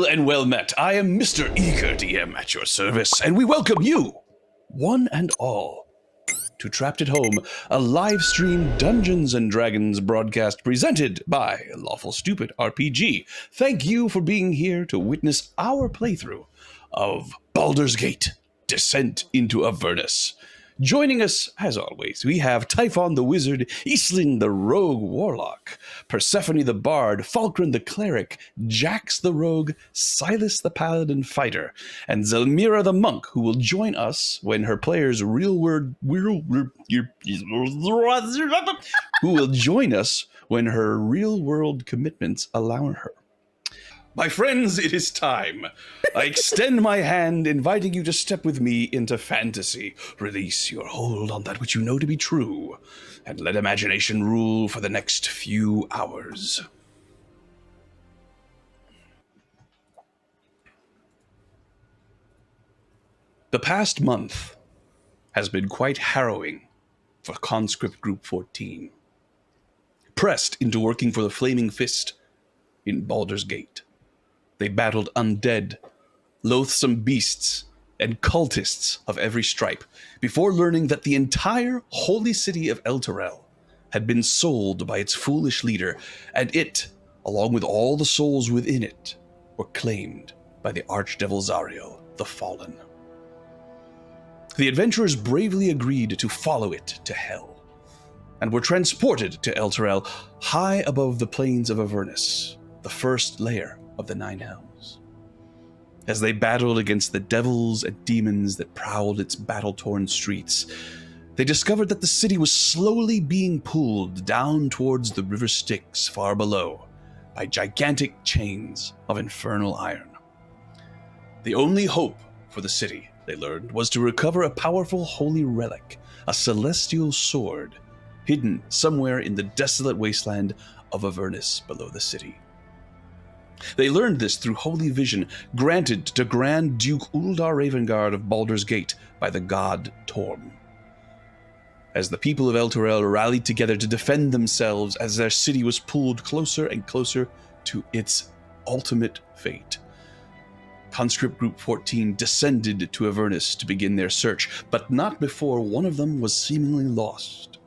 and well met. I am Mr. Eager DM at your service, and we welcome you, one and all, to Trapped at Home, a live stream Dungeons and Dragons broadcast presented by Lawful Stupid RPG. Thank you for being here to witness our playthrough of Baldur's Gate: Descent into Avernus. Joining us, as always, we have Typhon the Wizard, Islin the Rogue Warlock, Persephone the Bard, Falkrunn the Cleric, Jax the Rogue, Silas the Paladin Fighter, and Zelmira the Monk, who will join us when her players real-world commitments allow her. My friends, it is time. I extend my hand, inviting you to step with me into fantasy. Release your hold on that which you know to be true, and let imagination rule for the next few hours. The past month has been quite harrowing for Conscript Group 14. Pressed into working for the Flaming Fist in Baldur's Gate, they battled undead, loathsome beasts, and cultists of every stripe, before learning that the entire holy city of Elturel had been sold by its foolish leader, and it, along with all the souls within it, were claimed by the Archdevil Zariel, the Fallen. The adventurers bravely agreed to follow it to hell, and were transported to Elturel, high above the plains of Avernus, the first layer of the Nine Helms. As they battled against the devils and demons that prowled its battle-torn streets, they discovered that the city was slowly being pulled down towards the river Styx far below by gigantic chains of infernal iron. The only hope for the city, they learned, was to recover a powerful holy relic, a celestial sword, hidden somewhere in the desolate wasteland of Avernus below the city. They learned this through holy vision granted to Grand Duke Uldar Ravengard of Baldur's Gate by the god Torm. As the people of Elturel rallied together to defend themselves as their city was pulled closer and closer to its ultimate fate, Conscript Group 14 descended to Avernus to begin their search, but not before one of them was seemingly lost.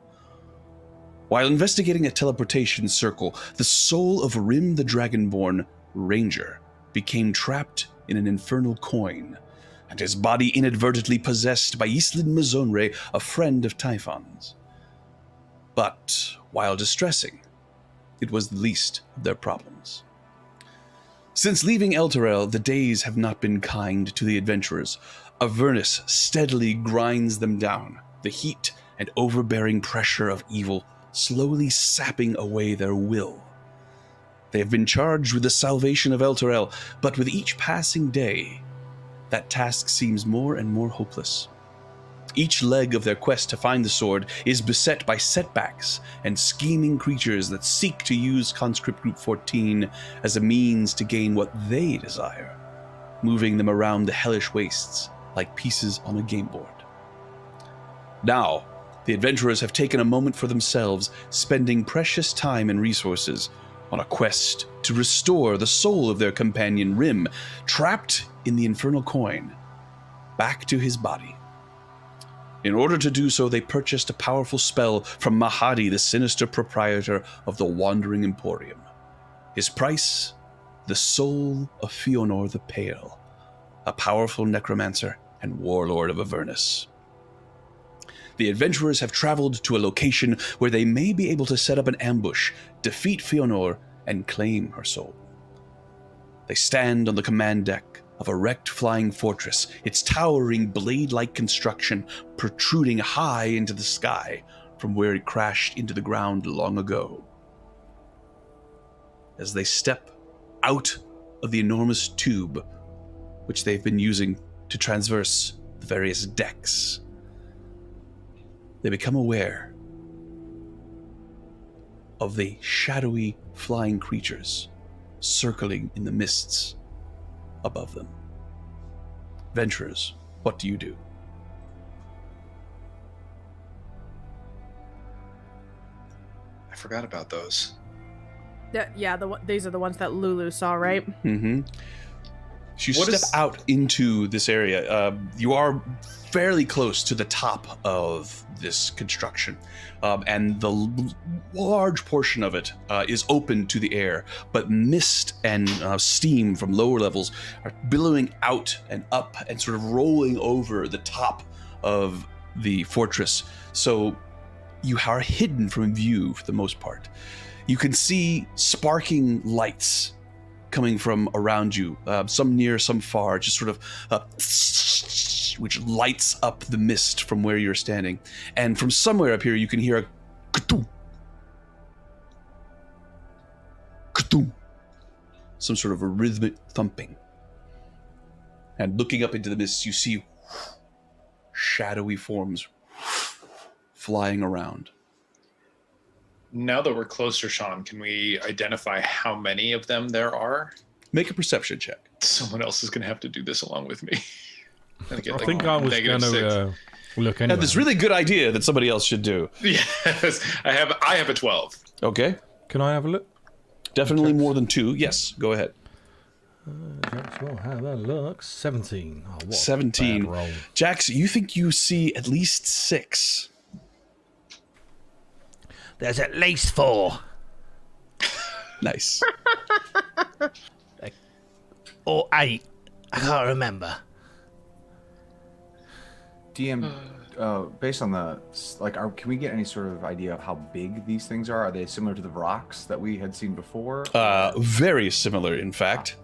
While investigating a teleportation circle, the soul of Rhimb the Dragonborn Ranger became trapped in an infernal coin, and his body inadvertently possessed by Islin Mazonre, a friend of Typhon's. But, while distressing, it was the least of their problems. Since leaving Elturel, the days have not been kind to the adventurers. Avernus steadily grinds them down, the heat and overbearing pressure of evil slowly sapping away their will. They have been charged with the salvation of Elturel, but with each passing day, that task seems more and more hopeless. Each leg of their quest to find the sword is beset by setbacks and scheming creatures that seek to use Conscript Group 14 as a means to gain what they desire, moving them around the hellish wastes like pieces on a game board. Now, the adventurers have taken a moment for themselves, spending precious time and resources on a quest to restore the soul of their companion Rhimb, trapped in the infernal coin, back to his body. In order to do so, they purchased a powerful spell from Mahadi, the sinister proprietor of the Wandering Emporium. His price, the soul of Fionor the Pale, a powerful necromancer and warlord of Avernus. The adventurers have traveled to a location where they may be able to set up an ambush, defeat Fionor, and claim her soul. They stand on the command deck of a wrecked flying fortress, its towering blade-like construction protruding high into the sky from where it crashed into the ground long ago. As they step out of the enormous tube which they've been using to traverse the various decks, they become aware of the shadowy flying creatures circling in the mists above them. Adventurers, what do you do? I forgot about those. Yeah, these are the ones that Lulu saw, right? Mm-hmm. So you step out into this area. You are fairly close to the top of this construction, and the large portion of it is open to the air, but mist and steam from lower levels are billowing out and up and sort of rolling over the top of the fortress. So you are hidden from view for the most part. You can see sparking lights coming from around you, some near, some far, just sort of which lights up the mist from where you're standing. And from somewhere up here, you can hear a ka-toom, ka-toom, some sort of a rhythmic thumping. And looking up into the mist, you see shadowy forms flying around. Now that we're closer, Sean, can we identify how many of them there are? Make a perception check. Someone else is going to have to do this along with me. I think I was going to look anyway. I had this really good idea that somebody else should do. Yes, I have a 12. Okay. Can I have a look? Definitely more than 2. Yes, go ahead. Well, how that looks. 17. Oh, what 17. A bad roll. Jax, you think you see at least 6. There's at least 4. Nice. Or 8. I can't remember. DM, based on the can we get any sort of idea of how big these things are? Are they similar to the rocks that we had seen before? Very similar, in fact.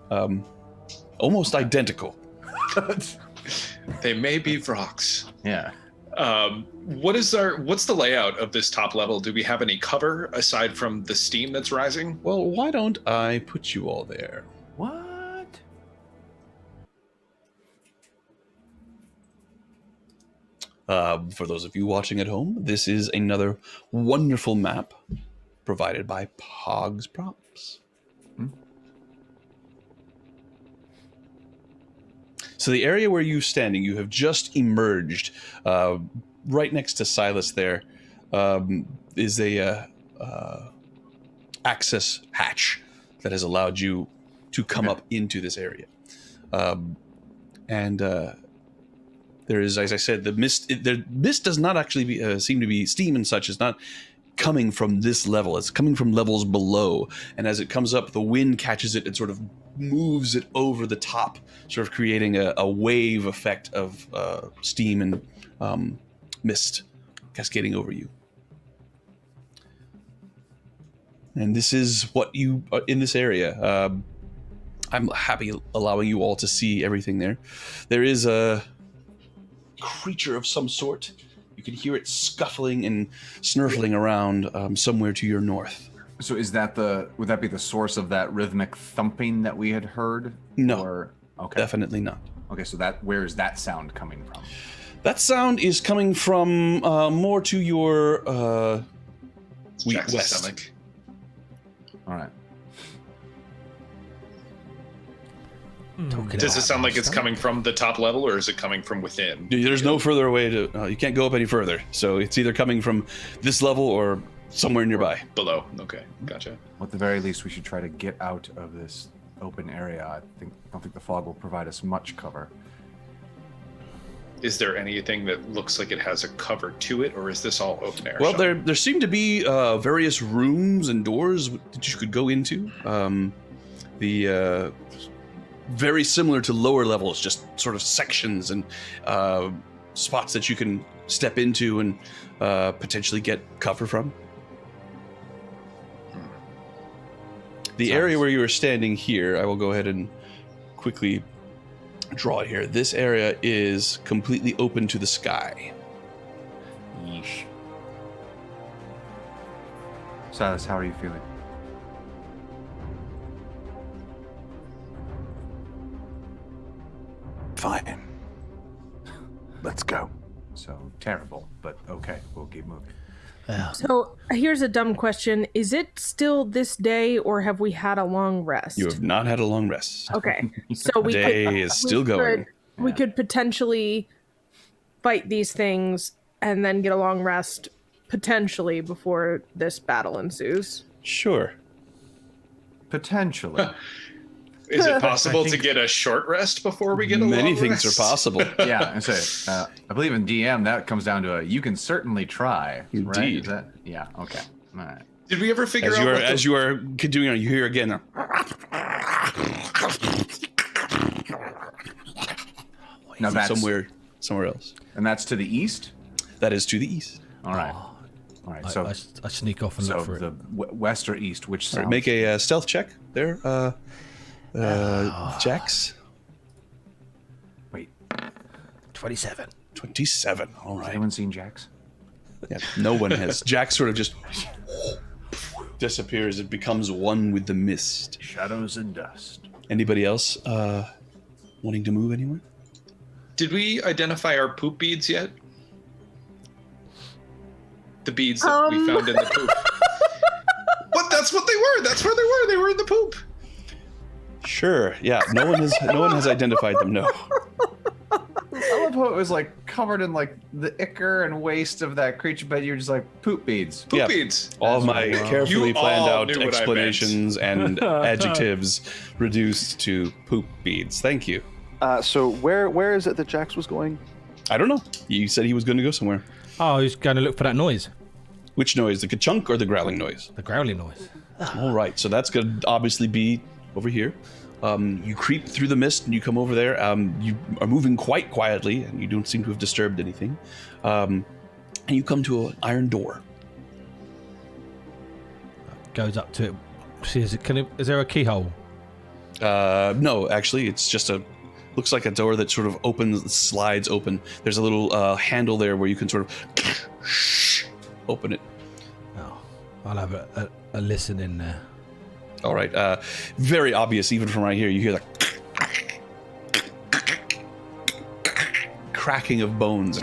Almost identical. They may be rocks. Yeah. What's the layout of this top level? Do we have any cover aside from the steam that's rising? Well, why don't I put you all there? What? For those of you watching at home, this is another wonderful map provided by Pogs Props. So the area where you're standing, you have just emerged. Right next to Silas there is a access hatch that has allowed you to come up into this area. There is, as I said, the mist does not actually seem to be steam and such. It's not coming from this level. It's coming from levels below. And as it comes up, the wind catches it and sort of moves it over the top, sort of creating a wave effect of steam and mist cascading over you. And this is what you are in this area. I'm happy allowing you all to see everything there. There is a creature of some sort. You can hear it scuffling and snurfling around somewhere to your north. So would that be the source of that rhythmic thumping that we had heard? No. Okay. Definitely not. Okay, so where is that sound coming from? That sound is coming from more to your Jax's west. stomach. All right. Does it sound like it's coming from the top level, or is it coming from within? There's no further way to... you can't go up any further. So it's either coming from this level or somewhere nearby. Below. Okay, gotcha. At the very least, we should try to get out of this open area. I don't think the fog will provide us much cover. Is there anything that looks like it has a cover to it, or is this all open air? Well, there seem to be various rooms and doors that you could go into. Very similar to lower levels, just sort of sections and spots that you can step into and potentially get cover from. The area where you are standing here, I will go ahead and quickly draw it here. This area is completely open to the sky. Yeesh. Silas, how are you feeling? Fine. Let's go. So terrible, but okay, we'll keep moving. So here's a dumb question. Is it still this day, or have we had a long rest? You have not had a long rest. Okay. So we Day is still going. We could potentially fight these things and then get a long rest, potentially, before this battle ensues. Sure. Potentially. Is it possible to get a short rest before we get a Many long things rest? are possible. Yeah, and so I believe in DM that comes down to a you can certainly try. Right? Indeed. Is that, yeah. Okay. All right. Did we ever figure As out you are what the- as you are continuing on, you hear again. Now that's somewhere else. and that's to the east. That is to the east. All right. All right. So I sneak off and so look for the it. west or east, which All right, sounds make a stealth check there, Jax. wait. 27. 27. All Has right. anyone seen Jax? Yeah, no one has. Jax sort of just disappears. It becomes one with the mist. Shadows and dust. Anybody else wanting to move anywhere? Did we identify our poop beads yet? The beads that we found in the poop. What? That's what they were. That's where they were. They were in the poop. Sure. Yeah. No one has identified them. No. I love how it was like covered in like the ichor and waste of that creature, but you're just like poop beads. Poop Yeah. beads. All of my carefully You planned all out knew what I meant. explanations and adjectives reduced to poop beads. Thank you. So where is it that Jax was going? I don't know. You said he was going to go somewhere. Oh, he's going to look for that noise. Which noise? The ka-chunk or the growling noise? The growling noise. All right. So that's going to obviously be over here. You creep through the mist and you come over there. You are moving quite quietly and you don't seem to have disturbed anything. And you come to an iron door. Goes up to it. See, is there a keyhole? No, actually, it's just looks like a door that sort of opens, slides open. There's a little handle there where you can sort of open it. Oh, I'll have a listen in there. All right. Very obvious, even from right here. You hear the cracking of bones.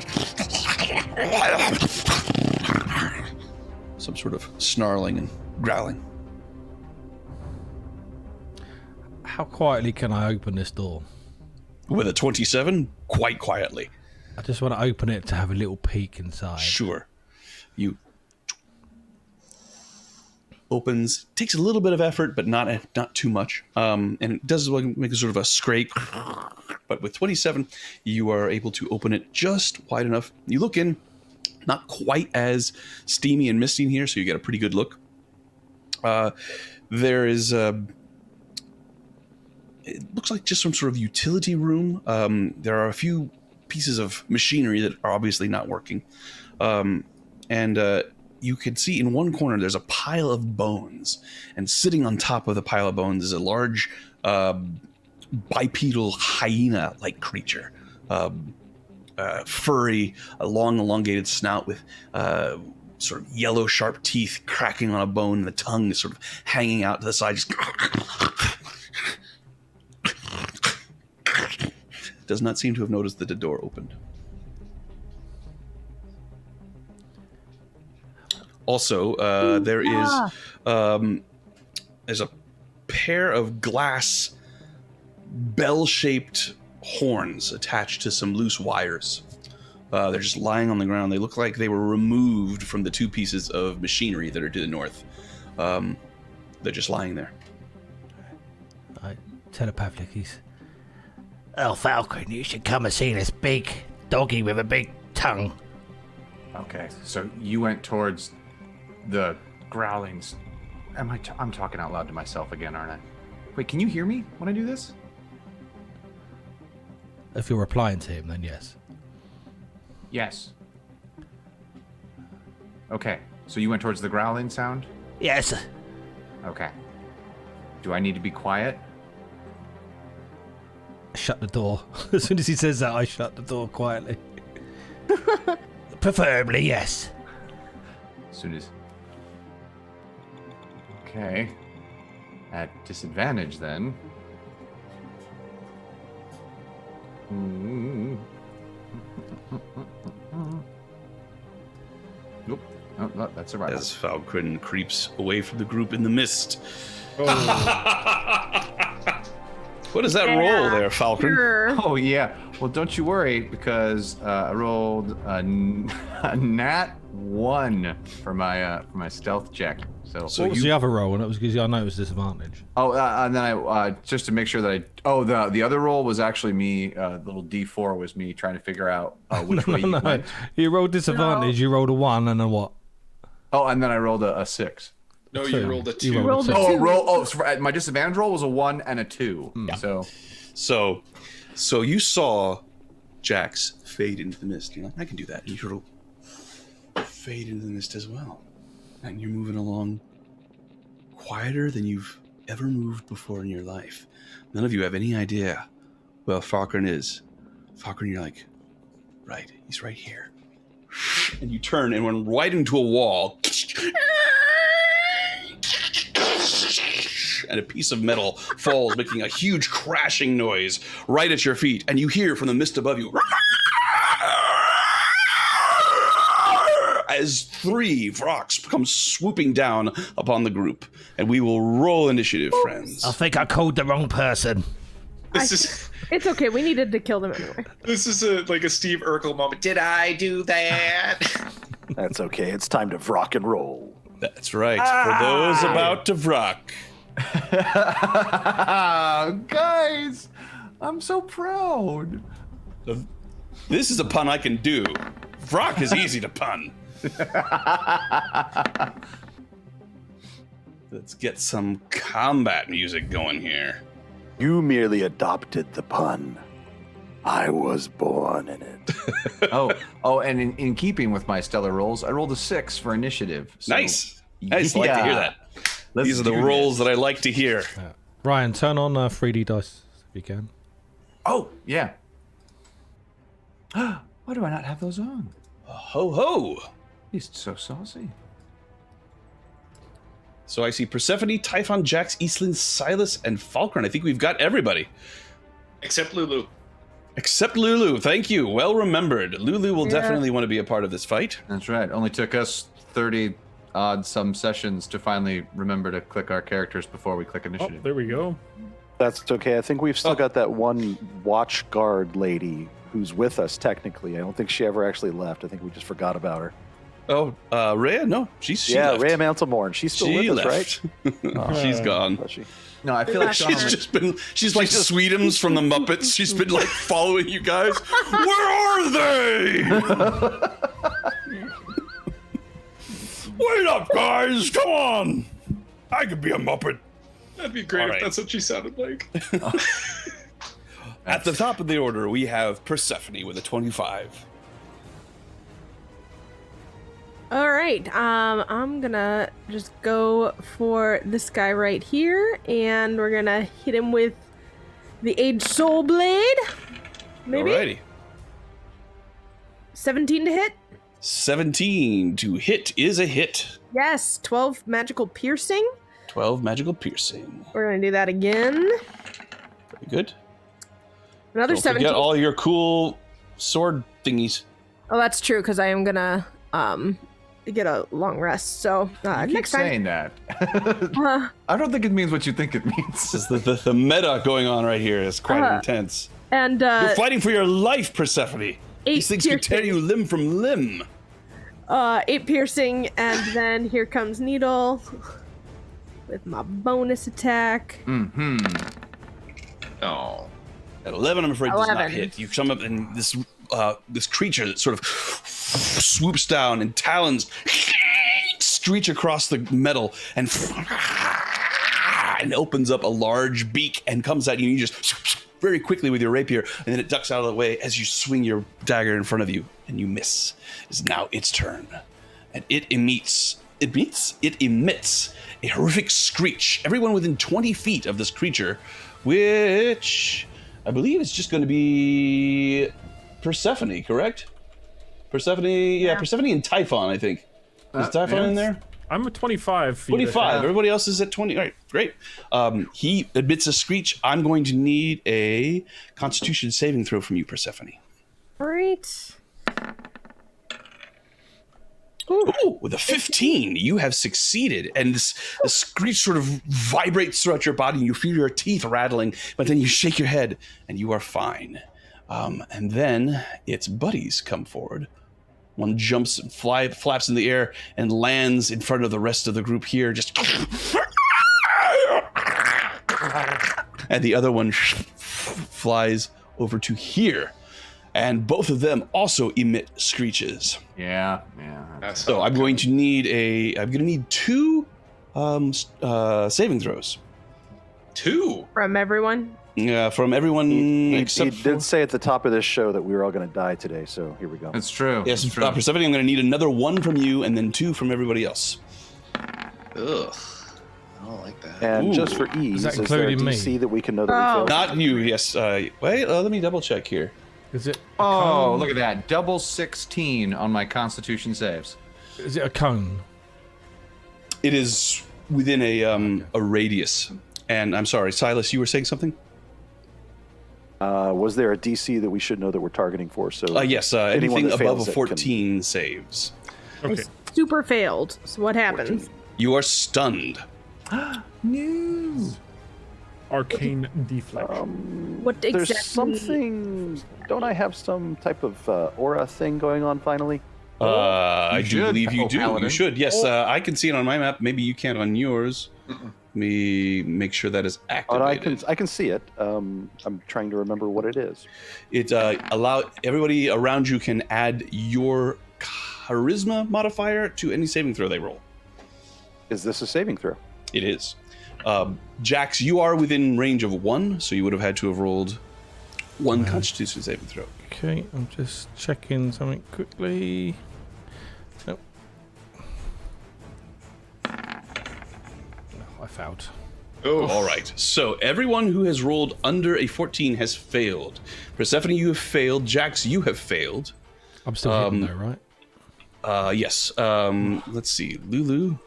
Some sort of snarling and growling. How quietly can I open this door? With a 27, quite quietly. I just want to open it to have a little peek inside. Sure. You opens, takes a little bit of effort, but not too much. And it does make a sort of a scrape. But with 27, you are able to open it just wide enough. You look in, not quite as steamy and misty in here, so you get a pretty good look. There is it looks like just some sort of utility room. There are a few pieces of machinery that are obviously not working. And you can see in one corner there's a pile of bones. And sitting on top of the pile of bones is a large bipedal hyena-like creature. Furry, a long elongated snout with sort of yellow sharp teeth cracking on a bone, and the tongue is sort of hanging out to the side. Just does not seem to have noticed that the door opened. Also, there's a pair of glass bell-shaped horns attached to some loose wires. They're just lying on the ground. They look like they were removed from the two pieces of machinery that are to the north. They're just lying there. I telepathically, he's... Oh, Falkrunn, you should come and see this big doggy with a big tongue. Okay, so you went towards the growlings. I'm talking out loud to myself again, aren't I? Wait, can you hear me when I do this? If you're replying to him, then yes. Yes. Okay, so you went towards the growling sound? Yes. Okay. Do I need to be quiet? Shut the door. As soon as he says that, I shut the door quietly. Preferably, yes. As soon as... Okay. At disadvantage, then. Nope. Oh, that's a right. As Falkrunn creeps away from the group in the mist. What is that roll there, Falkrunn? Sure. Oh yeah. Well, don't you worry because I rolled a nat 1 for my stealth check. So What was the other roll? And it was because I know it was disadvantage. and then I just to make sure that the other roll was actually me. Little D4 was me trying to figure out which way you went. You rolled disadvantage. You rolled a 1 and a what? Oh, and then I rolled a 6. No, Two. you rolled a 2. You rolled a two. My disadvantage roll was a 1 and a 2. So So you saw Jax fade into the mist. You're like, I can do that. And you sort of fade into the mist as well. And you're moving along quieter than you've ever moved before in your life. None of you have any idea where Falkrunn is. Falkrunn, you're like, right, he's right here. And you turn and run right into a wall. And a piece of metal falls, making a huge crashing noise right at your feet. And you hear from the mist above you as 3 Vroks come swooping down upon the group. And we will roll initiative, friends. I think I called the wrong person. It's okay. We needed to kill them anyway. This is like a Steve Urkel moment. Did I do that? That's okay. It's time to rock and roll. That's right. For those about to Vrok. Guys, I'm so proud. This is a pun I can do. Vrok is easy to pun. Let's get some combat music going here. You merely adopted the pun. I was born in it. And in keeping with my stellar rolls, I rolled a 6 for initiative. So, Nice. I just like to hear that. These are the rolls that I like to hear. Ryan, turn on 3D dice if you can. Oh, yeah. Why do I not have those on? Ho ho. He's so saucy. So I see Persephone, Typhon, Jax, Eastland, Silas, and Falkrunn. I think we've got everybody. Except Lulu. Except Lulu. Thank you. Well remembered. Lulu will definitely want to be a part of this fight. That's right. Only took us 30 odd some sessions to finally remember to click our characters before we click initiative. Oh, there we go. That's okay. I think we've still got that one watch guard lady who's with us technically. I don't think she ever actually left. I think we just forgot about her. Oh, Rhea? No, she left. Rhea Mantelmorn. She's still with us, right? Oh, she's gone. No, I feel like she's like Sweetums from the Muppets. She's been like following you guys. Where are they? Wait up, guys! Come on! I could be a Muppet. That'd be great if that's what she sounded like. At the top of the order, we have Persephone with a 25. All right. I'm gonna just go for this guy right here, and we're gonna hit him with the Aged Soul Blade. Maybe. Alrighty. 17 to hit. 17 to hit is a hit. Yes. 12 magical piercing. 12 magical piercing. We're gonna do that again. Very good. Another Don't 17. forget all your cool sword thingies. Oh, that's true, because I am gonna get a long rest. So you next keep time. saying that. I don't think it means what you think it means. This is the meta going on right here is quite intense. And You're fighting for your life, Persephone. These things can tear piercing. you limb from limb. 8 piercing, and then here comes Needle with my bonus attack. Mm-hmm. Oh. At 11, I'm afraid does not 11. hit. You come up and this creature that sort of swoops down and talons screech across the metal and opens up a large beak and comes at you. And you just very quickly with your rapier, and then it ducks out of the way as you swing your dagger in front of you, and you miss. It's now its turn, and it emits a horrific screech. Everyone within 20 feet of this creature, which I believe is just going to be Persephone, correct? Persephone, yeah, Persephone and Typhon, I think. Is Typhon in there? I'm at 25 feet. 25. Everybody else is at 20. All right, great. He admits a screech. I'm going to need a Constitution saving throw from you, Persephone. All right. Ooh, with a 15, you have succeeded. And this screech sort of vibrates throughout your body, and you feel your teeth rattling, but then you shake your head, and you are fine. And then its buddies come forward. One jumps and flaps in the air and lands in front of the rest of the group here, just... and the other one flies over to here. And both of them also emit screeches. Yeah. So I'm going to need 2 saving throws. 2 From everyone. From everyone He except did say at the top of this show that we were all going to die today, so here we go. That's true. Yes, That's true. Persephone, I'm going to need another 1 from you, and then 2 from everybody else. Ugh. I don't like that. And Ooh. just for ease, that is there a including me? DC that we can know that we Oh. failed? Not you, yes. Wait, let me double check here. Is it? A Oh, cone? look at that. Double 16 on my Constitution saves. Is it a cone? It is within a radius. And I'm sorry, Silas, you were saying something? Was there a DC that we should know that we're targeting for? So Yes, anyone anything that above fails a it 14 saves. I super failed. So what happens? You are stunned. Arcane deflection. What There's exactly? something. Don't I have some type of aura thing going on finally? I do should, believe you do. Paladin. You should. Yes, I can see it on my map. Maybe you can't on yours. Let me make sure that is Oh, activated. I can see it. I'm trying to remember what it is. It everybody around you can add your charisma modifier to any saving throw they roll. Is this a saving throw? It is. Jax, you are within range of 1, so you would have had to have rolled 1 Constitution saving throw. Okay, I'm just checking something quickly. Nope. No, I failed. Oh, All right. So everyone who has rolled under a 14 has failed. Persephone, you have failed. Jax, you have failed. I'm still hidden though, right? Yes. Let's see. Lulu.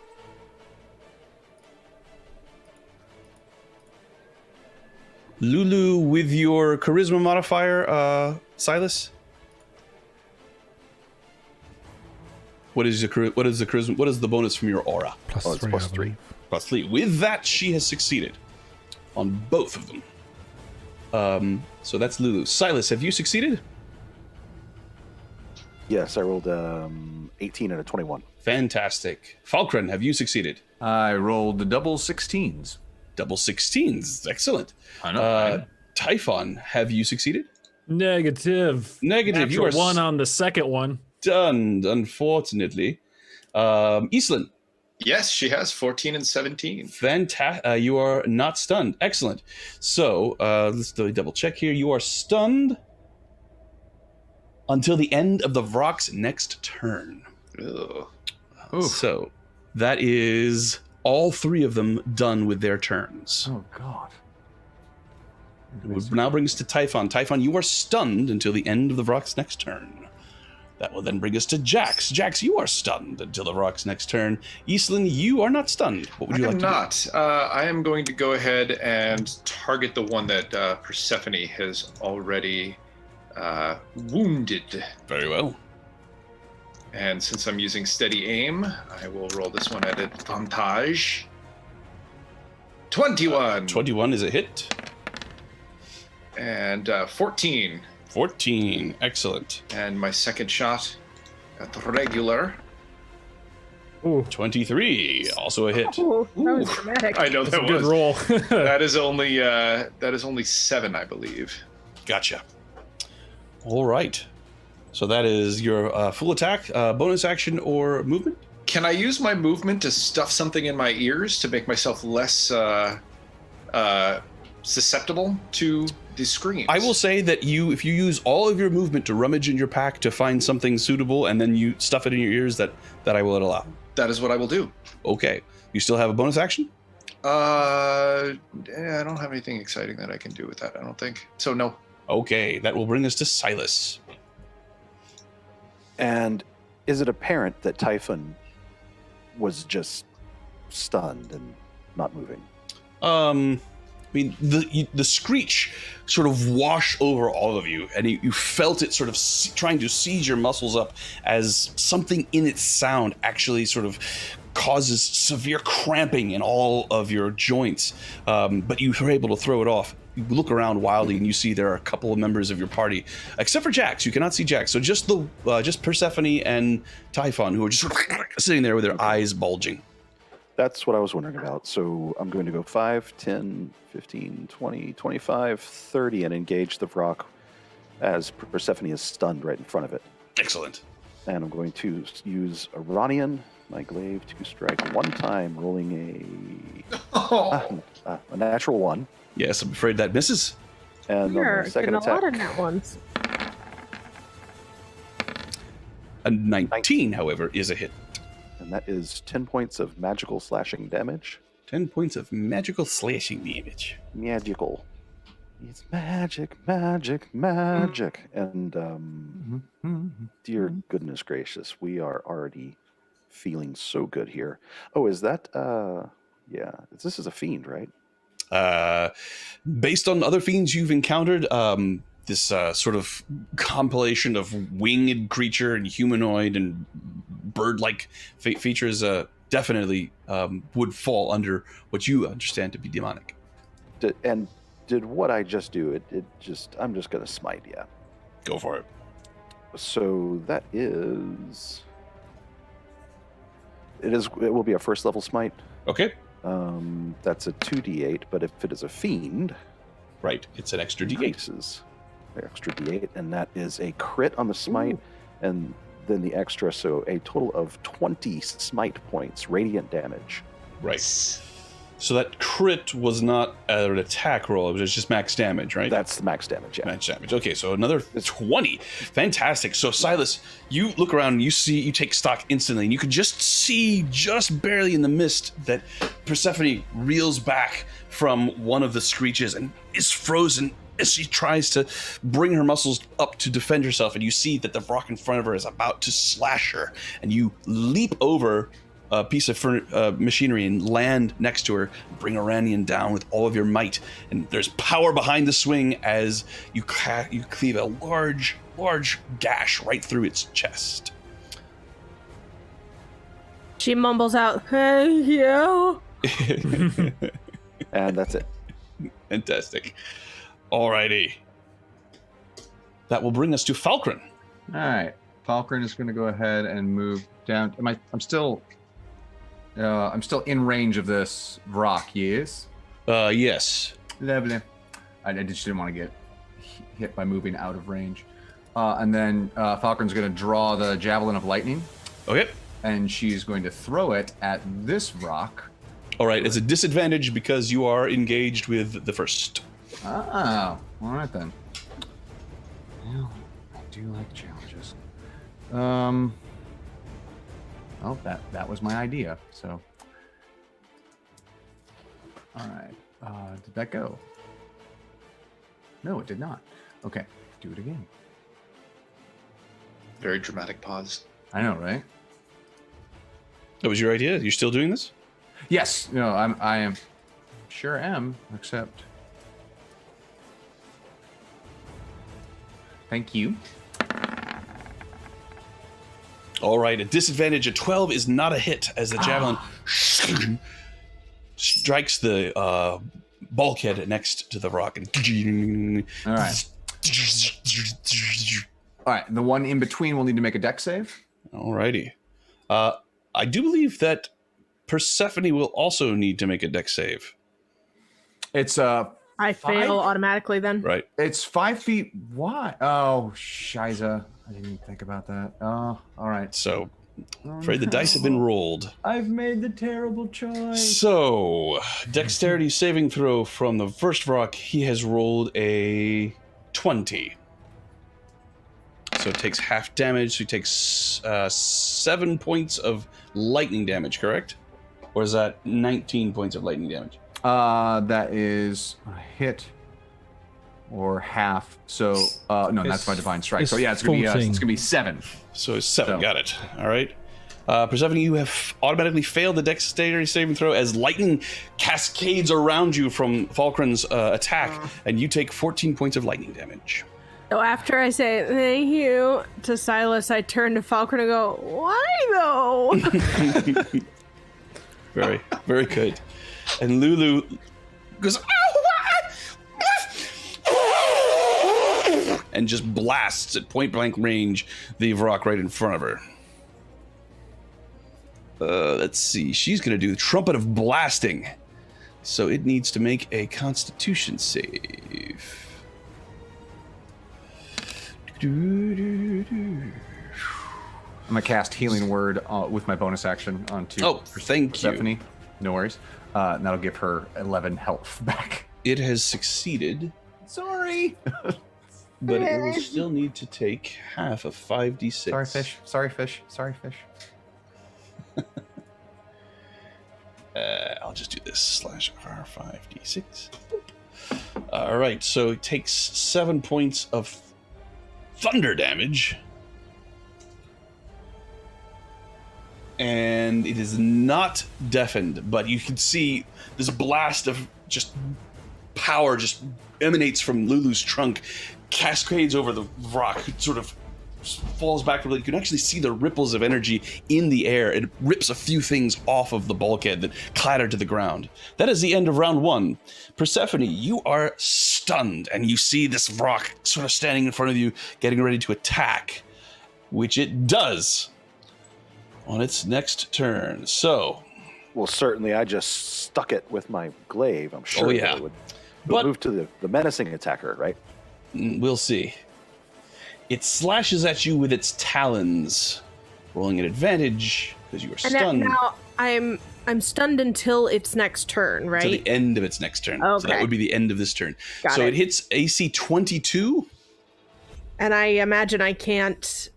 Lulu with your charisma modifier, Silas. What is the charisma? What is the bonus from your aura? Plus Oh, it's 3, plus I believe. +3. With that, she has succeeded on both of them. So that's Lulu. Silas, have you succeeded? Yes, I rolled 18 and a 21. Fantastic. Falkrunn, have you succeeded? I rolled the double 16s. Double 16s. Excellent. I know. Typhon, have you succeeded? Negative. Negative. You Natural are 1 on the second one. stunned, unfortunately. Eastland, yes, she has 14 and 17. fantastic. You are not stunned. Excellent. So let's double check here. You are stunned until the end of the Vrock's next turn. Ugh. So that is all 3 of them done with their turns. Oh, God. Which now brings us to Typhon. Typhon, you are stunned until the end of the Vrock's next turn. That will then bring us to Jax. Jax, you are stunned until the Vrock's next turn. Eastland, you are not stunned. What would you I like am to not. I am going to go ahead and target the one that Persephone has already wounded. do? Very well. And since I'm using steady aim, I will roll this one at advantage. 21 21 is a hit. and 14. 14. Excellent. And my second shot at regular. 23. Also a hit. Ooh, that was dramatic. I know That's a that good was. roll. That is only 7, I believe. Gotcha. All right. So that is your full attack, bonus action, or movement? Can I use my movement to stuff something in my ears to make myself less susceptible to the screams? I will say that if you use all of your movement to rummage in your pack to find something suitable and then you stuff it in your ears, that I will allow. That is what I will do. Okay. You still have a bonus action? I don't have anything exciting that I can do with that, I don't think. So, no. Okay. That will bring us to Silas. And is it apparent that Typhon was just stunned and not moving? mean, the screech sort of washed over all of you, and you felt it sort of trying to seize your muscles up as something in its sound actually sort of causes severe cramping in all of your joints. But you were able to throw it off. You look around wildly, and you see there are a couple of members of your party, except for Jax. You cannot see Jax. So just just Persephone and Typhon, who are just sort of sitting there with their eyes bulging. That's what I was wondering about. So I'm going to go 5, 10, 15, 20, 25, 30, and engage the Vrock as Persephone is stunned right in front of it. Excellent. And I'm going to use Iranian, my glaive, to strike one time, rolling a natural 1. Yes, I'm afraid that misses. And You're on the second getting a lot of attack, nat ones. A 19, however, is a hit. and that is 10 points of magical slashing damage. 10 points of magical slashing damage. Magical. It's magic, magic, magic. And dear goodness gracious, we are already feeling so good here. Oh, is that yeah, this is a fiend, right? Based on other fiends you've encountered, this sort of compilation of winged creature and humanoid and bird-like features definitely would fall under what you understand to be demonic. Did what I just do? I'm just gonna smite, yeah. Go for it. So that is. It will be a first level smite. Okay. That's a 2d8, but if it is a fiend, Right. It's an extra d8. increases the extra d8, and that is a crit on the smite, and then the extra, so a total of 20 smite points, radiant damage. Right. So that crit was not an attack roll, it was just max damage, right? That's the max damage, yeah. Max damage. Okay, so another 20. Fantastic. So Silas, you look around and you take stock instantly, and you can just see, just barely in the mist, that Persephone reels back from one of the screeches and is frozen as she tries to bring her muscles up to defend herself. And you see that the rock in front of her is about to slash her, and you leap over a piece of machinery and land next to her, bring Iranian down with all of your might. And there's power behind the swing as you cleave a large gash right through its chest. She mumbles out, "Thank you." And that's it. Fantastic. Alrighty. That will bring us to Falkrunn. All right, Falkrunn is going to go ahead and move down. I'm still in range of this rock. Yes. Yes. Lovely. I just didn't want to get hit by moving out of range. And then Falkrunn's going to draw the javelin of lightning, Okay. and she's going to throw it at this rock. All right. It's a disadvantage because you are engaged with the first. Oh, all right then. Well, I do like challenges. Oh, that was my idea. So, all right. Did that go? No, it did not. Okay, do it again. Very dramatic pause. I know, right? That was your idea? You're still doing this? Yes. No, I am. Sure am. Except. Thank you. All right. A disadvantage of 12 is not a hit as the javelin strikes the bulkhead next to the rock. And All right. All right. The one in between will need to make a dex save. All righty. I do believe that Persephone will also need to make a dex save. It's I fail automatically then. Right. It's 5 feet wide. Oh, shiza. I didn't even think about that. Oh, all right. So, afraid the dice have been rolled. I've made the terrible choice. So, dexterity saving throw from the first rock. He has rolled a 20. So it takes half damage. So he takes 7 points of lightning damage, correct? Or is that 19 points of lightning damage? That is a hit or half. So no, that's my divine strike. So yeah, it's gonna be 7. So it's 7. So- Got it. All right. Persephone, you have automatically failed the dexterity saving throw as lightning cascades around you from Falkrunn's attack, and you take 14 points of lightning damage. So after I say thank you to Silas, I turn to Falkrunn and go, why though? Very, very good. And Lulu goes, and just blasts at point blank range the Vrock right in front of her. Let's see. She's going to do the Trumpet of Blasting. So it needs to make a Constitution save. I'm gonna cast Healing Word with my bonus action onto thank you. Persephone. No worries. And that'll give her 11 health back. It has succeeded, Sorry. but it will still need to take half of 5d6. Sorry, fish. Sorry, fish. Sorry, fish. I'll just do this /R5d6. All right, so it takes 7 points of thunder damage. And it is not deafened, but you can see this blast of just power just emanates from Lulu's trunk, cascades over the rock, sort of falls back. You can actually see the ripples of energy in the air. It rips a few things off of the bulkhead that clatter to the ground. That is the end of round 1. Persephone, you are stunned, and you see this rock sort of standing in front of you, getting ready to attack, which it does on its next turn. So, Well, certainly I just stuck it with my glaive. I'm sure yeah. that it would move to the menacing attacker, right? we'll see. It slashes at you with its talons, rolling an advantage because you are And stunned. now I'm stunned until its next turn, right? To the end of its next turn. Okay. So that would be the end of this turn. Got so it. it hits AC 22. And I imagine I can't.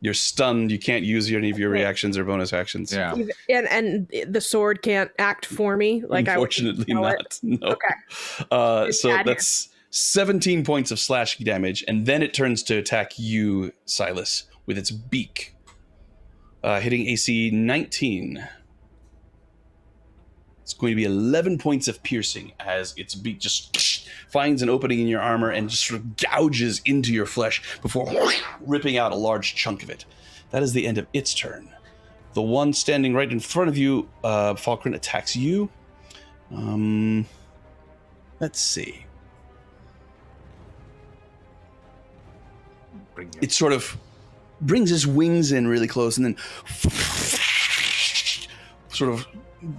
You're stunned. You can't use any of your reactions or bonus actions. Yeah. And the sword can't act for me. Like Unfortunately I would know not. it. No. Okay. So bad that's 17 points of slashing damage, and then it turns to attack you, Silas, with its beak, hitting AC 19. It's going to be 11 points of piercing as its beak just finds an opening in your armor and just sort of gouges into your flesh before ripping out a large chunk of it. That is the end of its turn. The one standing right in front of you, Falkrunn, attacks you. Let's see. It sort of brings its wings in really close and then sort of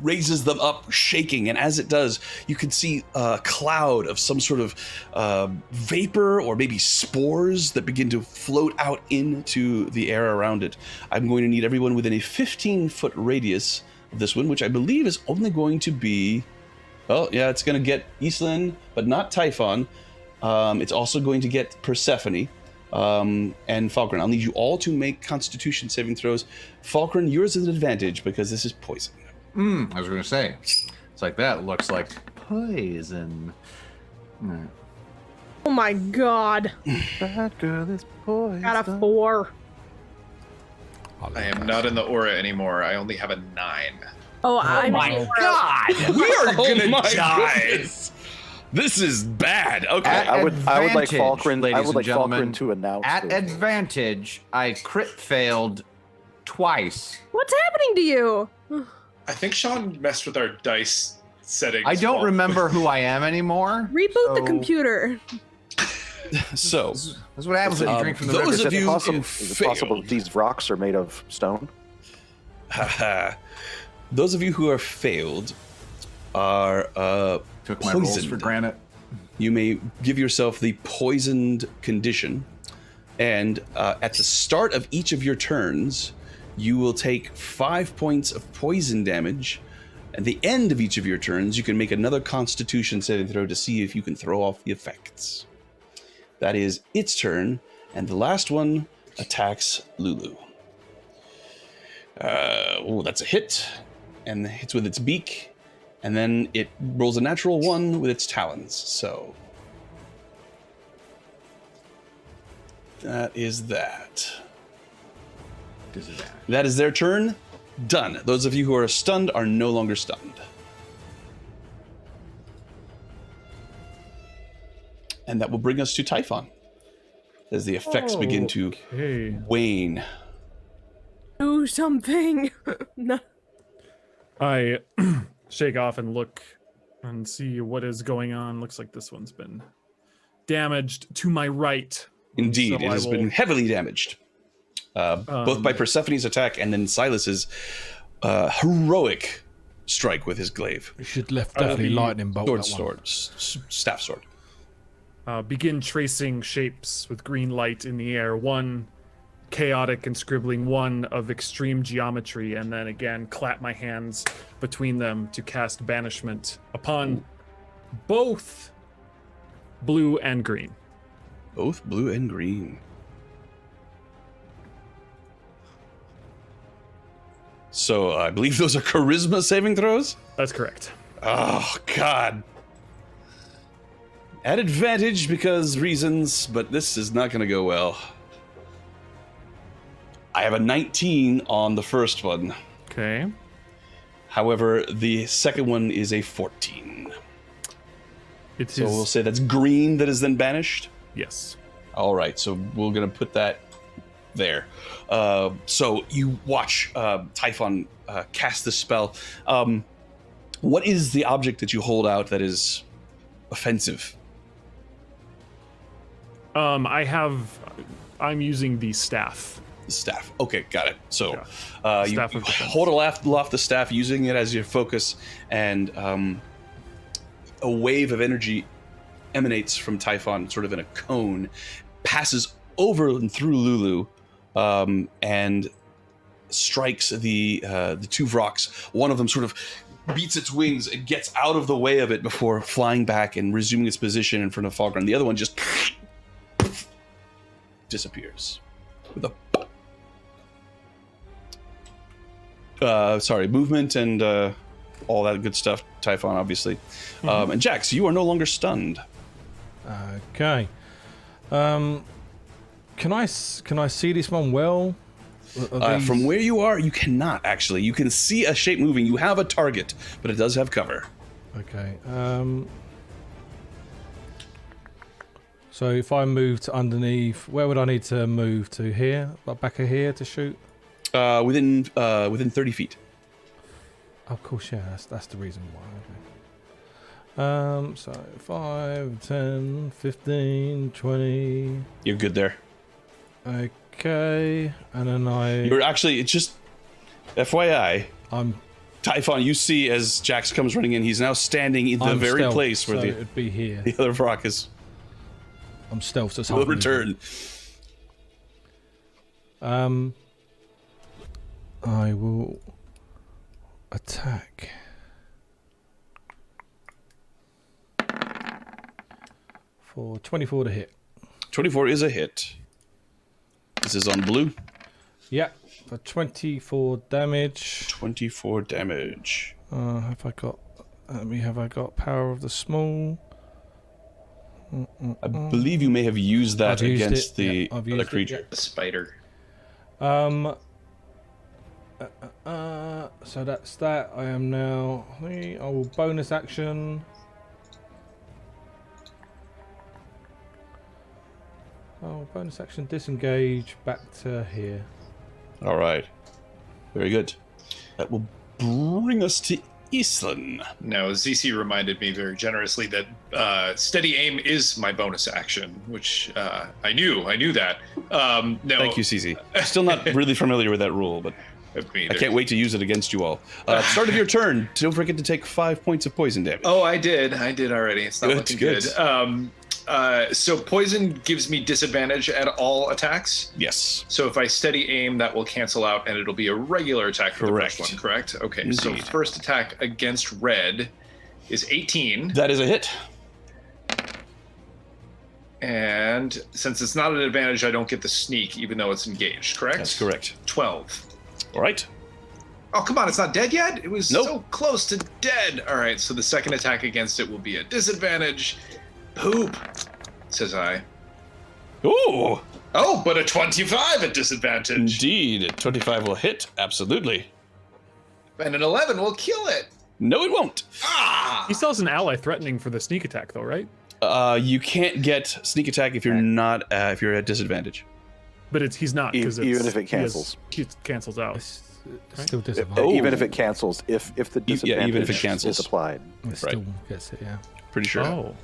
raises them up, shaking. And as it does, you can see a cloud of some sort of vapor or maybe spores that begin to float out into the air around it. I'm going to need everyone within a 15-foot radius of this one, which I believe is only going to be... Well, yeah, it's going to get Iselin, but not Typhon. It's also going to get Persephone. And Falkrunn. I'll need you all to make Constitution saving throws. Falkrunn, yours is an advantage because this is poison. I was going to say, it's like that looks like poison. Oh my god. That girl is poison. Got a 4. I am not in the aura anymore. I only have a 9. Oh, I'm God! We are gonna my die. goodness. This is bad. Okay. I would like Advantage, Falkrunn. I ladies would like and gentlemen. Falkrunn to announce At the- advantage, I crit failed twice. What's happening to you? I think Sean messed with our dice settings. I don't while- remember who I am anymore. Reboot the so- computer. So, That's what happens when you drink from the those river. of you who Is it possible failed. that these rocks are made of stone? Those of you who are failed are Took my rolls for poisoned. granted. You may give yourself the poisoned condition, and at the start of each of your turns, you will take 5 points of poison damage. At the end of each of your turns, you can make another Constitution saving throw to see if you can throw off the effects. That is its turn, and the last one attacks Lulu. That's a hit, and hits with its beak, and then it rolls a natural 1 with its talons. So that is that. Disadvantage. That is their turn. Done. Those of you who are stunned are no longer stunned. And that will bring us to Typhon, as the effects begin to Okay. wane. Do something. No. I shake off and look and see what is going on. Looks like this one's been damaged to my right. Indeed, So it I has will- been heavily damaged. Both by Persephone's attack and then Silas's heroic strike with his glaive. You should left I will definitely be lightning bolt that one. Staff sword. Begin tracing shapes with green light in the air. One chaotic and scribbling, one of extreme geometry, and then again clap my hands between them to cast banishment upon both blue and green. Both blue and green. So I believe those are charisma saving throws? That's correct. Oh, God. At advantage because reasons, but this is not going to go well. I have a 19 on the first one. Okay. However, the second one is a 14. It So is we'll say that's green that is then banished. yes. All right, so we're going to put that there. So you watch Typhon cast the spell. What is the object that you hold out that is offensive? I'm using the staff. The staff. Okay, got it. So you Staff of defense. hold aloft the staff, using it as your focus, and a wave of energy emanates from Typhon, sort of in a cone, passes over and through Lulu, and strikes the two Vroks. One of them sort of beats its wings and gets out of the way of it before flying back and resuming its position in front of Falkrunn. The other one just disappears with a movement and all that good stuff. Typhon, obviously, and Jax, you are no longer stunned. Okay. Can I see this one well? Are From these- where you are, you cannot actually. You can see a shape moving. You have a target, but it does have cover. Okay. So if I move to underneath, where would I need to move to? Here, like back of here to shoot. Within 30 feet. Of course, yeah. That's the reason why. Okay. So 5, 10, 15, 20. You're good there. Okay, and then You're actually. It's just FYI. I'm Typhon, you see as Jax comes running in, he's now standing in the I'm very stealth, place where so the it'd be here. other Vrok is I'm stealth, so it's will hard to return. I will attack. For 24 to hit. 24 is a hit. This is on blue. Yep, for 24 damage. 24 damage. Have I got? Have I got power of the small? I believe you may have used that I've used against it. the Yeah, I've other used it, creature. The spider. So that's that. I am now. I will bonus action. Oh, bonus action disengage back to here. All right. Very good. That will bring us to Islan. Now, ZC reminded me very generously that steady aim is my bonus action, which I knew that. No, Thank you, CZ. Still not really familiar with that rule, but me I either. can't wait to use it against you all. Start of your turn. Don't forget to take 5 points of poison damage. Oh, I did already. It's not Good, looking good. good. So poison gives me disadvantage at all attacks. Yes. So if I steady aim, that will cancel out, and it'll be a regular attack for Correct. the first one. Correct. Okay. So Indeed. first attack against red is 18, That is a hit. and since it's not an advantage, I don't get the sneak, even though it's engaged. Correct. That's correct. 12. All right. Oh, come on, it's not dead yet? It was Nope. so close to dead. All right, so the second attack against it will be a disadvantage. Poop, says I. Ooh. Oh, but a 25 at disadvantage. Indeed, 25 will hit. Absolutely. And an 11 will kill it. No, it won't. Ah! He still has an ally threatening for the sneak attack, though, right? You can't get sneak attack if you're not if you're at disadvantage. But he's not because Even if it cancels. It cancels out. It's still disadvantage. Even if it cancels, if the disadvantage even if it cancels. is applied. It still gets it, yeah. Pretty sure. Oh,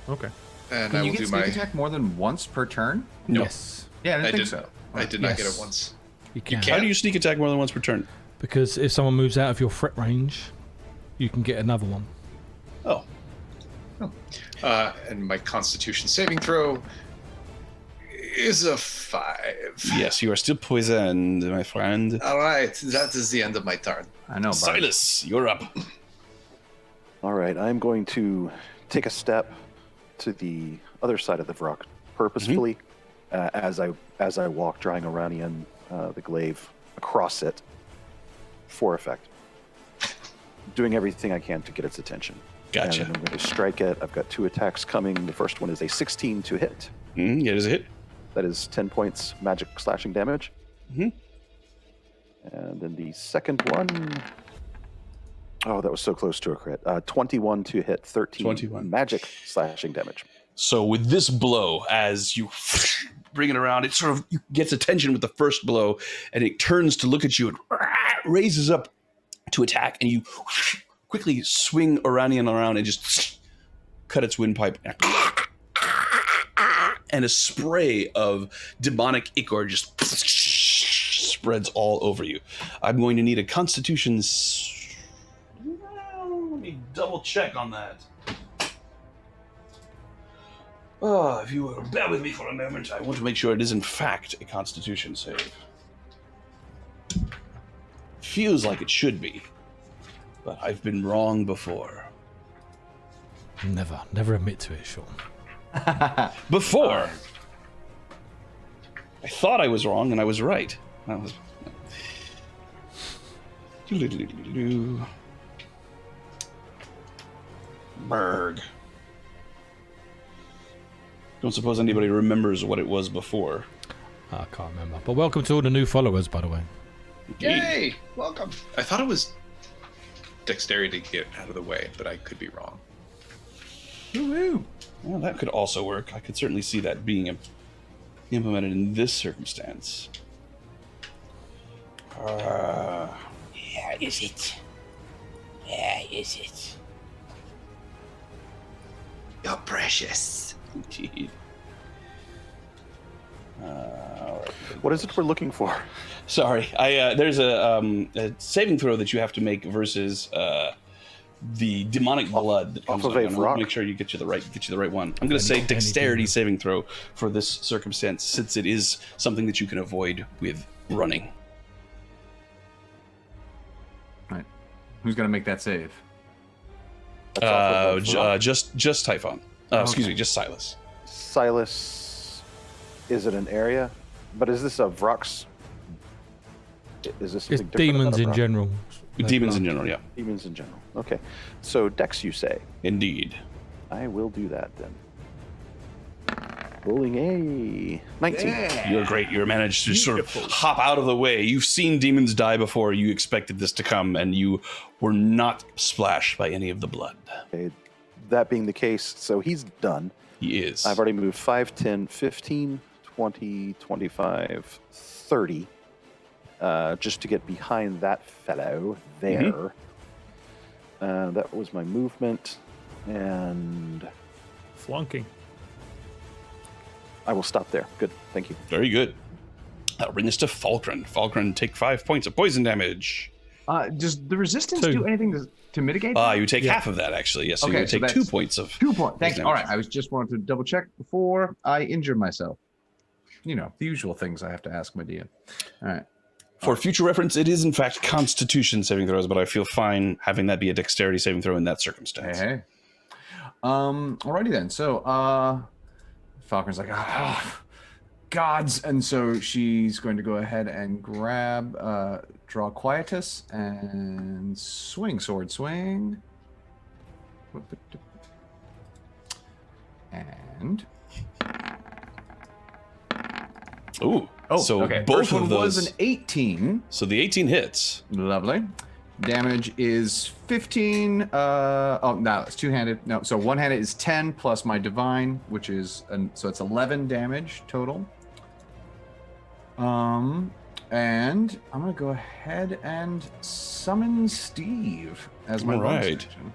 okay. And Can I you will get do sneak my. attack more than once per turn? No. Yes, Yeah, I didn't I think did. so. I did not get Yes. it once. you can. How do you sneak attack more than once per turn? Because if someone moves out of your threat range, you can get another one. Oh, And my Constitution saving throw is a 5. yes, you are still poisoned, my friend. All right, that is the end of my turn. I know, Bard. Silas, you're up. All right, I'm going to take a step to the other side of the rock purposefully as I walk, drawing Iranian the glaive across it for effect. Doing everything I can to get its attention. Gotcha. And then I'm going to strike it. I've got 2 attacks coming. The first one is a 16 to hit. Yeah, does it hit? That is 10 points magic slashing damage. Mhm. And then the second one, oh, that was so close to a crit. 21 to hit, 13 21. magic slashing damage. So with this blow, as you bring it around, it sort of gets attention with the first blow, and it turns to look at you and raises up to attack, and you quickly swing Iranian around and just cut its windpipe. And a spray of demonic ichor just spreads all over you. I'm going to need a Constitution. Let me double check on that. Oh, if you will bear with me for a moment, I want to make sure it is in fact a Constitution save. Feels like it should be, but I've been wrong before. Never admit to it, Sean. Before! I thought I was wrong, and I was right. That was... Berg. Don't suppose anybody remembers what it was before. I can't remember. But welcome to all the new followers, by the way. Yay! Welcome. I thought it was dexterity to get out of the way, but I could be wrong. Woo-hoo. Well, that could also work. I could certainly see that being implemented in this circumstance. Where is it? Where is it? You're precious. Indeed. All right. What is it we're looking for? Sorry, there's a saving throw that you have to make versus the demonic blood that comes off of up. a I'm rock? gonna make sure you get you the right one. I'm going to say dexterity saving throw for this circumstance, since it is something that you can avoid with running. Right. Who's going to make that save? That's off of the rock. Just Typhon. Excuse me, just Silas. Silas, is it an area? But is this a Vrox? Is this It's something different demons about a in Vrox? general. Demons in general, yeah, Demons in general. Okay. So Dex, you say. indeed. I will do that then. Rolling a 19. You're great. You managed to sort of hop out of the way. You've seen demons die before. You expected this to come, and you were not splashed by any of the blood. Okay. That being the case, so he's done. He is. I've already moved 5, 10, 15, 20, 25, 30. Just to get behind that fellow there. That was my movement. And Flunking. I will stop there. Good. Thank you. Very good. That'll bring us to Falkrunn. Falkrunn, take 5 points of poison damage. Does the resistance 2. do anything to mitigate that? You take half of that, actually. Yes, so Okay, you so take 2 that's points of 2 points. Thank you. poison All damage. right, I was just wanted to double check before I injure myself. You know, the usual things I have to ask my DM. All right. For future reference, it is in fact Constitution saving throws, but I feel fine having that be a dexterity saving throw in that circumstance. Hey. Alrighty then. So, Falcron's like, gods, and so she's going to go ahead and grab, draw Quietus and swing, sword swing, and Ooh. Oh, so okay. both First of one those. was an 18. So the 18 hits. Lovely. Damage is 15. Oh, no, it's two-handed. No, so one-handed is 10 plus my divine, which is so it's 11 damage total. And I'm gonna go ahead and summon Steve as my bonus Alright. action.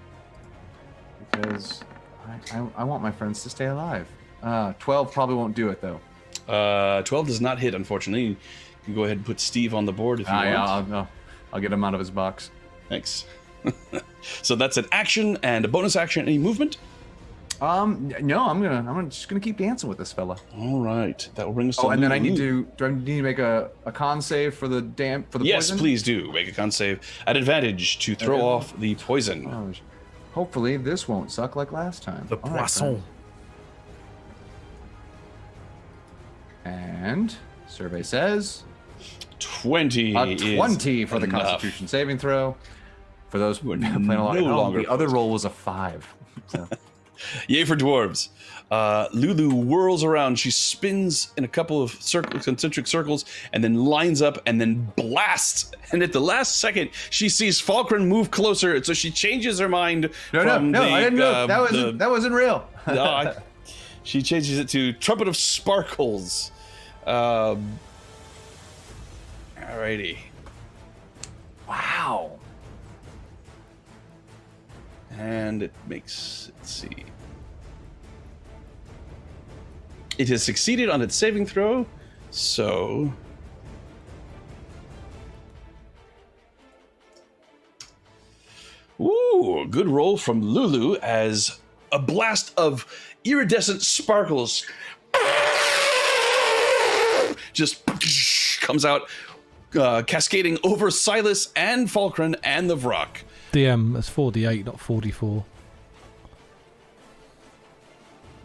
Because I want my friends to stay alive. 12 probably won't do it though. 12 does not hit, unfortunately. You can go ahead and put Steve on the board if you want. Yeah, I'll get him out of his box. Thanks. So that's an action and a bonus action. Any movement? No, I'm just gonna keep dancing with this fella. All right, that will bring us to. Oh, and then I Lulu. need to. Do I need to make a con save for the Yes, poison? please do. Make a con save at advantage to throw off the poison. Oh, hopefully this won't suck like last time. The All right, poisson. and survey says 20 a is 20 for the enough. Constitution saving throw. For those We're playing along no at home, longer the other poisoned. roll was a 5. So. Yay for dwarves. Lulu whirls around. She spins in a couple of concentric circles and then lines up and then blasts. And at the last second, she sees Falkrunn move closer. And so she changes her mind. No, I didn't know. That wasn't real. She changes it to Trumpet of Sparkles. Alrighty. Wow. And it makes, let's see. It has succeeded on its saving throw, so... Ooh, good roll from Lulu as a blast of iridescent sparkles just comes out, cascading over Silas and Falkrunn and the Vrock. DM, that's 4d8, not 44.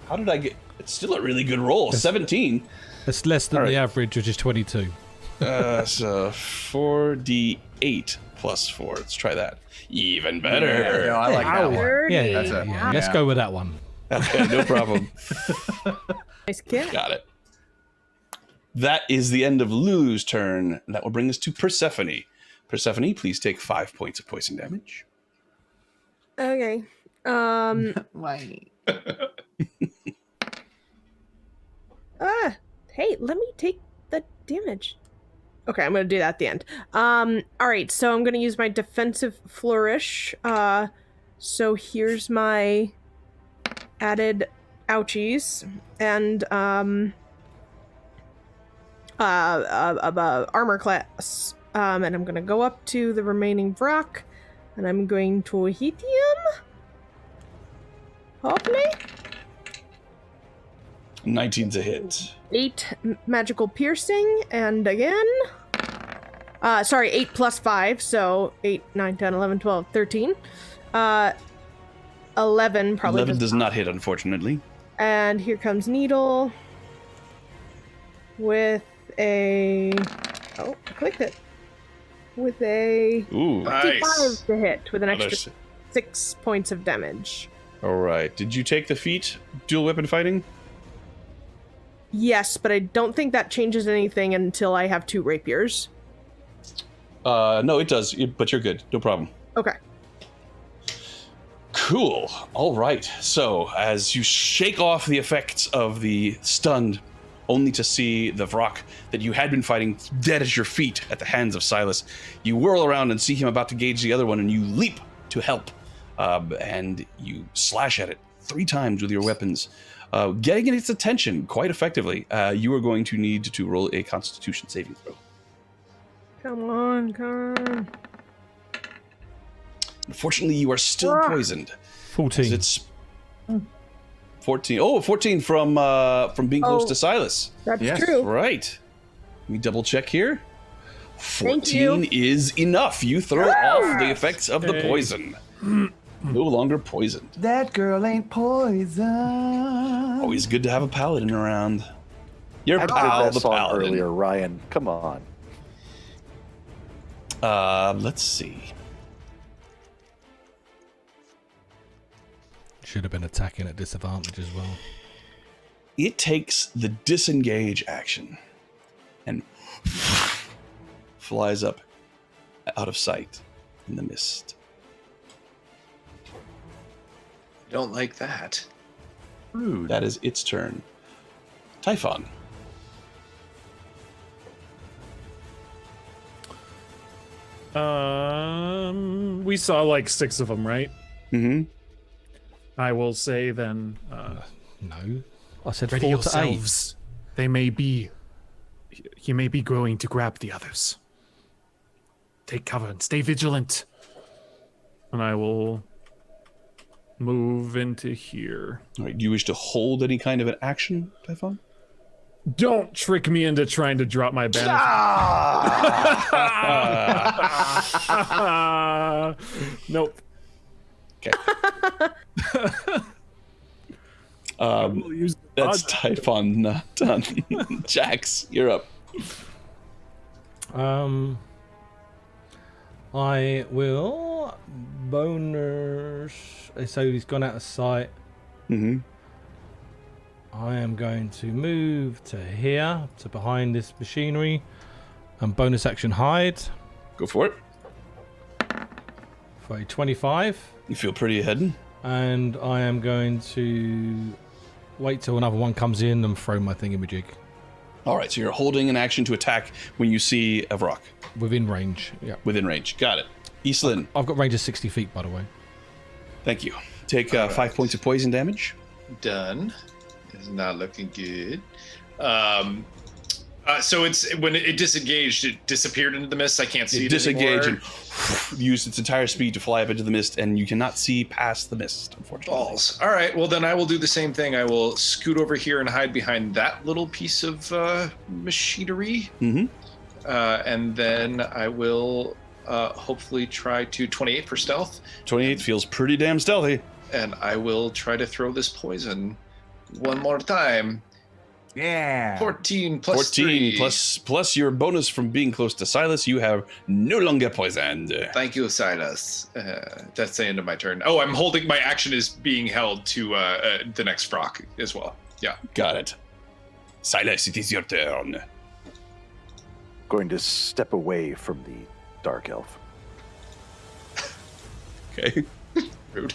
How did I get... It's still a really good roll. 17. That's less than All right. the average, which is 22. So 4d8 plus 4. Let's try that. Even better. Yeah, no, I like that one. 30. Yeah, That's it. yeah. Let's go with that one. Okay, no problem. Nice kid. Got it. That is the end of Lulu's turn. That will bring us to Persephone. Persephone, please take 5 points of poison damage. Okay. Why? Hey, let me take the damage. Okay, I'm gonna do that at the end. Alright, so I'm gonna use my defensive flourish. So here's my added ouchies and armor class. And I'm gonna go up to the remaining Vrock, and I'm going to hit him. Hopefully. 19's a hit. 8 magical piercing, and again. 8 plus 5, so 8, 9, 10, 11, 12, 13. 11 probably. 11 does not hit, unfortunately. And here comes Needle with a. Oh, I clicked it. With a. Ooh. 55 to hit with an Another extra 6 points of damage. All right. Did you take the feat, dual weapon fighting? Yes, but I don't think that changes anything until I have 2 rapiers. No, it does, but you're good. No problem. Okay. Cool. All right. So, as you shake off the effects of the stunned, only to see the Vrock that you had been fighting dead at your feet at the hands of Silas, you whirl around and see him about to gauge the other one, and you leap to help. And you slash at it 3 times with your weapons, getting its attention quite effectively. You are going to need to roll a Constitution saving throw. Come on, come. Unfortunately, you are still poisoned. 14. It's 14. Oh, 14 from being close Oh. to Silas. That's Yes. true. Right. Let me double check here. Thank 14 you. is enough. You throw off the effects of the poison. No longer poisoned. That girl ain't poison. Always good to have a paladin around. Your I pal, heard that the song paladin. earlier, Ryan. Come on. Let's see. Should have been attacking at disadvantage as well. It takes the disengage action flies up out of sight in the mist. Don't like that. Rude. That is its turn. Typhon. We saw like 6 of them, right? Mm-hmm. I will say then, No. I said ready 4 to 8. yourselves. They may be. You may be going to grab the others. Take cover and stay vigilant. And I will move into here. All right, do you wish to hold any kind of an action, Typhon? Don't trick me into trying to drop my banner. Nope. Okay. We'll use the That's dodge. Typhon not done. Jax, you're up. I will bonus. So he's gone out of sight. Mm-hmm. I am going to move to here, to behind this machinery, and bonus action hide Go for it. for a 25. You feel pretty ahead. And I am going to wait till another one comes in and throw my thingamajig. All right, so you're holding an action to attack when you see a rock Within range, yeah. within range. Got it. Eastlyn, I've got range of 60 feet, by the way. thank you. Take 5 points of poison damage. Done. It's not looking good. So it's when it disengaged, it disappeared into the mist. I can't see It it disengage anymore. and used its entire speed to fly up into the mist, and you cannot see past the mist, unfortunately. Balls. All right. Well, then I will do the same thing. I will scoot over here and hide behind that little piece of machinery. Mm-hmm. And then I will hopefully try to 28 for stealth. 28 feels pretty damn stealthy. And I will try to throw this poison one more time. Yeah. 14 plus 14 3. plus your bonus from being close to Silas. You have no longer poisoned. Thank you, Silas. That's the end of my turn. Oh, I'm holding my action is being held to the next frock as well. Yeah. Got it. Silas, it is your turn. Going to step away from the dark elf. Okay. Rude.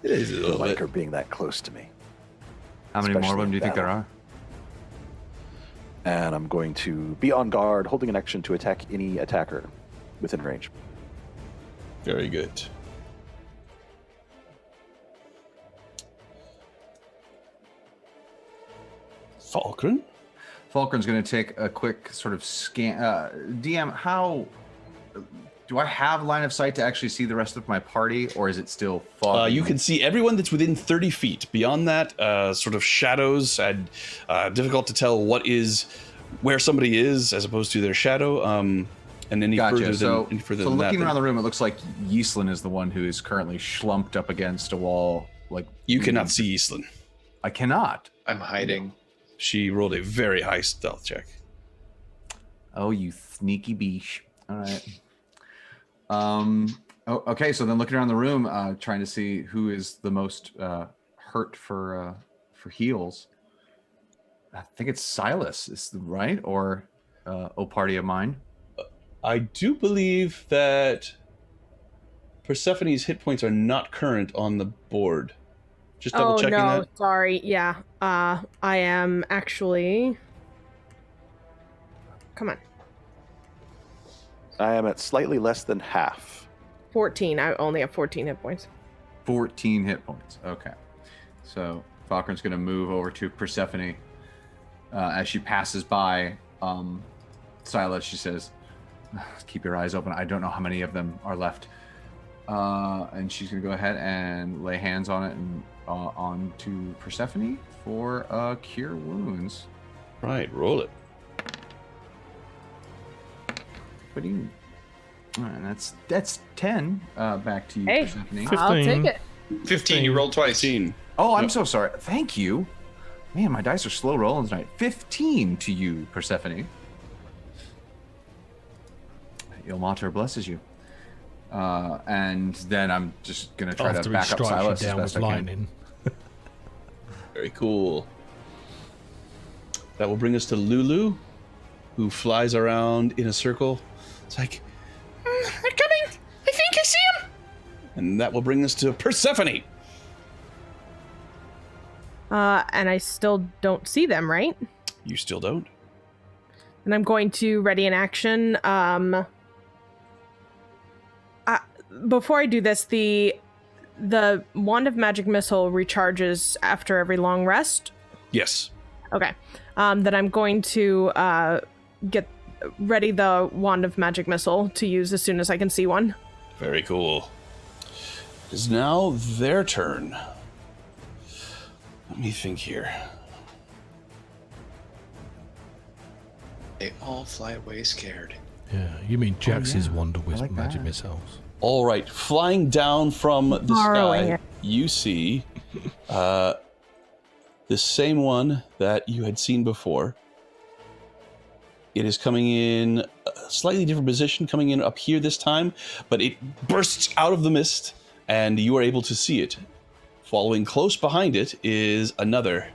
It is a I little like bit. her being that close to me. How many more of Especially them do you think there battle. are? And I'm going to be on guard, holding an action to attack any attacker within range. Very good. Falkrunn? Falkrunn's going to take a quick sort of scan. DM, how do I have line of sight to actually see the rest of my party, or is it still foggy? You can see everyone that's within 30 feet. Beyond that, sort of shadows and difficult to tell where somebody is as opposed to their shadow. And any Gotcha. further So, than, any further so than looking that, around the room, it looks like Yeaslyn is the one who is currently schlumped up against a wall. Like you cannot see Eastlyn. I cannot. I'm hiding. She rolled a very high stealth check. Oh, you sneaky beesh. All right. Okay, so then looking around the room, trying to see who is the most hurt for heals. I think it's Silas, is right? Or O Party of Mine. I do believe that Persephone's hit points are not current on the board. Just double checking no, that. sorry. Yeah. I am actually. Come on. I am at slightly less than half. 14. I only have 14 hit points. 14 hit points. Okay. So Falkrunn's going to move over to Persephone. As she passes by Silas, she says, keep your eyes open. I don't know how many of them are left. And she's going to go ahead and lay hands on it and on to Persephone for Cure Wounds. Right, roll it. Putting, all right, that's 10. Back to you, Hey. Persephone. I'll 15. take it. 15. You rolled twice. 15. Oh, I'm so sorry. Thank you. Man, my dice are slow rolling tonight. 15 to you, Persephone. Ilmater blesses you. And then I'm just going to try After to he back up strikes Silas you as down best with I can. lightning. Very cool. That will bring us to Lulu. who flies around in a circle. It's like, they're coming. I think I see him. And that will bring us to Persephone. And I still don't see them, right? You still don't. And I'm going to ready an action. Before I do this, the Wand of Magic Missile recharges after every long rest. Yes. Okay. Then I'm going to get ready the Wand of Magic Missile to use as soon as I can see one. Very cool. It is now their turn. Let me think here. They all fly away scared. Yeah, you mean Jax's Wonder Wisp like magic that. missiles. All right, flying down from the Borrowing sky, it. you see the same one that you had seen before. It is coming in a slightly different position, coming in up here this time, but it bursts out of the mist, and you are able to see it. Following close behind it is another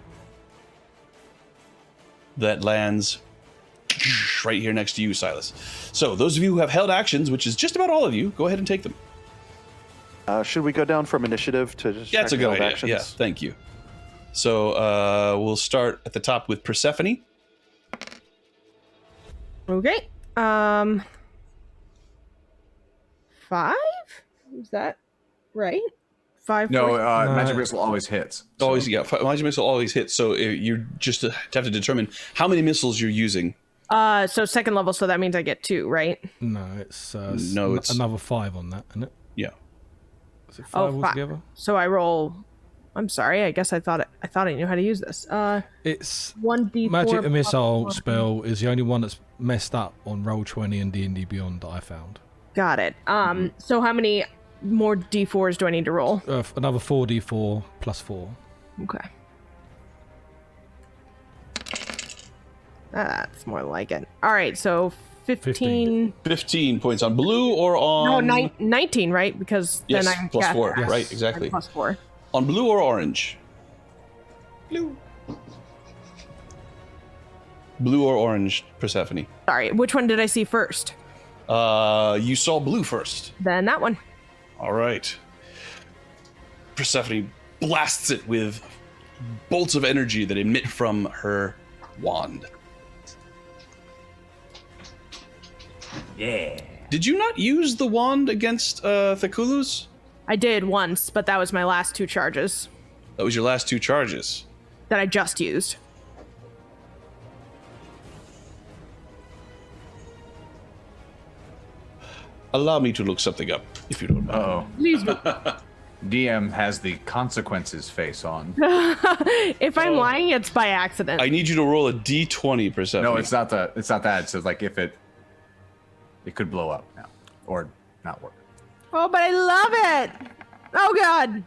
that lands right here next to you, Silas. So those of you who have held actions, which is just about all of you, go ahead and take them. Should we go down from initiative to just That's a check good held idea. actions? Yeah, thank you. So we'll start at the top with Persephone. Okay. 5? Is that right? 5? No, points? magic missile always hits. So- Always, yeah. Magic missile always hits. So you just have to determine how many missiles you're using. So second level, so that means I get 2, right? No, it's No, it's- another 5 on that, isn't it? Yeah. Is it 5 Oh, 5. altogether? So I roll. I'm sorry. I guess I thought I knew how to use this. It's 1d4 magic plus missile 1. spell is the only one that's messed up on Roll20 and D&D Beyond that I found. Got it. So how many more d4s do I need to roll? Another 4d4 plus 4. Okay. That's more like it. All right, so 15. 15 points on blue or on... No, 19, right? Because Yes, then I plus 4. Yes. Right, exactly. Plus 4. On blue or orange? Blue. Blue or orange, Persephone? Sorry, which one did I see first? You saw blue first. Then that one. All right. Persephone blasts it with bolts of energy that emit from her wand. Yeah. Did you not use the wand against Thekulus? I did once, but that was my last 2 charges That was your last 2 charges. that I just used. Allow me to look something up, if you don't mind. Uh-oh. Please do. DM has the consequences face on. If I'm lying, it's by accident. I need you to roll a d20, Persephone. No, it's not that. It's not that. So like if it could blow up now or not work. Oh, but I love it. Oh God.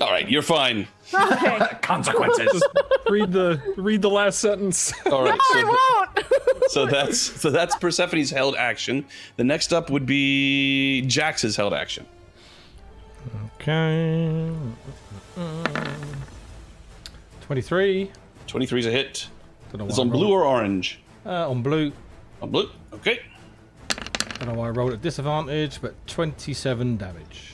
All right, you're fine. Okay. Consequences. read the last sentence. All right, I won't. so that's Persephone's held action. The next up would be Jax's held action. Okay. 23. 23 is a hit. Don't know It's why on I blue rolled- or orange? On blue. On blue. Okay. Don't know why I rolled at disadvantage, but 27 damage.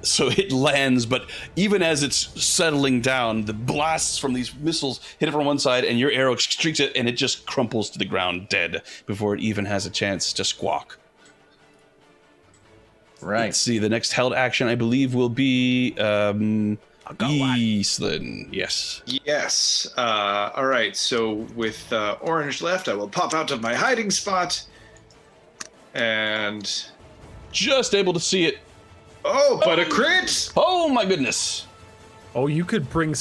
So it lands, but even as it's settling down, the blasts from these missiles hit it from one side, and your arrow streaks it, and it just crumples to the ground dead before it even has a chance to squawk. Right. Let's see. The next held action, I believe, will be Eastlin. Yes. Yes. All right. So with orange left, I will pop out of my hiding spot. And Just able to see it. oh, but a crit! Oh my goodness. Oh, you could bring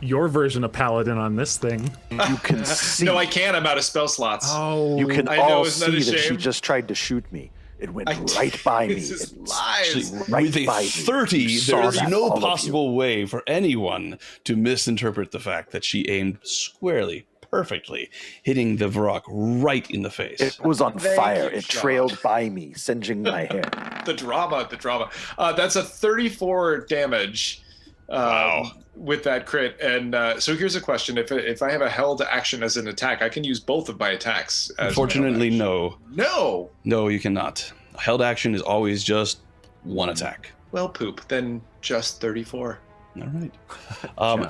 your version of paladin on this thing. You can see. No, I can't. I'm out of spell slots. Oh, You can I know, all isn't that see a that she shame? just tried to shoot me. It went I right by me. This is It- lies. right With a by me. 30, You there saw is that, no all of you. possible way for anyone to misinterpret the fact that she aimed squarely, perfectly, hitting the Varrock right in the face. It was on Thank fire. you, It Sean. trailed by me, singeing my hair. The drama. That's a 34 damage. Wow. with that crit. And so here's a question: if I have a held action as an attack, I can use both of my attacks. As Unfortunately, my held action. no. No. No, you cannot. Held action is always just one attack. Well, poop. Then just 34. All right.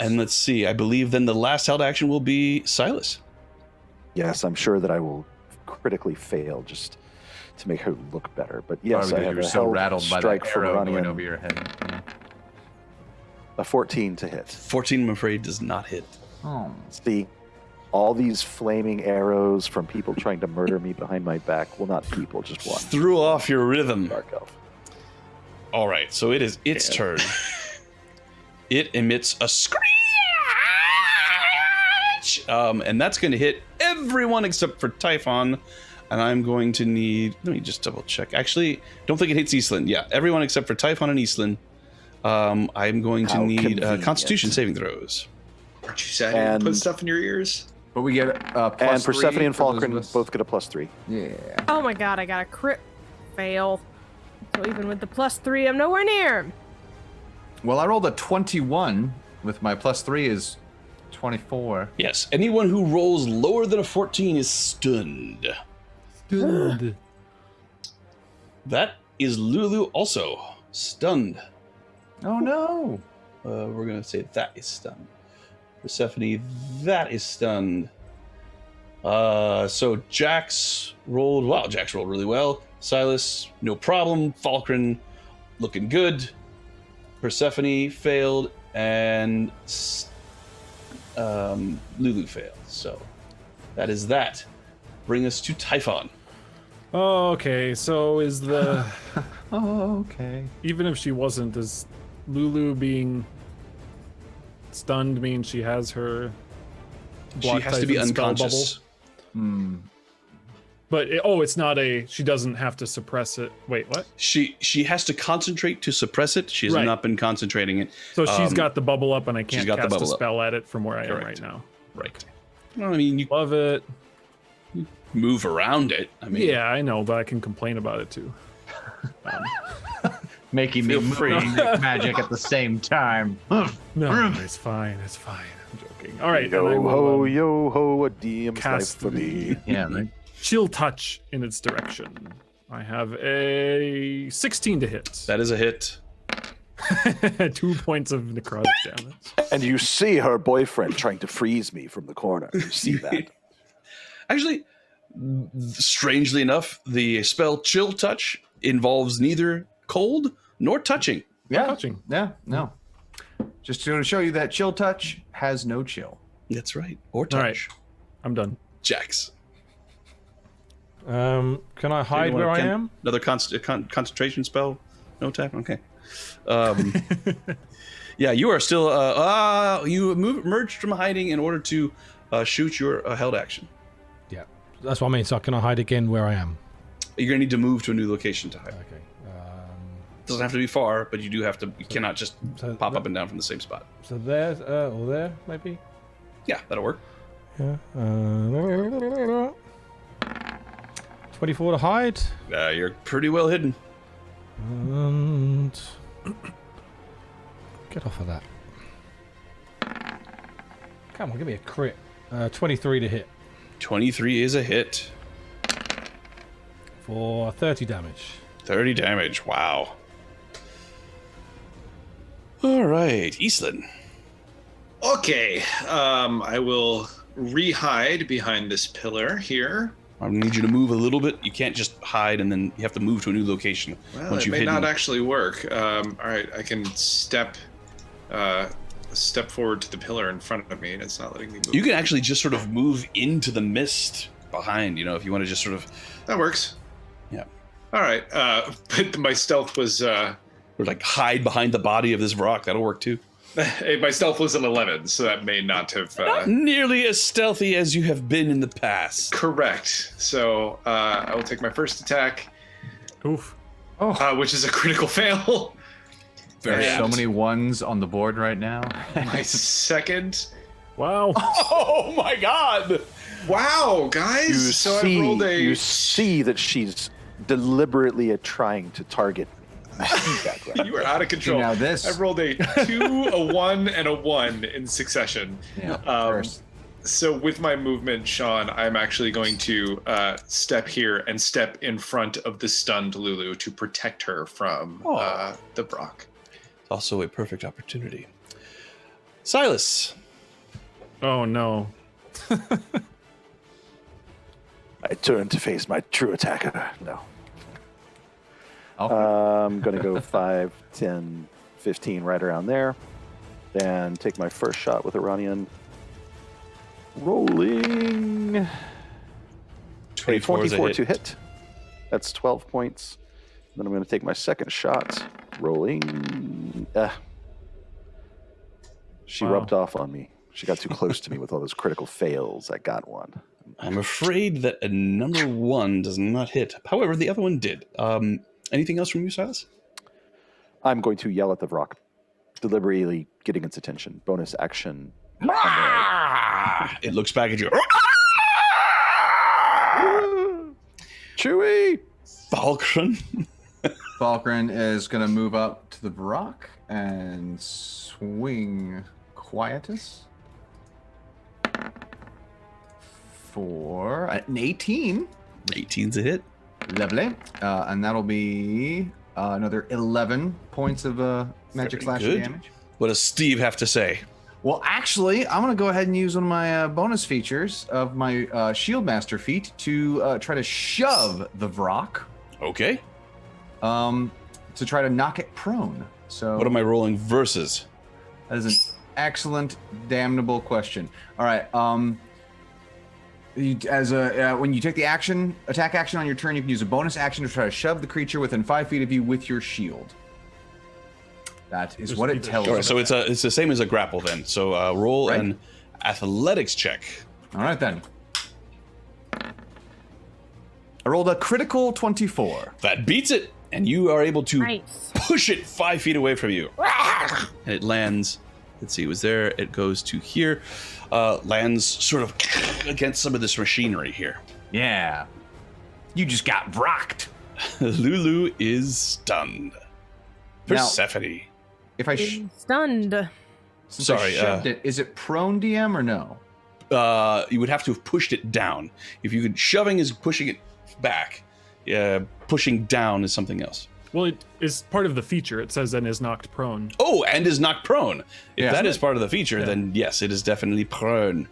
And let's see. I believe then the last held action will be Silas. Yes, I'm sure that I will critically fail just to make her look better. But yes, Probably I have you're a so held rattled by strike that from arrow going running over your head. Yeah. a 14 to hit. 14, I'm afraid, does not hit. Oh. See, all these flaming arrows from people trying to murder me behind my back. Well, not people, just one. Threw off your rhythm. Dark elf. All right, so it is its turn. It emits a screech, and that's going to hit everyone except for Typhon. And I'm going to need. Let me just double check. Actually, don't think it hits Eastland. Yeah, everyone except for Typhon and Eastland. I'm going to How need convenient. Constitution saving throws. Aren't you sad? And- You put stuff in your ears. But we get plus And Persephone 3 and for those of Falkrunn us- both get a +3. Yeah. Oh my god, I got a crit fail. So even with the +3, I'm nowhere near him. Well, I rolled a 21 with my +3 is 24. Yes, anyone who rolls lower than a 14 is stunned. That is Lulu also stunned. Oh no. We're going to say that is stunned. Persephone, that is stunned. So Jax rolled. Wow, Jax rolled really well. Silas, no problem. Falkrunn, looking good. Persephone failed, and Lulu failed. So that is that. Bring us to Typhon. Okay, so is the Oh, okay. even if she wasn't, does Lulu being stunned mean she has her? She block has to be Typhon spell unconscious. Hmm. But it's not a. She doesn't have to suppress it. Wait, what? She has to concentrate to suppress it. She has Right. not been concentrating it. So she's Um, got the bubble up, and I can't got the cast a bubble up. spell at it from where I am Correct. right now. Right. Well, I mean, you Love it. move around it. I mean, Yeah, I know, but I can complain about it too. Making me Feel move free. and make magic at the same time. No, it's fine. It's fine. I'm joking. All right, and I Yo will, ho, yo ho, a DM's life cast for me. Yeah, right. chill touch in its direction. I have a 16 to hit. that is a hit. 2 points of necrotic damage. And you see her boyfriend trying to freeze me from the corner. You see that? Actually, strangely enough, the spell Chill Touch involves neither cold nor touching. Yeah. Touching. Yeah. No. Just to show you that chill touch has no chill. That's right. Or All right. touch. I'm done. Jax. Can I hide where I am? Another concentration spell? No tap? Okay. Yeah, you are still... you emerged from hiding in order to shoot your held action. Yeah, that's what I mean. So can I hide again where I am? You're going to need to move to a new location to hide. Okay. Doesn't have to be far, but you do have to... You cannot just so pop that- up and down from the same spot. So there's or there maybe. Yeah, that'll work. Yeah. 24 to hide. You're pretty well hidden. And get off of that. Come on, give me a crit. 23 to hit 23 is a hit. for 30 damage. 30 damage. Wow. All right, Eastland. Okay, I will re-hide behind this pillar here. I need you to move a little bit. You can't just hide and then you have to move to a new location. Well, once it you've may hidden. not actually work. All right, I can step forward to the pillar in front of me, and it's not letting me move. You can actually just sort of move into the mist behind, if you want to just sort of... That works. Yeah. All right, but my stealth was Or like hide behind the body of this rock. That'll work too. my stealth was an 11, so that may not have. Not nearly as stealthy as you have been in the past. Correct. So I will take my first attack, Oof. which is a critical fail. Very There's so apt. many ones on the board right now. My second. Wow. Oh my god! Wow, guys! So I rolled a. you see that she's deliberately trying to target me. background. You are out of control. Now this. I've rolled a 2, a 1, and a 1 in succession. Yeah. First. So with my movement, Sean, I'm actually going to step here and step in front of the stunned Lulu to protect her from the Brock. It's also a perfect opportunity. Silas. Oh no. I turn to face my true attacker. No. Okay. I'm going to go 5, 10, 15, right around there. Then take my first shot with Iranian. Rolling. A 24 is a 24 hit. to hit. That's 12 points. Then I'm going to take my second shot. Rolling. She Wow. rubbed off on me. She got too close to me with all those critical fails. I got one. I'm afraid that a number 1 does not hit. However, the other one did. Anything else from you, Silas? I'm going to yell at the rock, deliberately getting its attention. Bonus action. It looks back at you. Chewie! Falkrunn. Falkrunn is going to move up to the rock and swing Quietus for an 18. 18's a hit. Lovely. And that'll be another 11 points of magic Very slash good. damage. What does Steve have to say? Well, actually, I'm going to go ahead and use one of my bonus features of my Shield Master feat to try to shove the Vrock Okay. to try to knock it prone. So What am I rolling versus? that is an excellent, damnable question. All right. When you take the attack action on your turn, you can use a bonus action to try to shove the creature within 5 feet of you with your shield. That is what it tells All right, us. so it's the same as a grapple then. So roll Right. an athletics check. All right then. I rolled a critical 24. That beats it, and you are able to Nice. push it 5 feet away from you. And it lands. Let's see, it was there. It goes to here. Lands sort of against some of this machinery here. Yeah. You just got rocked. Lulu is stunned. Now- Persephone. If I Stunned. since Sorry, I shoved it, is it prone DM or no? You would have to have pushed it down. If you could, shoving is pushing it back. Pushing down is something else. Well, it is part of the feature. It says and is knocked prone. Oh, and is knocked prone. If Yeah. that is part of the feature, Yeah. then yes, it is definitely prone.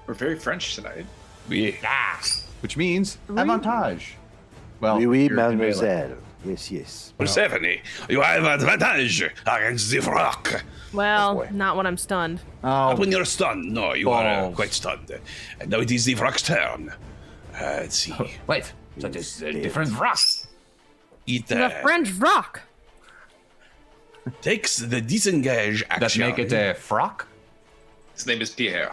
We're very French tonight. Yeah. Which means avantage. Well, Oui, oui, you're in melee. mademoiselle. Yes, yes. Persephone, you have advantage against the rock. Well, boy. not when I'm stunned. Oh, When you're stunned, no, you are Balls. quite stunned. And now it is the rock's turn. Let's see. wait. So this is a different rock. It The French rock. takes the disengage That action. make it a frock? His name is Pierre.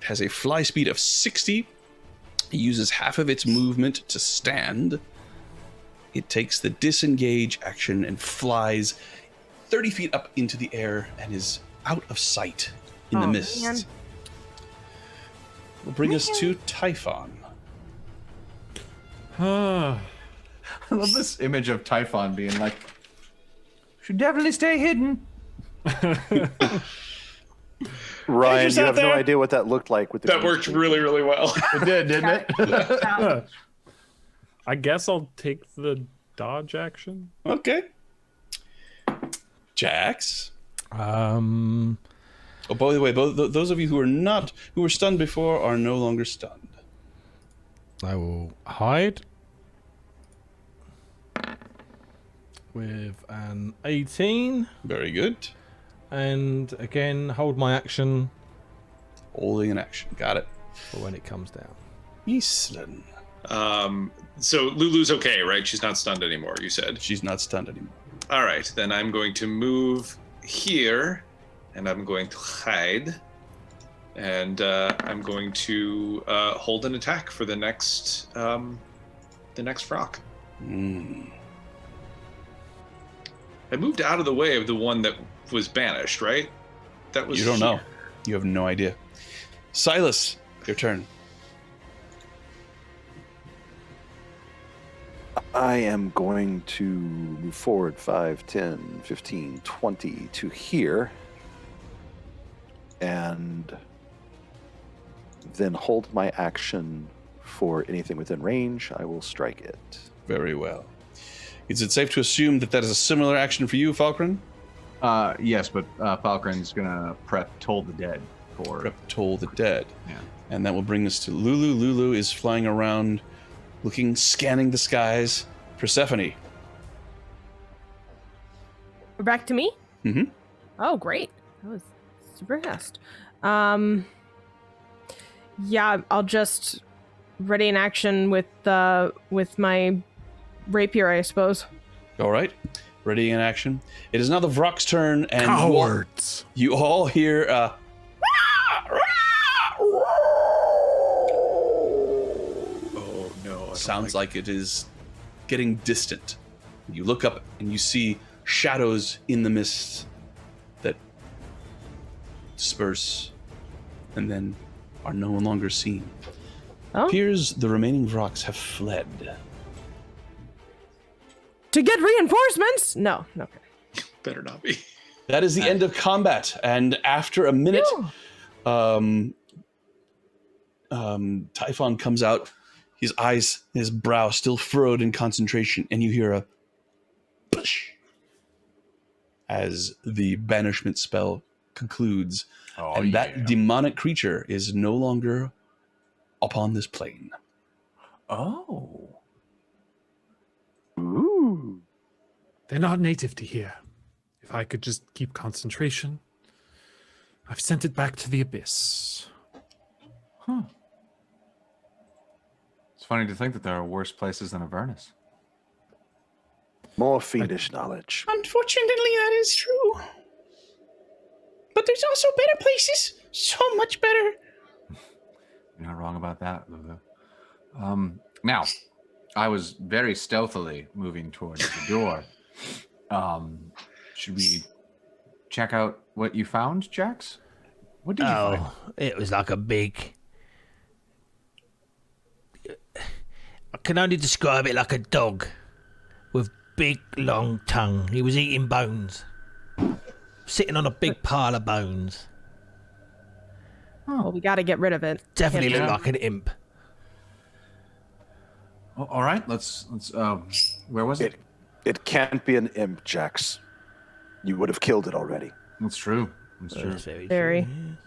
Has a fly speed of 60. It uses half of its movement to stand. It takes the disengage action and flies 30 feet up into the air and is out of sight in the Oh, mist. man. Will bring us to Typhon. Ah, I love this image of Typhon being like, should definitely stay hidden. Ryan, just you out have no there. idea what that looked like with the That worked really, really well. It did, didn't it? I guess I'll take the dodge action. Okay. Jax. Oh, by the way, those of you who were stunned before are no longer stunned. I will hide with an 18, Very good. and again hold my action Holding an action. Got it. for when it comes down. Eastland. So Lulu's okay, right? She's not stunned anymore, you said. She's not stunned anymore. All right, then I'm going to move here, and I'm going to hide, and I'm going to hold an attack for the next frock. I moved out of the way of the one that was banished, right? That was You don't here. know. You have no idea. Silas, your turn. I am going to move forward 5, 10, 15, 20 to here. And then hold my action for anything within range. I will strike it. Very well. Is it safe to assume that that is a similar action for you, Falkrunn? Yes, but Falkrunn's gonna prep Toll the Dead for Prep Toll the Dead. Yeah. And that will bring us to Lulu. Lulu is flying around, looking, scanning the skies. Persephone. We're back to me? Mm-hmm. Oh, great. That was super fast. Yeah, I'll just ready in action with my rapier, I suppose. All right. Ready in action. It is now the Vrock's turn, and Cowards. you all hear Oh no! I don't sounds like it is getting distant. You look up and you see shadows in the mist that disperse and then are no longer seen. Oh. Appears the remaining Vrocks have fled. To get reinforcements? No. Okay. Better not be. That is the end of combat, and after a minute, Typhon comes out, his eyes, his brow still furrowed in concentration, and you hear a push as the banishment spell concludes, and that demonic creature is no longer upon this plane. Oh. Ooh. They're not native to here. If I could just keep concentration. I've sent it back to the abyss. Huh. It's funny to think that there are worse places than Avernus. More fiendish knowledge. Unfortunately, that is true. But there's also better places. So much better. You're not wrong about that, Lulu. Now, I was very stealthily moving towards the door. Should we check out what you found, Jax? What did you find? Oh, it was like a big... I can only describe it like a dog with big, long tongue. He was eating bones. Sitting on a big pile of bones. Well, we got to get rid of it. Definitely Yeah. looked like an imp. Oh, all right, let's. Where was it? It can't be an imp, Jax. You would have killed it already. That's true. That's true. That's very Very. true, yes.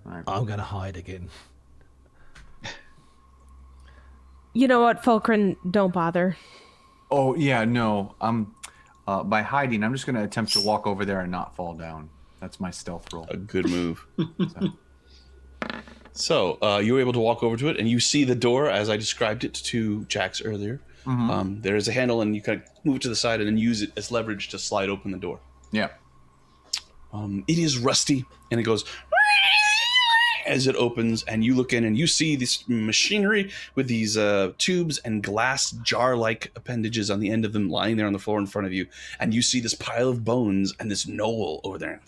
All right. I'm going to hide again. You know what, Falkrunn? Don't bother. Oh yeah, no. By hiding, I'm just gonna attempt to walk over there and not fall down. That's my stealth roll. A good move. So you were able to walk over to it, and you see the door as I described it to Jax earlier. There is a handle, and you kind of move it to the side and then use it as leverage to slide open the door. Yeah. It is rusty, and it goes as it opens, and you look in and you see this machinery with these tubes and glass jar-like appendages on the end of them lying there on the floor in front of you, and you see this pile of bones and this gnoll over there.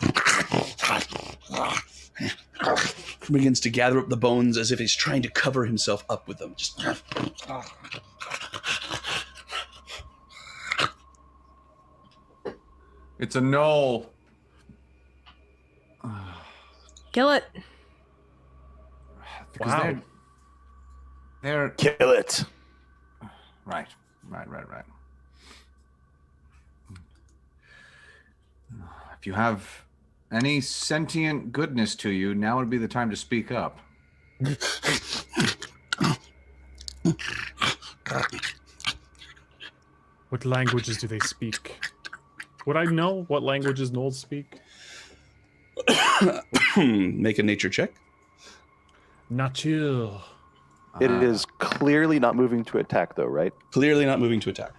Begins to gather up the bones as if he's trying to cover himself up with them. Just It's a knoll. Kill it. Because Wow. they're Kill it. right. If you have any sentient goodness to you, now would be the time to speak up. What languages do they speak? Would I know what languages gnolls speak? make a nature check. Nature. It is clearly not moving to attack, though, right? Clearly not moving to attack.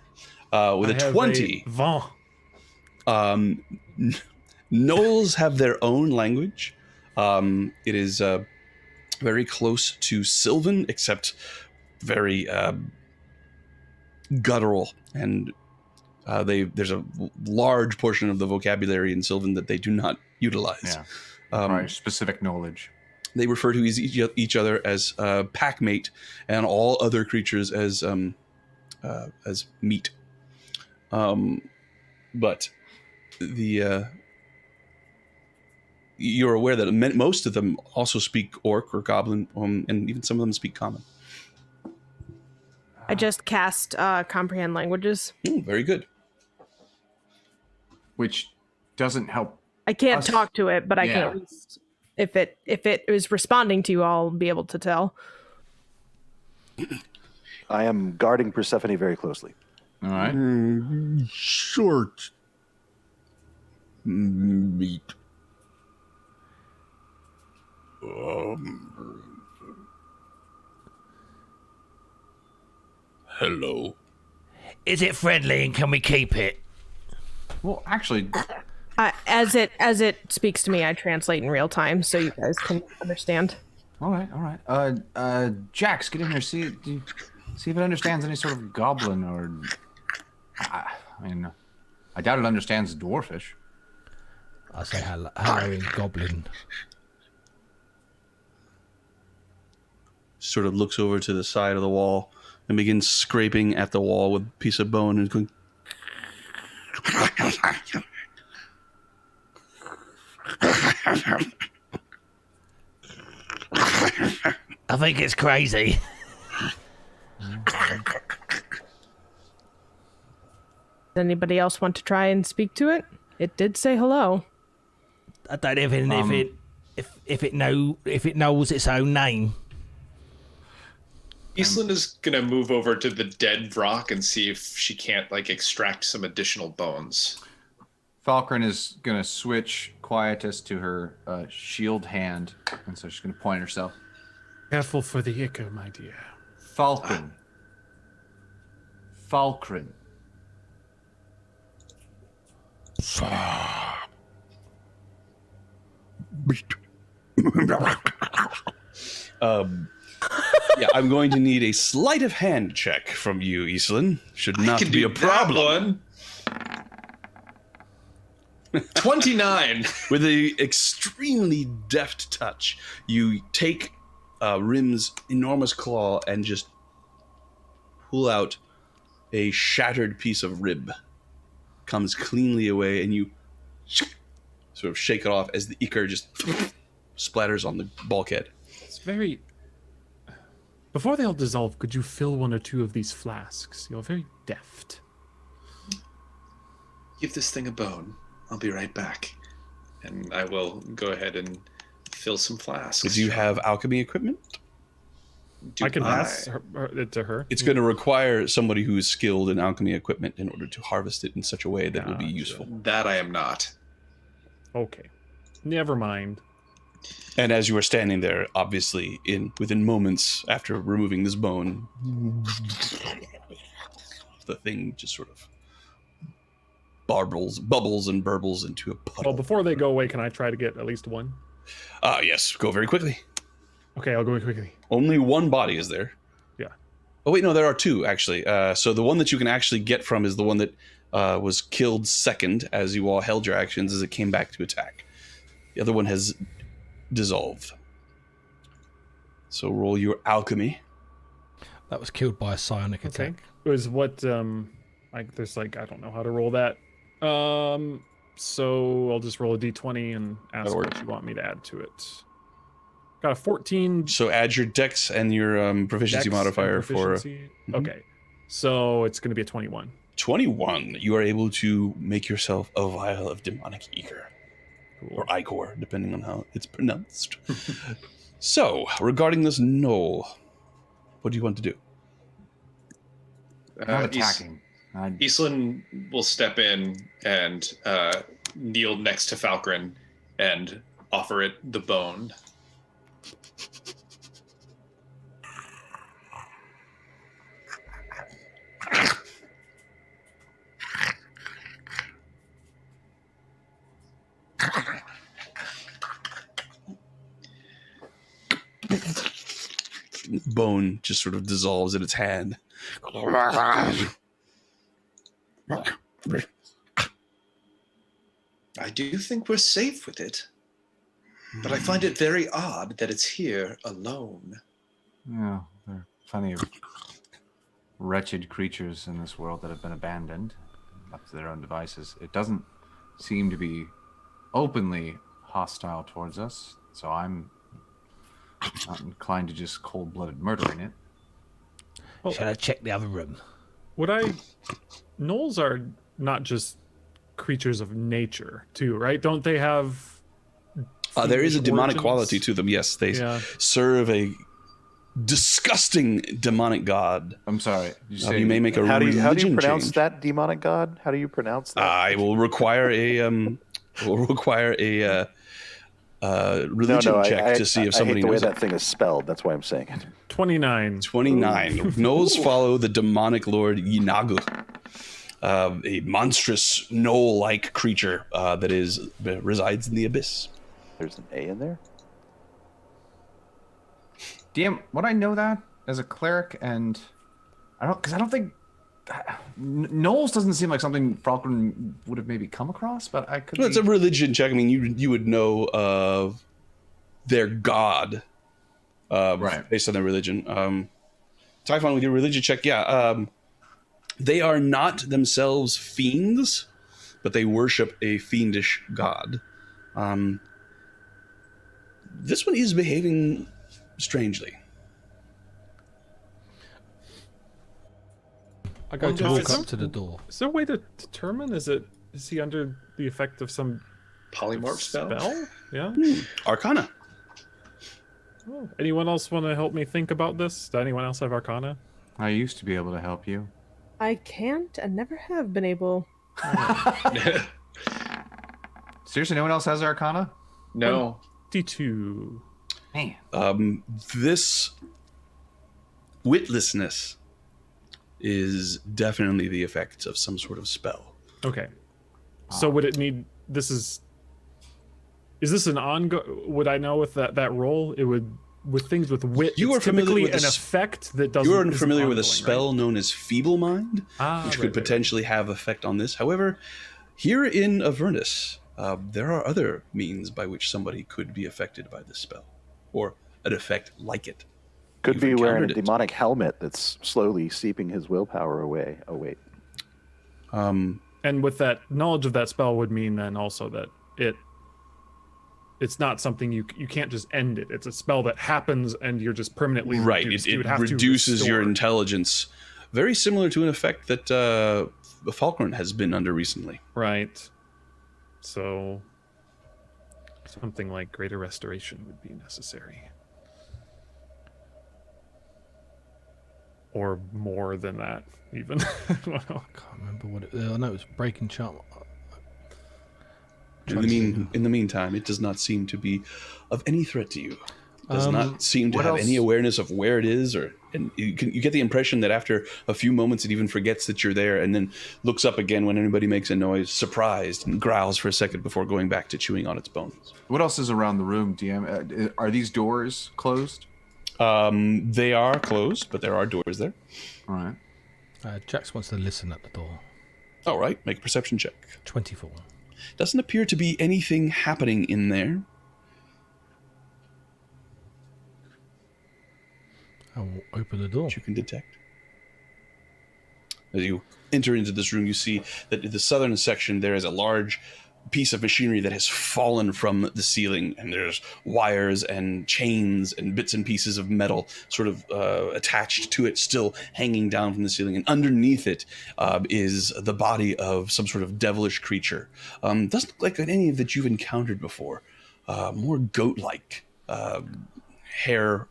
With I a have 20, Vent. Gnolls have their own language. It is very close to Sylvan, except very guttural, and there's a large portion of the vocabulary in Sylvan that they do not utilize. Yeah. Right. Specific knowledge. They refer to each other as packmate, and all other creatures as meat. But you're aware that most of them also speak Orc or Goblin, and even some of them speak Common. I just cast comprehend languages. Very good. Which doesn't help. I can't Us- talk to it, but I can yeah. at least, if it is responding to you, I'll be able to tell. I am guarding Persephone very closely. All right. Short meat. Hello. Is it friendly and can we keep it? Well, actually, As it speaks to me, I translate in real time so you guys can understand. all right. Jax, get in here. See if it understands any sort of goblin or. I mean, I doubt it understands dwarfish. I say hello in Goblin. Sort of looks over to the side of the wall and begins scraping at the wall with a piece of bone and going. I think it's crazy. Does anybody else want to try and speak to it? It did say hello. I don't even if it knows its own name. Eastland is gonna move over to the dead rock and see if she can't extract some additional bones. Falkrunn is gonna switch Quietus to her shield hand, and so she's gonna point herself. Careful for the ichor, my dear. Falkrunn. Falkrunn. Yeah, I'm going to need a sleight of hand check from you, Eastland. Should not Can be do a problem. that one. 29. With an extremely deft touch, you take Rhimb's enormous claw and just pull out a shattered piece of rib. Comes cleanly away, and you sort of shake it off as the ichor just splatters on the bulkhead. It's very. Before they all dissolve, could you fill one or two of these flasks? You're very deft. Give this thing a bone. I'll be right back. And I will go ahead and fill some flasks. Do you have alchemy equipment? I can pass it to her. It's going to require somebody who is skilled in alchemy equipment in order to harvest it in such a way that it will be useful. That I am not. Okay. Never mind. And as you are standing there, obviously, within moments after removing this bone, the thing just sort of bubbles and burbles into a puddle. Well, before they go away, can I try to get at least one? Yes, go very quickly. Okay, I'll go quickly. Only one body is there. Yeah. Oh wait, no, there are two actually. So the one that you can actually get from is the one that was killed second as you all held your actions as it came back to attack. The other one has dissolved. So roll your alchemy. That was killed by a psionic Okay. attack. It was what there's I don't know how to roll that. So I'll just roll a d20 and ask That'll what work. you want me to add to it. Got a 14 So add your dex and your proficiency dex and modifier proficiency. for Okay. So it's going to be a 21. 21. You are able to make yourself a vial of demonic ichor. Cool. Or ichor, depending on how it's pronounced. So, regarding this knoll, what do you want to do? Not attacking. Eastland will step in and kneel next to Falkrunn and offer it the bone. Bone just sort of dissolves in its hand. I do think we're safe with it. But I find it very odd that it's here alone. Yeah, there are plenty of wretched creatures in this world that have been abandoned, left to their own devices. It doesn't seem to be openly hostile towards us, so I'm not inclined to just cold-blooded murdering it. Shall I check the other room? Gnolls are not just creatures of nature, too, right? Don't they have... There is a demonic origins? quality to them. Yes, they serve a disgusting demonic god. I'm sorry. You may make a How do religion you pronounce change. that demonic god? How do you pronounce that? I will require a religion check to see if somebody I hate the way knows that it. thing is spelled. That's why I'm saying it. 29. 29. Gnolls follow the demonic lord Yinagu, a monstrous gnoll-like creature that resides in the abyss. There's an A in there? DM, would I know that as a cleric? And I don't think Knowles doesn't seem like something Falkrunn would have maybe come across, but I could. Well, it's a religion check. I mean, you would know of their god, right, based on their religion. Typhon, with your religion check, they are not themselves fiends, but they worship a fiendish god. This one is behaving strangely. I go to walk up to the door. Is there a way to determine? Is he under the effect of some Polymorph spell? Yeah. Arcana. Oh. Anyone else want to help me think about this? Does anyone else have Arcana? I used to be able to help you. I can't and never have been able. Seriously, no one else has Arcana? No. D2. Man. This witlessness is definitely the effect of some sort of spell. Okay. So would it need... Is this an ongoing... Would I know with that roll? It would... With things with wit, You are familiar typically with an effect that doesn't... You are familiar with a ongoing, spell right? known as Feeble Mind, which could potentially have effect on this. However, here in Avernus, there are other means by which somebody could be affected by this spell, or an effect like it. Could You've be wearing a encountered it. demonic helmet that's slowly seeping his willpower away. Oh, wait. And with that knowledge of that spell would mean then also that it's not something you can't just end it. It's a spell that happens and you're just permanently Right, reduced. it You would have to reduces your restore. intelligence, very similar to an effect that Falkrunn has been under recently. Right. So something like greater restoration would be necessary. Or more than that, even. I can't remember what it. I know it was breaking charm. In the meantime, it does not seem to be of any threat to you. It does not seem to what have else- any awareness of where it is, and you get the impression that after a few moments it even forgets that you're there, and then looks up again when anybody makes a noise, surprised, and growls for a second before going back to chewing on its bones. What else is around the room, DM? Are these doors closed? They are closed, but there are doors there. All right. Jax wants to listen at the door. All right, make a perception check. 24. Doesn't appear to be anything happening in there. I will open the door. That you can detect. As you enter into this room, you see that in the southern section there is a large piece of machinery that has fallen from the ceiling, and there's wires and chains and bits and pieces of metal sort of attached to it, still hanging down from the ceiling. And underneath it is the body of some sort of devilish creature. Doesn't look like any of that you've encountered before. More goat-like hair,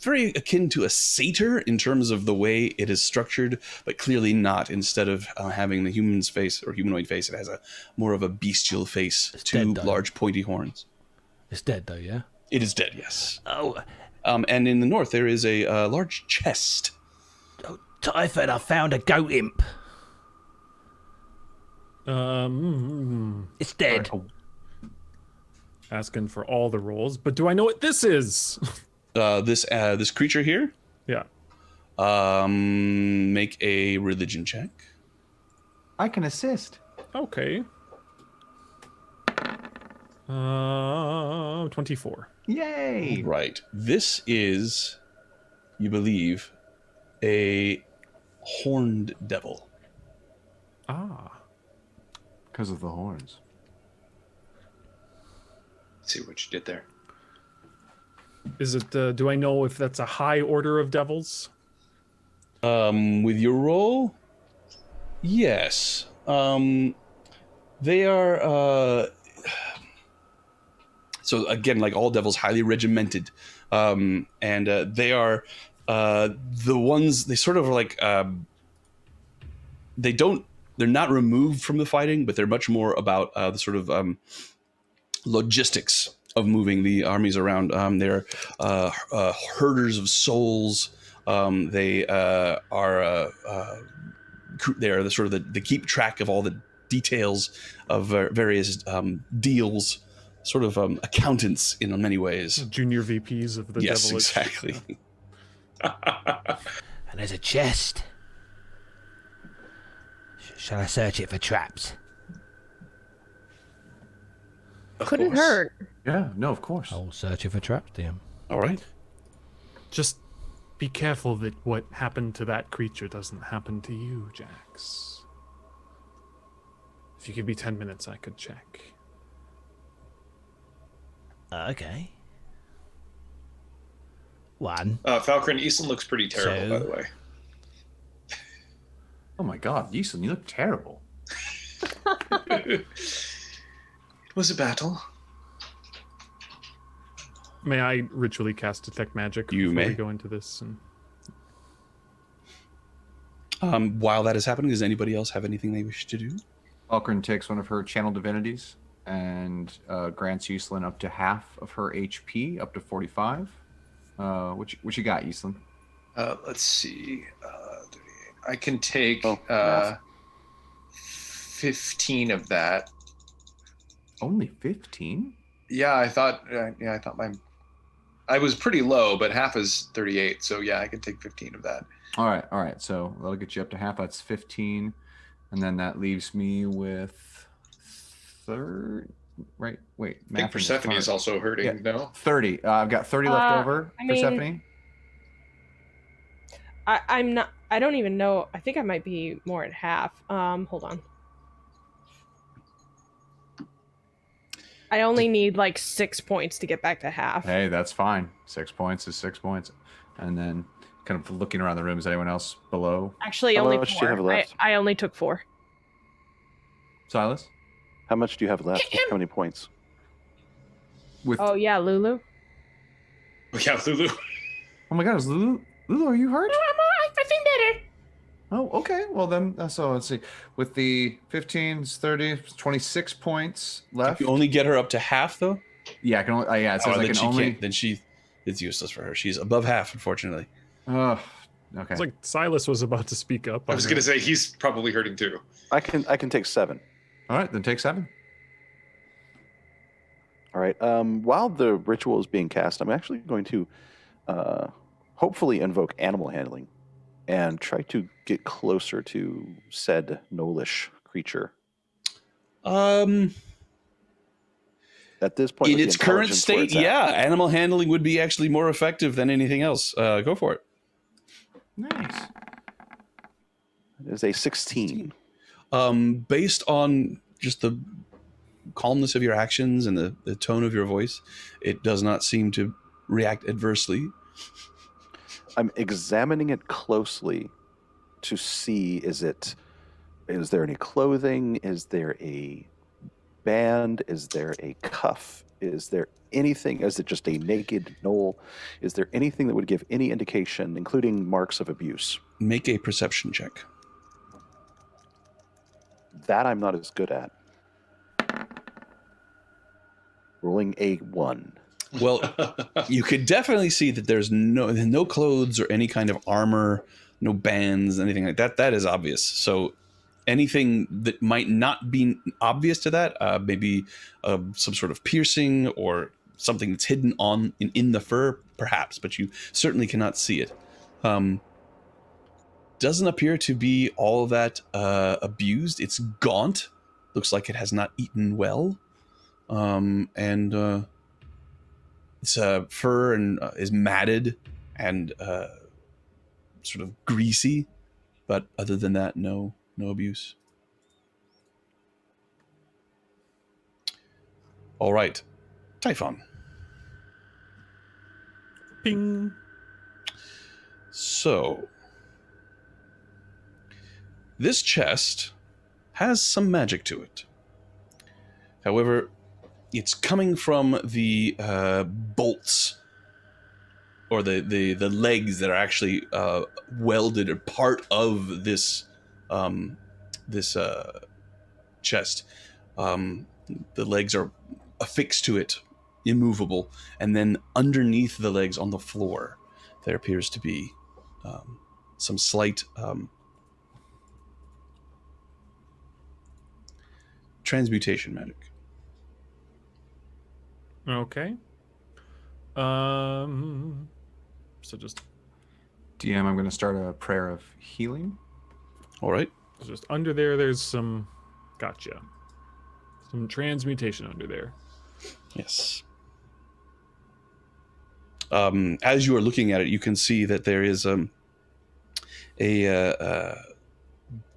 very akin to a satyr in terms of the way it is structured, but clearly not. Instead of having the human's face or humanoid face, it has a more of a bestial face, two dead, though. large pointy horns. It's dead though, yeah. It is dead, yes. Oh, And in the north, there is a large chest. Typhon, I found a goat imp. It's dead. Asking for all the rolls, but do I know what this is? This creature here, Yeah. make a religion check. I can assist. Okay. 24. Yay! Right. This is, you believe, a horned devil. Ah. Because of the horns. Let's see what you did there. Is it, do I know if that's a high order of devils? With your roll, yes. They are. So again, like all devils, highly regimented, and they are the ones. They sort of are like. They don't. They're not removed from the fighting, but they're much more about the sort of logistics of moving the armies around. They're herders of souls. They are the sort of the keep track of all the details of various deals, sort of accountants in many ways. Junior VPs of the Yes, devilish. exactly. And there's a chest. Shall I search it for traps? Couldn't hurt. Yeah, no, of course. I'll search it for traps, DM. All right. Just be careful that what happened to that creature doesn't happen to you, Jax. If you give me 10 minutes, I could check. Okay. 1. Falkrunn, Easton looks pretty terrible, by the way. Oh my god, Yeeson, you look terrible. It was a battle. May I ritually cast Detect Magic You before may. we go into this? And... While that is happening, does anybody else have anything they wish to do? Falkrunn takes one of her channel divinities and grants Yeeslin up to half of her HP, up to 45. What you got, Yeeslin? Let's see. 38. I can take math. 15 of that. Only 15? Yeah, I thought. I thought I was pretty low, but half is 38. So yeah, I can take 15 of that. All right. So that'll get you up to half. That's 15. And then that leaves me with right? Wait. I think Persephone is also hurting. Yeah. No. 30. I've got 30 left over. I mean- Persephone? I'm not. I don't even know. I think I might be more at half. Hold on. I only need like 6 points to get back to half. Hey, that's fine. 6 points is 6 points. And then kind of looking around the room, is anyone else below? Actually, How only much do you 4. have left? I only took 4. Silas? How much do you have left? How many points? With Oh yeah, Lulu. Oh, yeah, Lulu. Oh my god, is Lulu, are you hurt? I think better. Oh, okay. Well then, so let's see. With the 15, 30, 26 points left. You only get her up to half, though. Yeah, I can only. Yeah, it says I then can she only. can't. Then it's useless for her. She's above half, unfortunately. Okay. It's like Silas was about to speak up. I was going to say he's probably hurting too. I can take 7. All right, then take 7. All right. While the ritual is being cast, I'm actually going to hopefully invoke animal handling and try to get closer to said gnollish creature. At this point, in with the its current intelligence where state, it's at. yeah, animal handling would be actually more effective than anything else. Go for it. Nice. It is a 16. Based on just the calmness of your actions and the tone of your voice, it does not seem to react adversely. I'm examining it closely to see is there any clothing? Is there a band? Is there a cuff? Is there anything? Is it just a naked knoll? Is there anything that would give any indication, including marks of abuse? Make a perception check. That I'm not as good at. Rolling a 1. Well, you could definitely see that there's no clothes or any kind of armor, no bands, anything like that. That is obvious. So anything that might not be obvious to that, maybe some sort of piercing or something that's hidden in the fur, perhaps, but you certainly cannot see it. Doesn't appear to be all that abused. It's gaunt. Looks like it has not eaten well. and its fur and is matted and sort of greasy, but other than that, no abuse. All right, Typhon. Ping. So, this chest has some magic to it. However, it's coming from the bolts, or the legs that are actually welded or part of this chest. The legs are affixed to it, immovable, and then underneath the legs on the floor, there appears to be some slight transmutation magic. Okay. So just DM, I'm going to start a prayer of healing. All right. just under there. There's some. Gotcha. Some transmutation under there. Yes. As you are looking at it, you can see that there is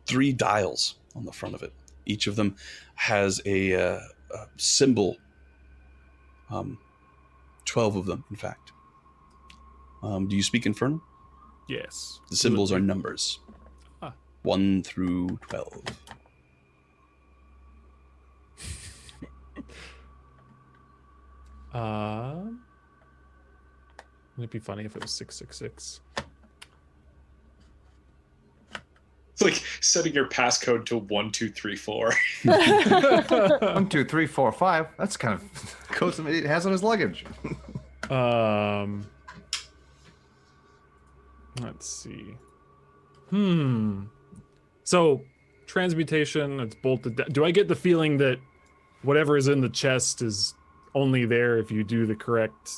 3 dials on the front of it. Each of them has a symbol. 12 of them, in fact. Do you speak Infernal? Yes. The symbols are numbers. 1 through 12. It'd be funny if it was 666. It's like setting your passcode to 1234. 1, 2, 3, 4, 5. That's kind of codes it has on his luggage. Let's see. So, transmutation, it's bolted down. Do I get the feeling that whatever is in the chest is only there if you do the correct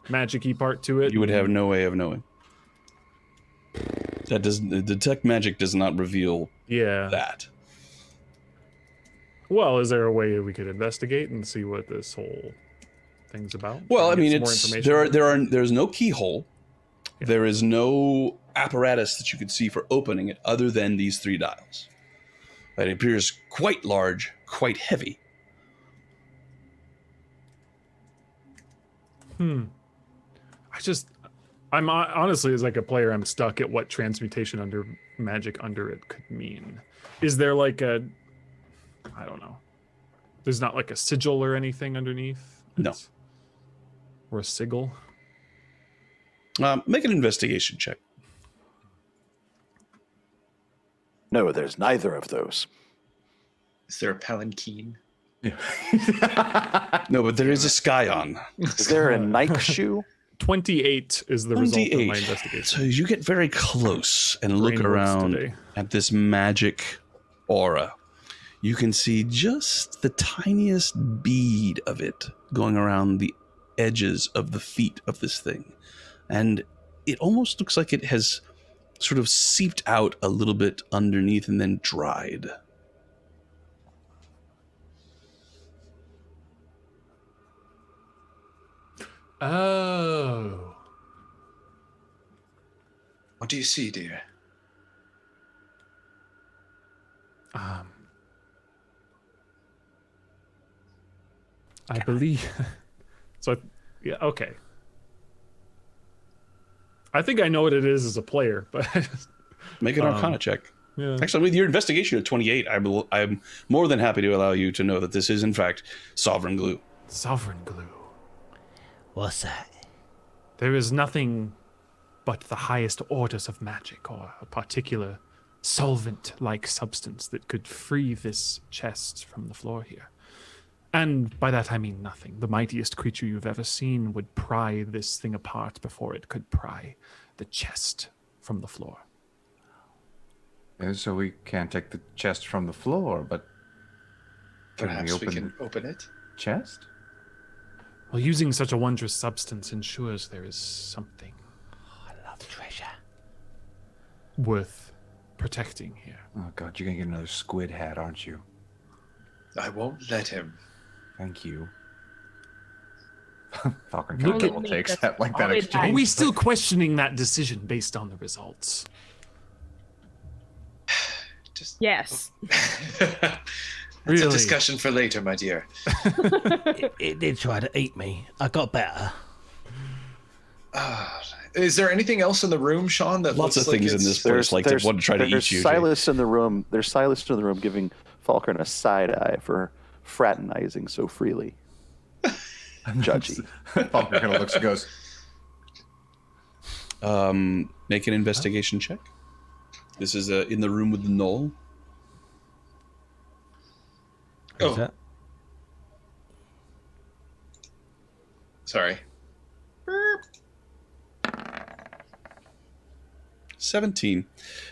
magic-y part to it? You would have no way of knowing. That doesn't. Detect magic does not reveal that. Well, is there a way we could investigate and see what this whole thing's about? Well, Try I to get mean, some more it's information? there's no keyhole. Yeah. There is no apparatus that you could see for opening it other than these 3 dials. It appears quite large, quite heavy. I'm honestly, as like a player, I'm stuck at what transmutation under magic under it could mean. Is there like I don't know. There's not like a sigil or anything underneath? No. Or a sigil? Make an investigation check. No, there's neither of those. Is there a palanquin? No, but there is a scion. Is there a Nike shoe? 28 is the result of my investigation. So you get very close and look around at this magic aura. You can see just the tiniest bead of it going around the edges of the feet of this thing. And it almost looks like it has sort of seeped out a little bit underneath and then dried. Oh. What do you see, dear? I believe. So, yeah, okay. I think I know what it is as a player, but make an Arcana check. Yeah. Actually, with your investigation at 28, I'm more than happy to allow you to know that this is in fact sovereign glue. Sovereign glue. What's that? There is nothing but the highest orders of magic or a particular solvent-like substance that could free this chest from the floor here. And by that I mean nothing. The mightiest creature you've ever seen would pry this thing apart before it could pry the chest from the floor. So we can't take the chest from the floor, but Perhaps we can open it. Chest? Well, using such a wondrous substance ensures there is something I love treasure. worth protecting here. Oh god, you're gonna get another squid hat, aren't you? I won't let him. Thank you. Falkrunn kind Look of at- double takes that like that Are exchange. we still questioning that decision based on the results? Just Yes. That's Really? a discussion for later, my dear. It did try to eat me. I got better. Is there anything else in the room, Sean? That Lots looks of like things in it's- this place like they want to try to there's eat you. Jay. Silas in the room. There's Silas in the room giving Falkrunn a side eye for fraternizing so freely. Judgy. Falkrunn kind of looks and goes, Make an investigation check. This is in the room with the knoll. Oh. Is that? Sorry. 17.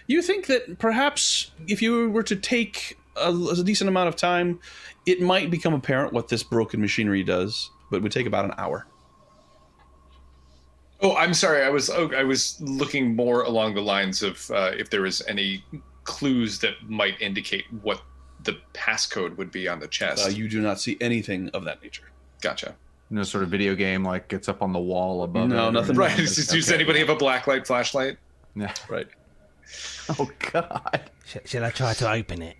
You think that perhaps if you were to take a decent amount of time, it might become apparent what this broken machinery does, but it would take about an hour. Oh, I'm sorry. I was looking more along the lines of if there was any clues that might indicate what the passcode would be on the chest. You do not see anything of that nature. Gotcha. no sort of video game like gets up on the wall above. No, it or nothing. Right. anything? Does Okay. anybody have a blacklight flashlight? Yeah. Right. Oh God. Shall I try to open it?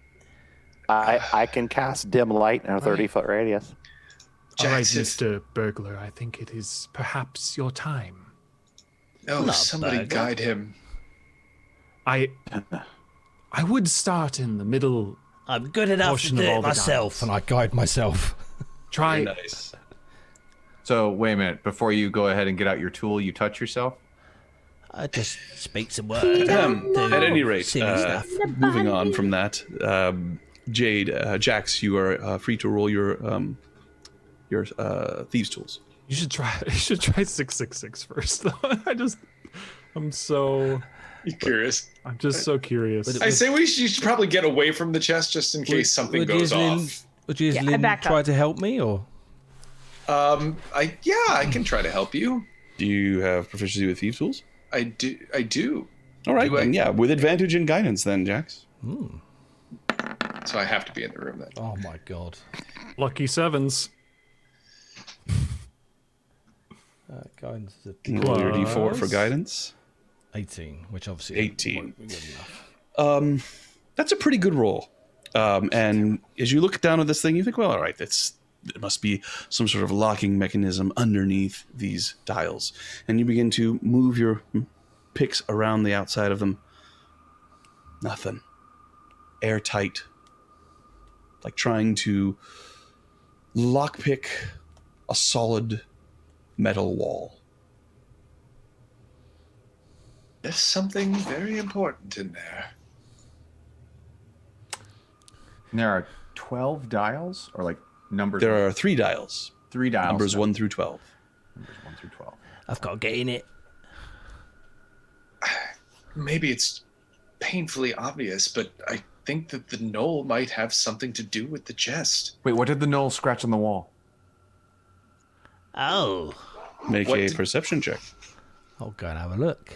I can cast dim light in a 30-foot radius. All right, Jax, if- Mr. Burglar, I think it is perhaps your time. Oh, Not somebody bad. guide him. I would start in the middle. I'm good enough to Portion do of all it the myself. And I guide myself. Try. Very nice. So wait a minute. Before you go ahead and get out your tool, you touch yourself. I just speak some words. At any rate, silly stuff. moving on from that, Jade, Jax, you are free to roll your thieves' tools. You should try. You should try 666 first, though. I'm just so curious. I say we should probably get away from the chest just in case something goes off. Would you I Lynn back try up. to help me, or? I can try to help you. Do you have proficiency with thieves' tools? I do. All right, Do I- then, yeah, with advantage and guidance, then, Jax. So I have to be in the room then. Oh my god. Lucky sevens. Guidance is Roll your d4 for Plus- guidance. 18, which obviously 18. won't be good enough. That's a pretty good roll. And as you look down at this thing, you think, well, all right, there must be some sort of locking mechanism underneath these dials. And you begin to move your picks around the outside of them. Nothing. Airtight. Like trying to lockpick a solid metal wall. There's something very important in there. And there are 12 dials, or like numbers. There are 3 dials. 3 dials. Numbers 1 through 12. Numbers 1 through 12. I've got to get in it. Maybe it's painfully obvious, but I think that the knoll might have something to do with the chest. Wait, what did the knoll scratch on the wall? Oh, Make What a did- perception check. I'll go and have a look.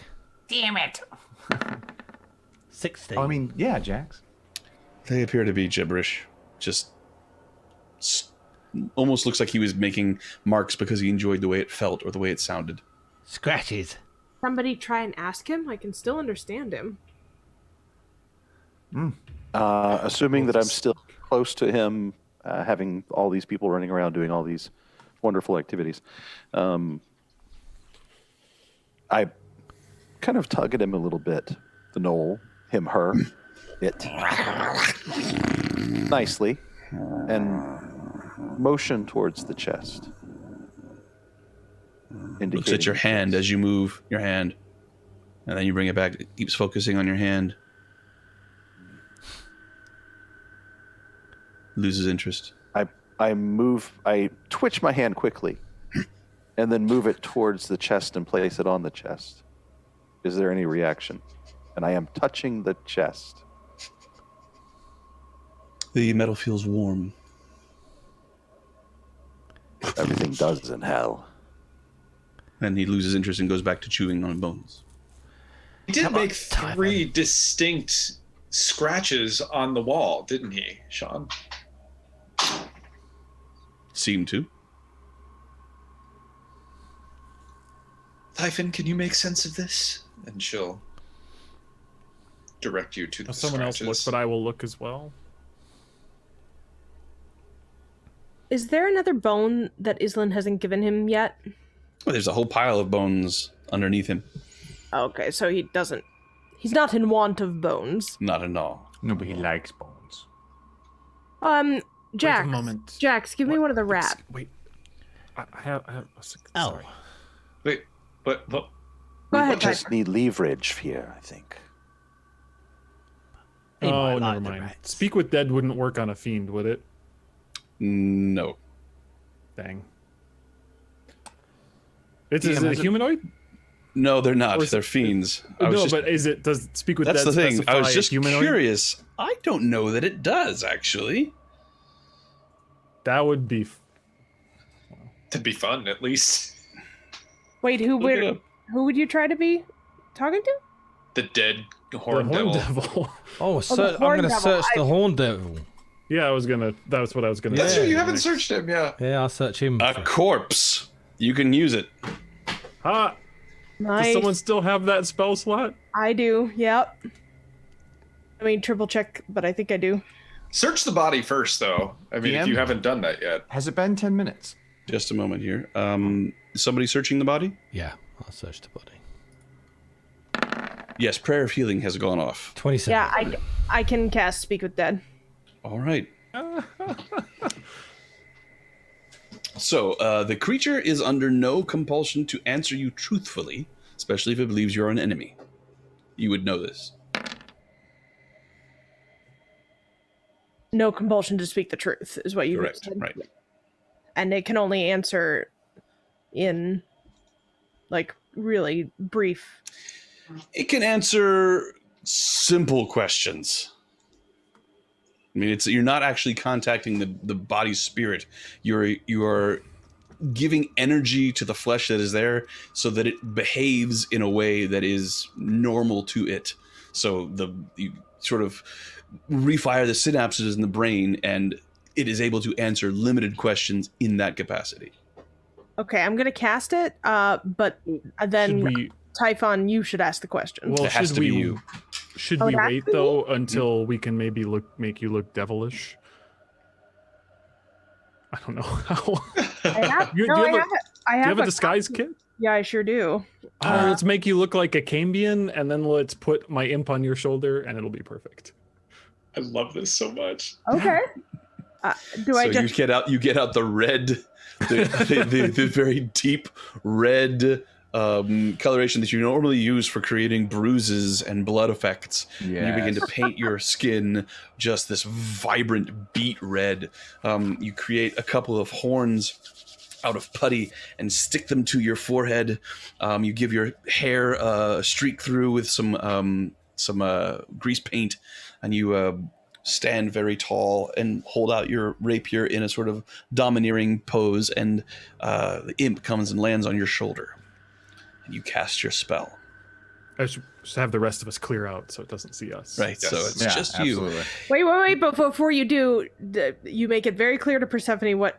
16. Oh, I mean, yeah, Jax. They appear to be gibberish. Just almost looks like he was making marks because he enjoyed the way it felt or the way it sounded. Scratches. Somebody try and ask him. I can still understand him. Assuming that I'm still close to him, having all these people running around doing all these wonderful activities, I kind of tug at him a little bit. The knoll, him, her, it, nicely, and motion towards the chest. Looks at your indicating hand yes. as you move your hand, and then you bring it back. It keeps focusing on your hand. Loses interest. I twitch my hand quickly, and then move it towards the chest and place it on the chest. Is there any reaction? And I am touching the chest. The metal feels warm. Everything does in hell. And he loses interest and goes back to chewing on bones. He did Come on, make Typhon. 3 distinct scratches on the wall, didn't he, Sean? seem to. Typhon, can you make sense of this? And she'll direct you to the Someone else look, scratches. but I will look as well. Is there another bone that Islan hasn't given him yet? Well, there's a whole pile of bones underneath him. Okay, so he's not in want of bones. Not at all. Nobody likes bones. Jax. Wait a moment. Jax, give me one of the rats. Wait. I have Oh. sorry. Wait, but Go We ahead, just Typhon. need leverage here, I think. He might Oh, like never the mind. rats. Speak with dead wouldn't work on a fiend, would it? No. Dang. Is Yeah, it a that's humanoid? No, they're not. Or is- They're fiends. I was No, just- but does speak with that's dead the thing. I specify was just humanoid? curious. I don't know that it does, actually. That would be. to be fun, at least. Wait, Look it up. who would you try to be talking to? The dead The horn horn devil. devil. Oh, the I'm horn going to devil. search the horn devil. Yeah, that's what I was gonna That's say. true, you haven't searched him, yeah. Yeah, I'll search him. A corpse. You can use it. Ah, Nice. does someone still have that spell slot? I do. Yep. I mean, triple check, but I think I do. Search the body first, though. I mean, if DM? you haven't done that yet. Has it been 10 minutes? Just a moment here. Is somebody searching the body? Yeah, I'll search the body. Yes, prayer of healing has gone off. 27. Yeah, I can cast Speak with Dead. All right. So, the creature is under no compulsion to answer you truthfully, especially if it believes you're an enemy. You would know this. No compulsion to speak the truth is what you Correct. said. Right. And it can only answer in like really brief. It can answer simple questions. I mean, you're not actually contacting the body's spirit. You are giving energy to the flesh that is there so that it behaves in a way that is normal to it. So you sort of refire the synapses in the brain, and it is able to answer limited questions in that capacity. Okay, I'm gonna cast it, but then Should we? Typhon, you should ask the question. Well, It has should to be we? you. Should Oh, we it has wait to be though until we can maybe make you look devilish? I don't know how. I have, You- no, do you I have a- have, I Do you have a a disguise kit? Yeah, I sure do. Let's make you look like a Cambion, and then let's put my imp on your shoulder, and it'll be perfect. I love this so much. Okay. Do I So just you get out the red, the very deep red coloration that you normally use for creating bruises and blood effects. And you begin to paint your skin just this vibrant beet red. You create a couple of horns out of putty and stick them to your forehead. You give your hair a streak through with some grease paint, and you stand very tall and hold out your rapier in a sort of domineering pose, and the imp comes and lands on your shoulder. And you cast your spell. I should have the rest of us clear out so it doesn't see us. Right, Yes. so it's just you. Absolutely. wait, but before you do, you make it very clear to Persephone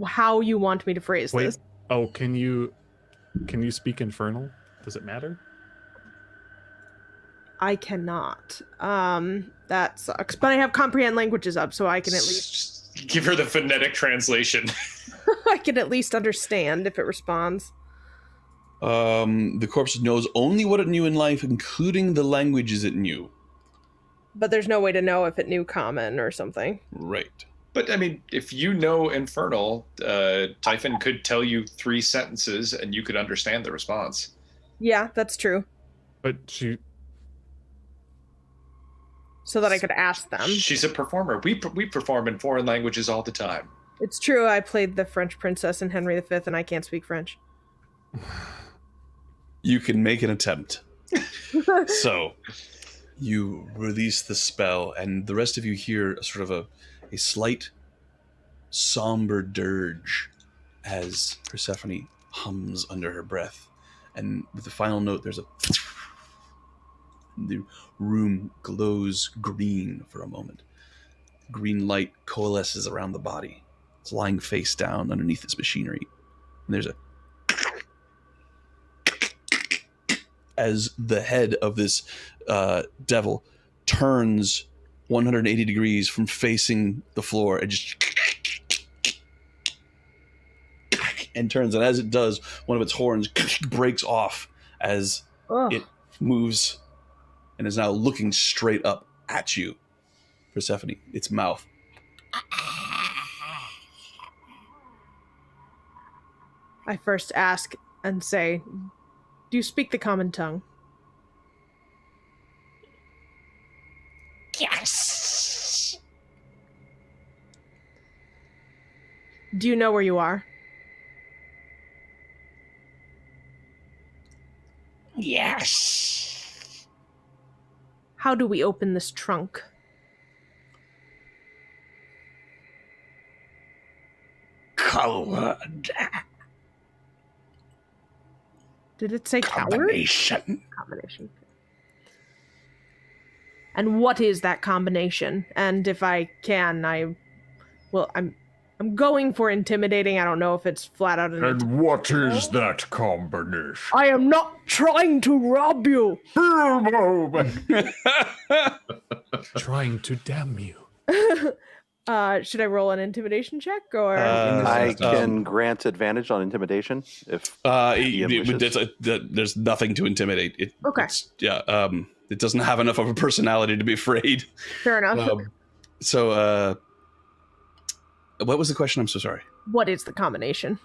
how you want me to phrase Wait. this. Oh, can you speak Infernal? Does it matter? I cannot. That sucks. But I have comprehend languages up, so I can at least Just give her the phonetic translation. I can at least understand if it responds. The corpse knows only what it knew in life, including the languages it knew. But there's no way to know if it knew common or something. Right. But I mean, if you know Infernal, Typhon could tell you 3 sentences and you could understand the response. Yeah, that's true. But she. So that I could ask them. She's a performer. We perform in foreign languages all the time. It's true. I played the French princess in Henry V, and I can't speak French. You can make an attempt. So, you release the spell, and the rest of you hear a sort of a slight somber dirge as Persephone hums under her breath. And with the final note, there's a... The room glows green for a moment. Green light coalesces around the body. It's lying face down underneath this machinery. And there's a... as the head of this devil turns 180 degrees from facing the floor and just... and turns. And as it does, one of its horns breaks off as it moves and is now looking straight up at you, Persephone, its mouth. I first ask and say, do you speak the common tongue? Yes. Do you know where you are? Yes. How do we open this trunk? Coward. Did it say coward? Combination. Combination. And what is that combination? And if I can, I'm going for intimidating. I don't know if it's flat out an And what is that combination? I am not trying to rob you. Trying to damn you. Should I roll an intimidation check or? I can grant advantage on intimidation if Ian wishes. There's nothing to intimidate. Okay. It doesn't have enough of a personality to be afraid. Fair enough. What was the question? I'm so sorry. What is the combination?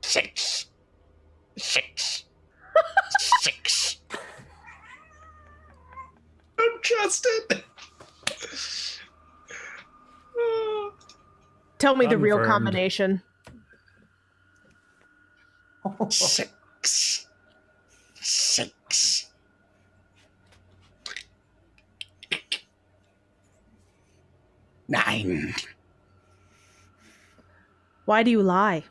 Six. Don't trust it. Tell me the real Confirmed. combination. 6. 9. Why do you lie?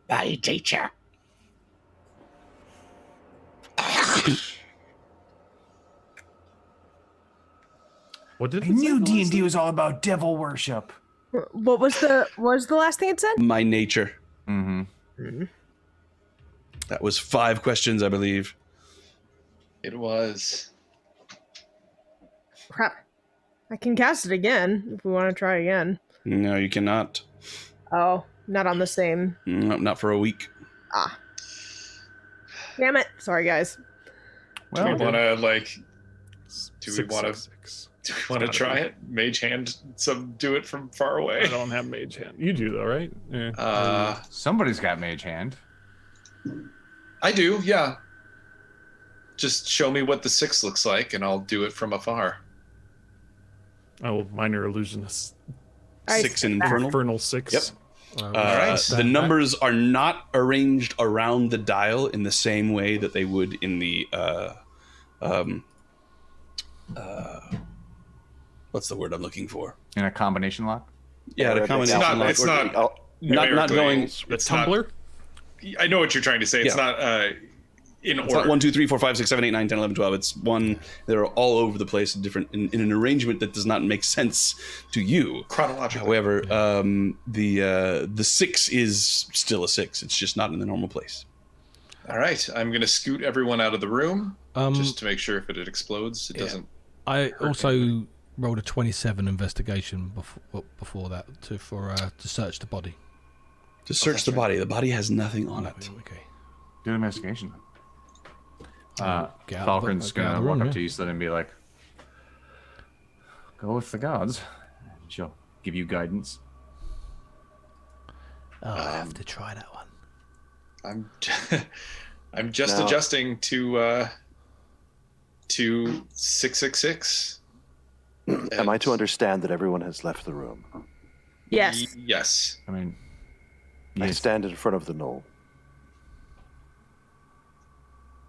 My teacher. What did I it say knew the last D&D time? was all about devil worship. What was the last thing it said? My nature. Mm-hmm. That was 5 questions, I believe. It was. Crap. I can cast it again if we want to try again. No, you cannot. Oh, not on the same. No, not for a week. Ah. Damn it. Sorry, guys. Do we want to Six. Do we want to try it? Mage hand do it from far away. I don't have mage hand. You do though, right? Yeah. Somebody's got mage hand. I do, yeah. Just show me what the 6 looks like, and I'll do it from afar. Oh, minor illusionist. 6 in Infernal. Infernal 6. Yep. Right. The numbers are not arranged around the dial in the same way that they would in the what's the word I'm looking for? In a combination lock? Yeah, the combination lock. It's not not going. The It's tumbler? I know what you're trying to say. It's Yeah. not in It's order. not 1, 2, 3, 4, 5, 6, 7, 8, 9, 10, 11, 12. It's one. They're all over the place, in an arrangement that does not make sense to you. Chronologically. However, the 6 is still a 6. It's just not in the normal place. All right, I'm going to scoot everyone out of the room Um, just to make sure if it explodes, it doesn't. I also rolled a 27 investigation before that to search the body. To search the body. The body has nothing on it. Okay. Do an investigation. Get out of the- Falkrun's get out gonna of the walk room, up to yeah. you so and be like, go with the gods. And she'll give you guidance. Oh, I have to try that one. I'm just Now- adjusting to 666. Am I to understand that everyone has left the room? Yes. Yes. I mean, I yes. stand in front of the knoll.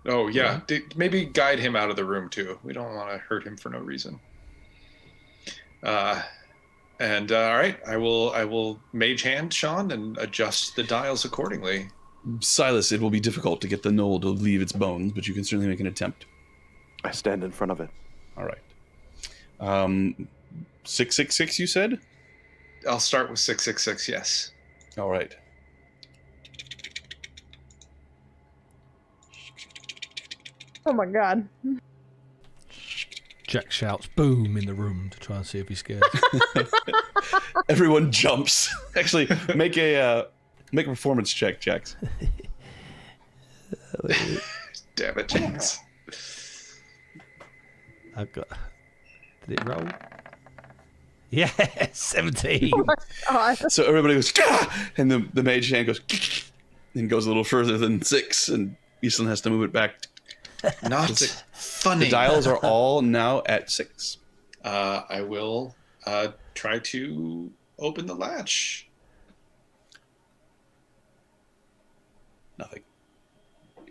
Oh yeah. Maybe guide him out of the room too. We don't want to hurt him for no reason. All right, I will mage hand Sean and adjust the dials accordingly. Silas, it will be difficult to get the knoll to leave its bones, but you can certainly make an attempt. I stand in front of it. All right. 666, you said? I'll start with 666. Yes. All right. Oh my god. Jack shouts boom in the room to try and see if he's scared. Everyone jumps. Actually, make a performance check, Jax. Damn it, Jax. I've got. Did it roll? Yeah, 17. God. So everybody goes, "Gah!" And the mage hand goes, and goes a little further than 6, and Eastland has to move it back. Not funny. The dials are all now at 6. I will try to open the latch. Nothing.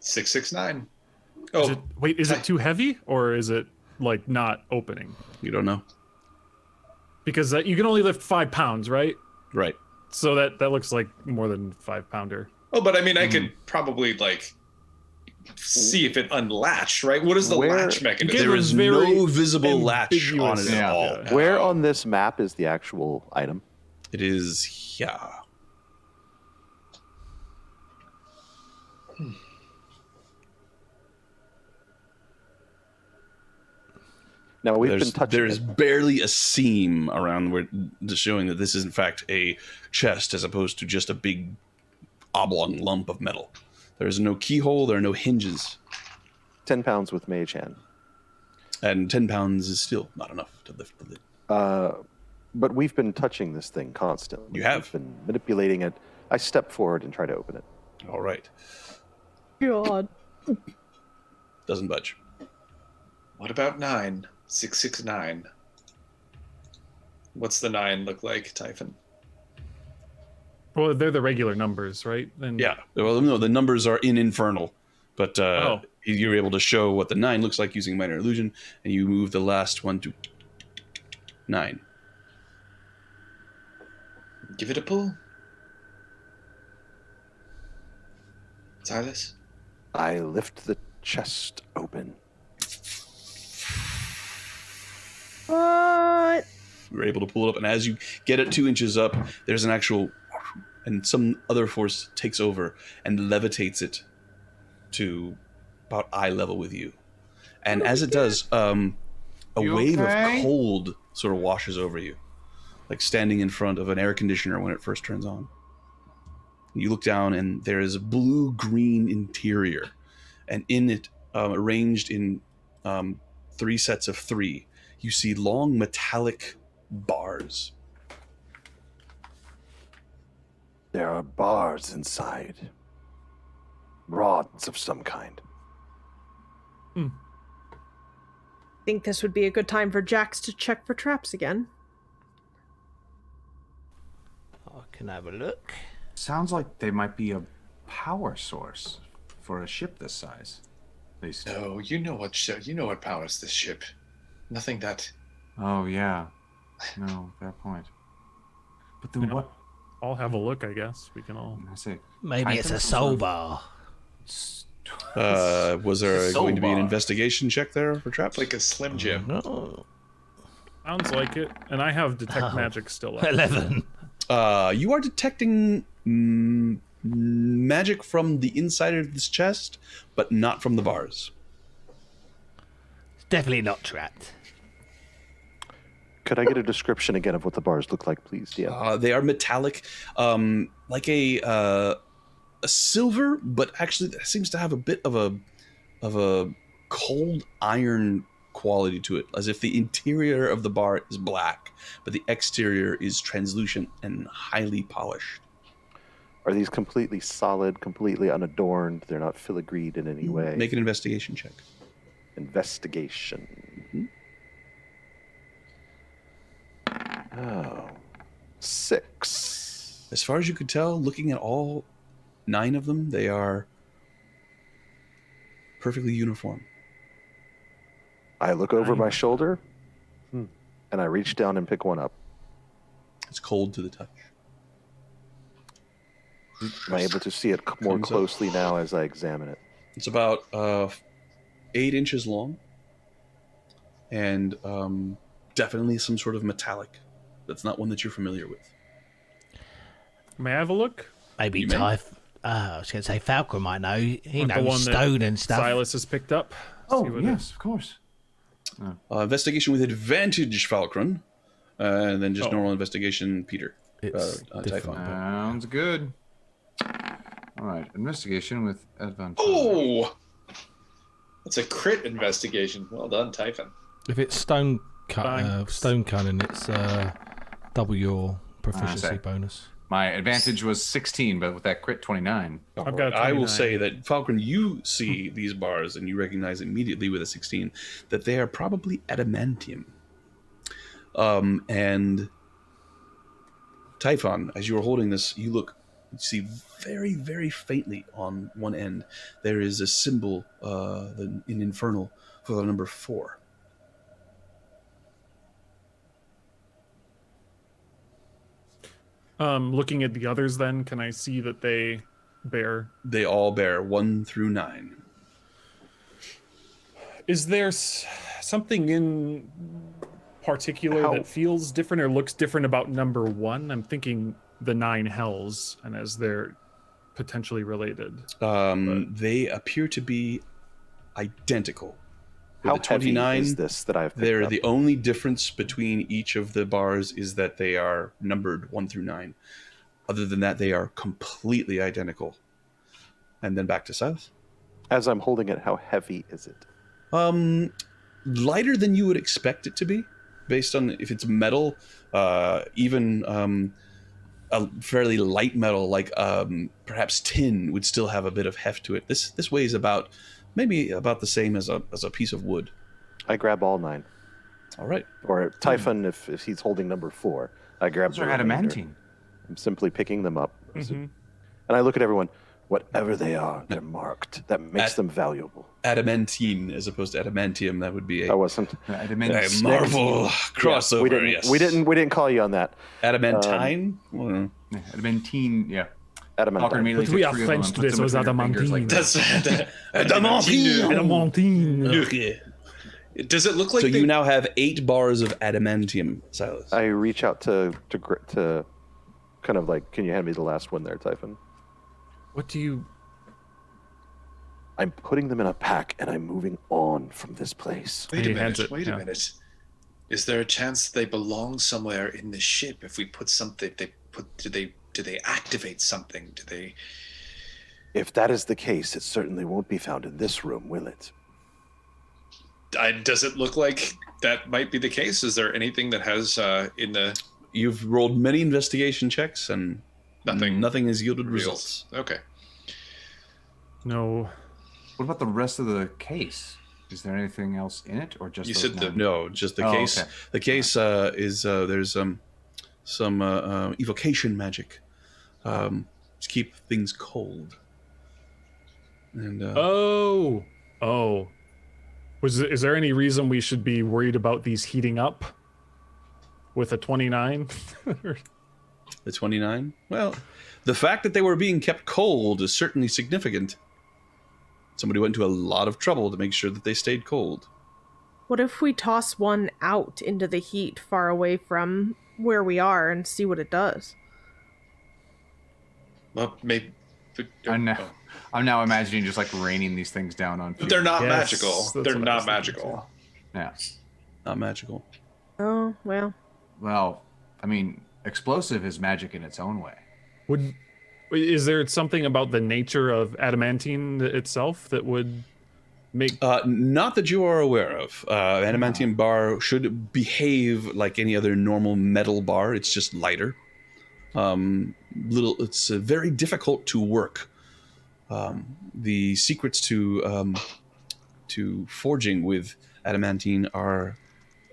669. Is it too heavy or is it like not opening? You don't know. Because you can only lift 5 pounds, right? Right. So that looks like more than 5-pounder. Oh, but I mean, I could probably like see if it unlatched, right? What is the latch mechanism? There is no visible latch on ambiguous. it at Yeah. all. Where on this map is the actual item? It is here. Now we've been touching There's it. barely a seam around where showing that this is in fact a chest as opposed to just a big oblong lump of metal. There is no keyhole. There are no hinges, 10 pounds with mage hand. and 10 pounds is still not enough to lift the lid. But we've been touching this thing constantly. You have. We've been manipulating it. I step forward and try to open it. All right, God. doesn't budge. What about 9? 669. What's the 9 look like, Typhon? Well, they're the regular numbers, right? And Yeah. Well, no, the numbers are in Infernal, but you're able to show what the 9 looks like using minor illusion, and you move the last one to 9. Give it a pull. Silas? I lift the chest open. What? You're able to pull it up, and as you get it 2 inches up, there's an actual, and some other force takes over and levitates it to about eye level with you. And as it does, a You wave okay? of cold sort of washes over you, like standing in front of an air conditioner when it first turns on. You look down, and there is a blue-green interior, and in it, arranged in 3 sets of 3, you see long metallic bars. There are bars inside. Rods of some kind. Think this would be a good time for Jax to check for traps again. I can have a look. Sounds like they might be a power source for a ship this size. At least. No, you know what powers this ship. Nothing that. Oh yeah. No, fair point. But then what? I'll have a look, I guess. We can all. I say. Maybe it's a Titans soul or- bar. Was there Soul going to be an bar. investigation check there for traps? Like a Slim Jim. No. Sounds like it. And I have detect magic still up. 11. You are detecting magic from the inside of this chest, but not from the bars. It's definitely not trapped. Could I get a description again of what the bars look like, please, DM? They are metallic, like a silver, but actually that seems to have a bit of a cold iron quality to it, as if the interior of the bar is black, but the exterior is translucent and highly polished. Are these completely solid, completely unadorned? They're not filigreed in any way? Make an investigation check. Investigation. Oh. 6. As far as you could tell, looking at all 9 of them, they are perfectly uniform. I look over my shoulder, and I reach down and pick one up. It's cold to the touch. Am I able to see it more Comes up. closely now as I examine it? It's about 8 inches long, and definitely some sort of metallic. That's not one that you're familiar with. May I have a look? Maybe You may. I was going to say Falkrunn might know. He The knows one that stone and stuff. Silas has picked up. Oh, See what yes, of course. Investigation with advantage, Falkrunn, and then just Oh. normal investigation, Peter. It's Typhon. different. Sounds good. All right, investigation with advantage. Oh, that's a crit investigation. Well done, Typhon. If it's stone Thanks. stone cunning, it's double your proficiency say. bonus. My advantage was 16, but with that crit, 29. I've got I will 29. say that, Falkrunn, you see these bars and you recognize immediately with a 16 that they are probably adamantium. And Typhon, as you are holding this, you see very, very faintly on one end, there is a symbol in Infernal for the number 4. Looking at the others, then can I see that they bear? They all bear 1 through 9. Is there something in particular How- that feels different or looks different about number 1? I'm thinking the 9 hells, and as they're potentially related. They appear to be identical. With How the heavy 29, is this that I've picked they're up? the only difference between each of the bars is that they are numbered 1 through 9. Other than that, they are completely identical. And then back to Silas. As I'm holding it, how heavy is it? Lighter than you would expect it to be, based on if it's metal, even a fairly light metal like perhaps tin would still have a bit of heft to it. This weighs maybe about the same as a piece of wood. I grab all 9. All right. Or Typhon, if he's holding number 4, I grab Those the are remainder. adamantine. I'm simply picking them up. Mhm. And I look at everyone. Whatever they are, they're marked. That makes them valuable. Adamantine as opposed to adamantium. That would be I a wasn't. a Marvel crossover. We didn't. Yes. We didn't call you on that. Adamantine. Well, Adamantine, yeah. Adamantine. immediately But we takes are 3 of them French and today, puts so them it's between your fingers like adamantine. that. That's Adamantine. okay. Does it look like So they, you now have 8 bars of adamantium, Silas. I reach out to kind of like, can you hand me the last one there, Typhon? What do you? I'm putting them in a pack and I'm moving on from this place. Wait a He hands minute. it, Wait yeah. a minute. Is there a chance they belong somewhere in the ship? If we put something, do they activate something? Do they? If that is the case, it certainly won't be found in this room, will it? Does it look like that might be the case? Is there anything that has in the You've rolled many investigation checks and Nothing Nothing has yielded reels? results. Okay. No. What about the rest of the case? Is there anything else in it, or just You those said the- 9? No, just the Oh, case. okay. The case is there's some evocation magic to keep things cold. And Oh. Is there any reason we should be worried about these heating up with a 29? the 29. Well, the fact that they were being kept cold is certainly significant. Somebody went to a lot of trouble to make sure that they stayed cold. What if we toss one out into the heat far away from where we are and see what it does? Well, maybe. I'm now imagining just like raining these things down on people. They're not Yes, magical. that's They're what I was not thinking magical. Yeah. Not magical. Oh, well. Well, I mean, explosive is magic in its own way. Is there something about the nature of adamantine itself that would make? Not that you are aware of. Adamantium bar should behave like any other normal metal bar. It's just lighter. It's very difficult to work. The secrets to forging with adamantine are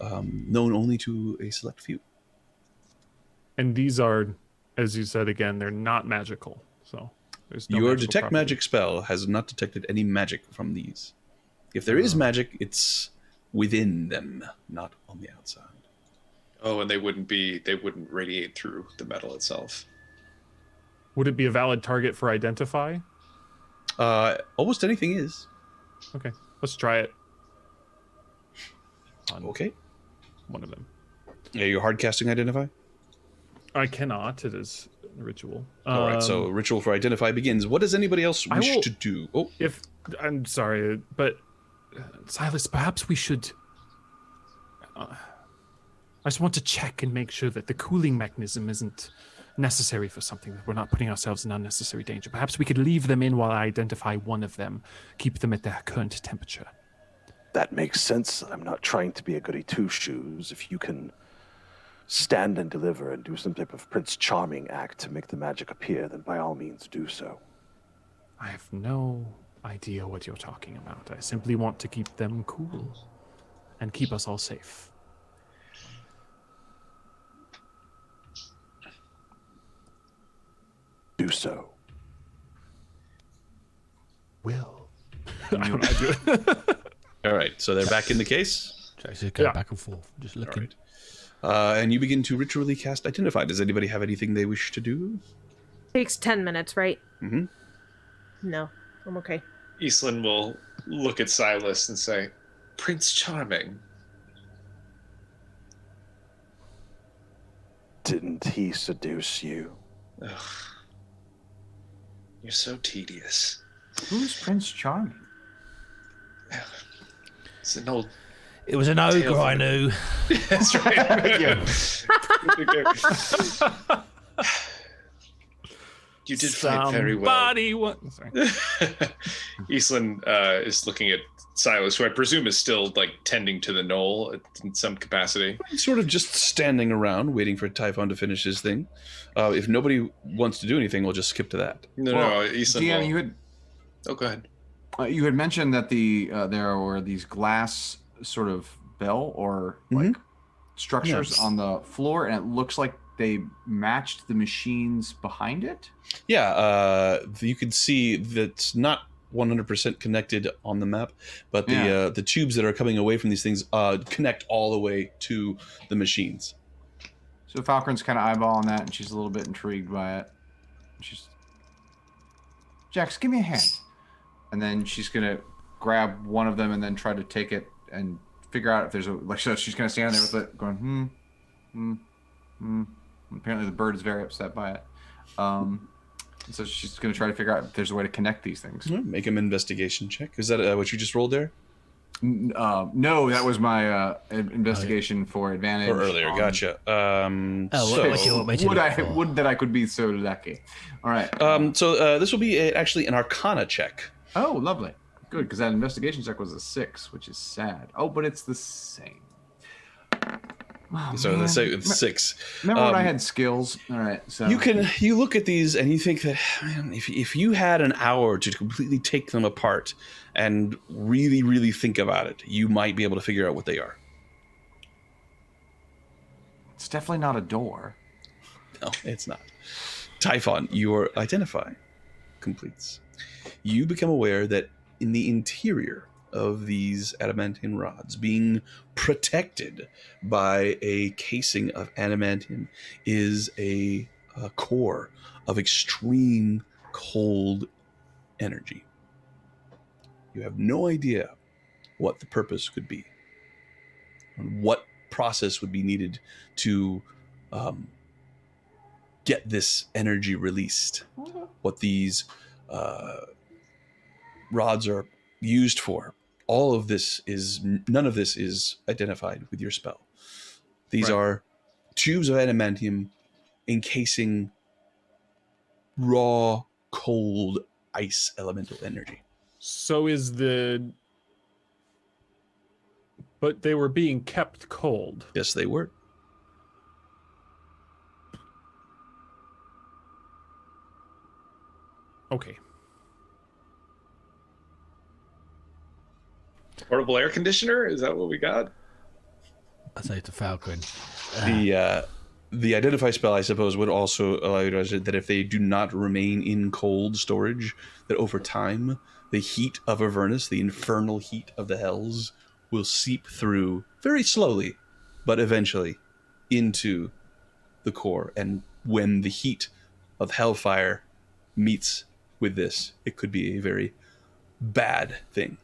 known only to a select few. And these are, as you said again, they're not magical. So there's no Your magical detect property. magic spell has not detected any magic from these. If there is magic, it's within them, not on the outside. Oh, and they wouldn't radiate through the metal itself. Would it be a valid target for identify? Almost anything is. Okay, let's try it. On Okay. one of them. Are you hard casting identify? I cannot. It is a ritual. All right. So ritual for identify begins. What does anybody else wish to do? Oh, If I'm sorry, but Silas, perhaps we should. I just want to check and make sure that the cooling mechanism isn't necessary for something, that we're not putting ourselves in unnecessary danger. Perhaps we could leave them in while I identify one of them, keep them at their current temperature. That makes sense. I'm not trying to be a goody two-shoes. If you can stand and deliver and do some type of Prince Charming act to make the magic appear, then by all means do so. I have no idea what you're talking about. I simply want to keep them cool and keep us all safe. Do so. Will. I don't know how to do it. all right. So they're back in the case. Jax is going Yeah. back and forth, just All looking. right. And you begin to ritually cast identify. Does anybody have anything they wish to do? Takes 10 minutes, right? Mm-hmm. No, I'm okay. Eastland will look at Silas and say, Prince Charming. Didn't he seduce you? Ugh. You're so tedious. Who's Prince Charming? It's an old... It was an ogre I knew. That's right. Yeah. You did fight very well. Somebody sorry. Eastland is looking at Silas, who I presume is still like tending to the knoll in some capacity. Sort of just standing around waiting for Typhon to finish his thing. If nobody wants to do anything, we'll just skip to that. No, Eastland DM, will... you had Oh, go ahead. you had mentioned that there were these glass sort of bell or like structures Yes. on the floor, and it looks like they matched the machines behind it. Yeah, you can see that's not 100% connected on the map, but the tubes that are coming away from these things connect all the way to the machines. So Falkrunn's kind of eyeballing that, and she's a little bit intrigued by it. She's, Jax, give me a hand. And then she's gonna grab one of them and then try to take it and figure out if there's a so she's gonna stand there with it going Apparently the bird is very upset by it. So she's gonna try to figure out if there's a way to connect these things. Make an investigation check. Is that what you just rolled there? No, that was my investigation for advantage. Or earlier, gotcha. What you want me to Would look I for? would that I could be so lucky. All right. So this will be actually an Arcana check. Oh, lovely. Good, because that investigation check was a 6, which is sad. Oh, but it's the same. Oh, So man. let's say it's 6. Remember when I had skills? All right. So You look at these and you think that, man, if you had an hour to completely take them apart and really, really think about it, you might be able to figure out what they are. It's definitely not a door. No, it's not. Typhon, your identify completes. You become aware that in the interior of these adamantine rods, being protected by a casing of adamantium, is a core of extreme cold energy. You have no idea what the purpose could be, and what process would be needed to get this energy released, what these rods are used for. None of this is identified with your spell. These are tubes of adamantium encasing raw, cold, ice elemental energy. So but they were being kept cold. Yes, they were. Okay. Portable air conditioner? Is that what we got? I say to Falkrunn. The identify spell, I suppose, would also allow you to understand that if they do not remain in cold storage, that over time, the heat of Avernus, the infernal heat of the hells, will seep through very slowly, but eventually into the core. And when the heat of hellfire meets with this, it could be a very bad thing.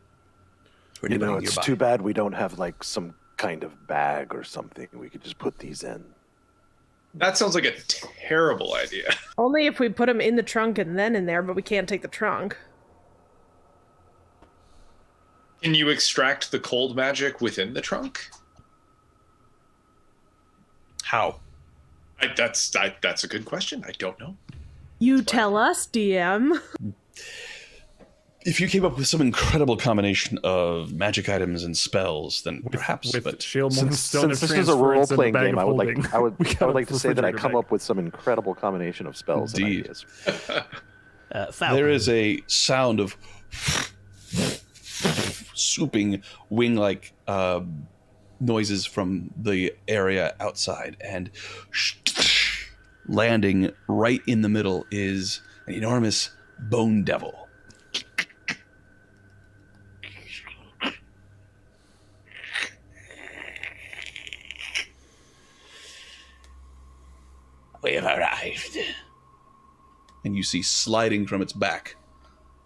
For You know, anybody it's nearby. too bad we don't have like some kind of bag or something we could just put these in. That sounds like a terrible idea. Only if we put them in the trunk and then in there, but we can't take the trunk. Can you extract the cold magic within the trunk? How? That's a good question. I don't know. You tell us, DM. If you came up with some incredible combination of magic items and spells, then perhaps. With But shield, Since stone of this is a transference, and role-playing bag game, of I would holding. like I would We I got would like to say that I refrigerator come bag. up with some incredible combination of spells and Indeed. ideas. Falcon. there is a sound of swooping wing-like noises from the area outside, and landing right in the middle is an enormous bone devil. We have arrived. And you see sliding from its back,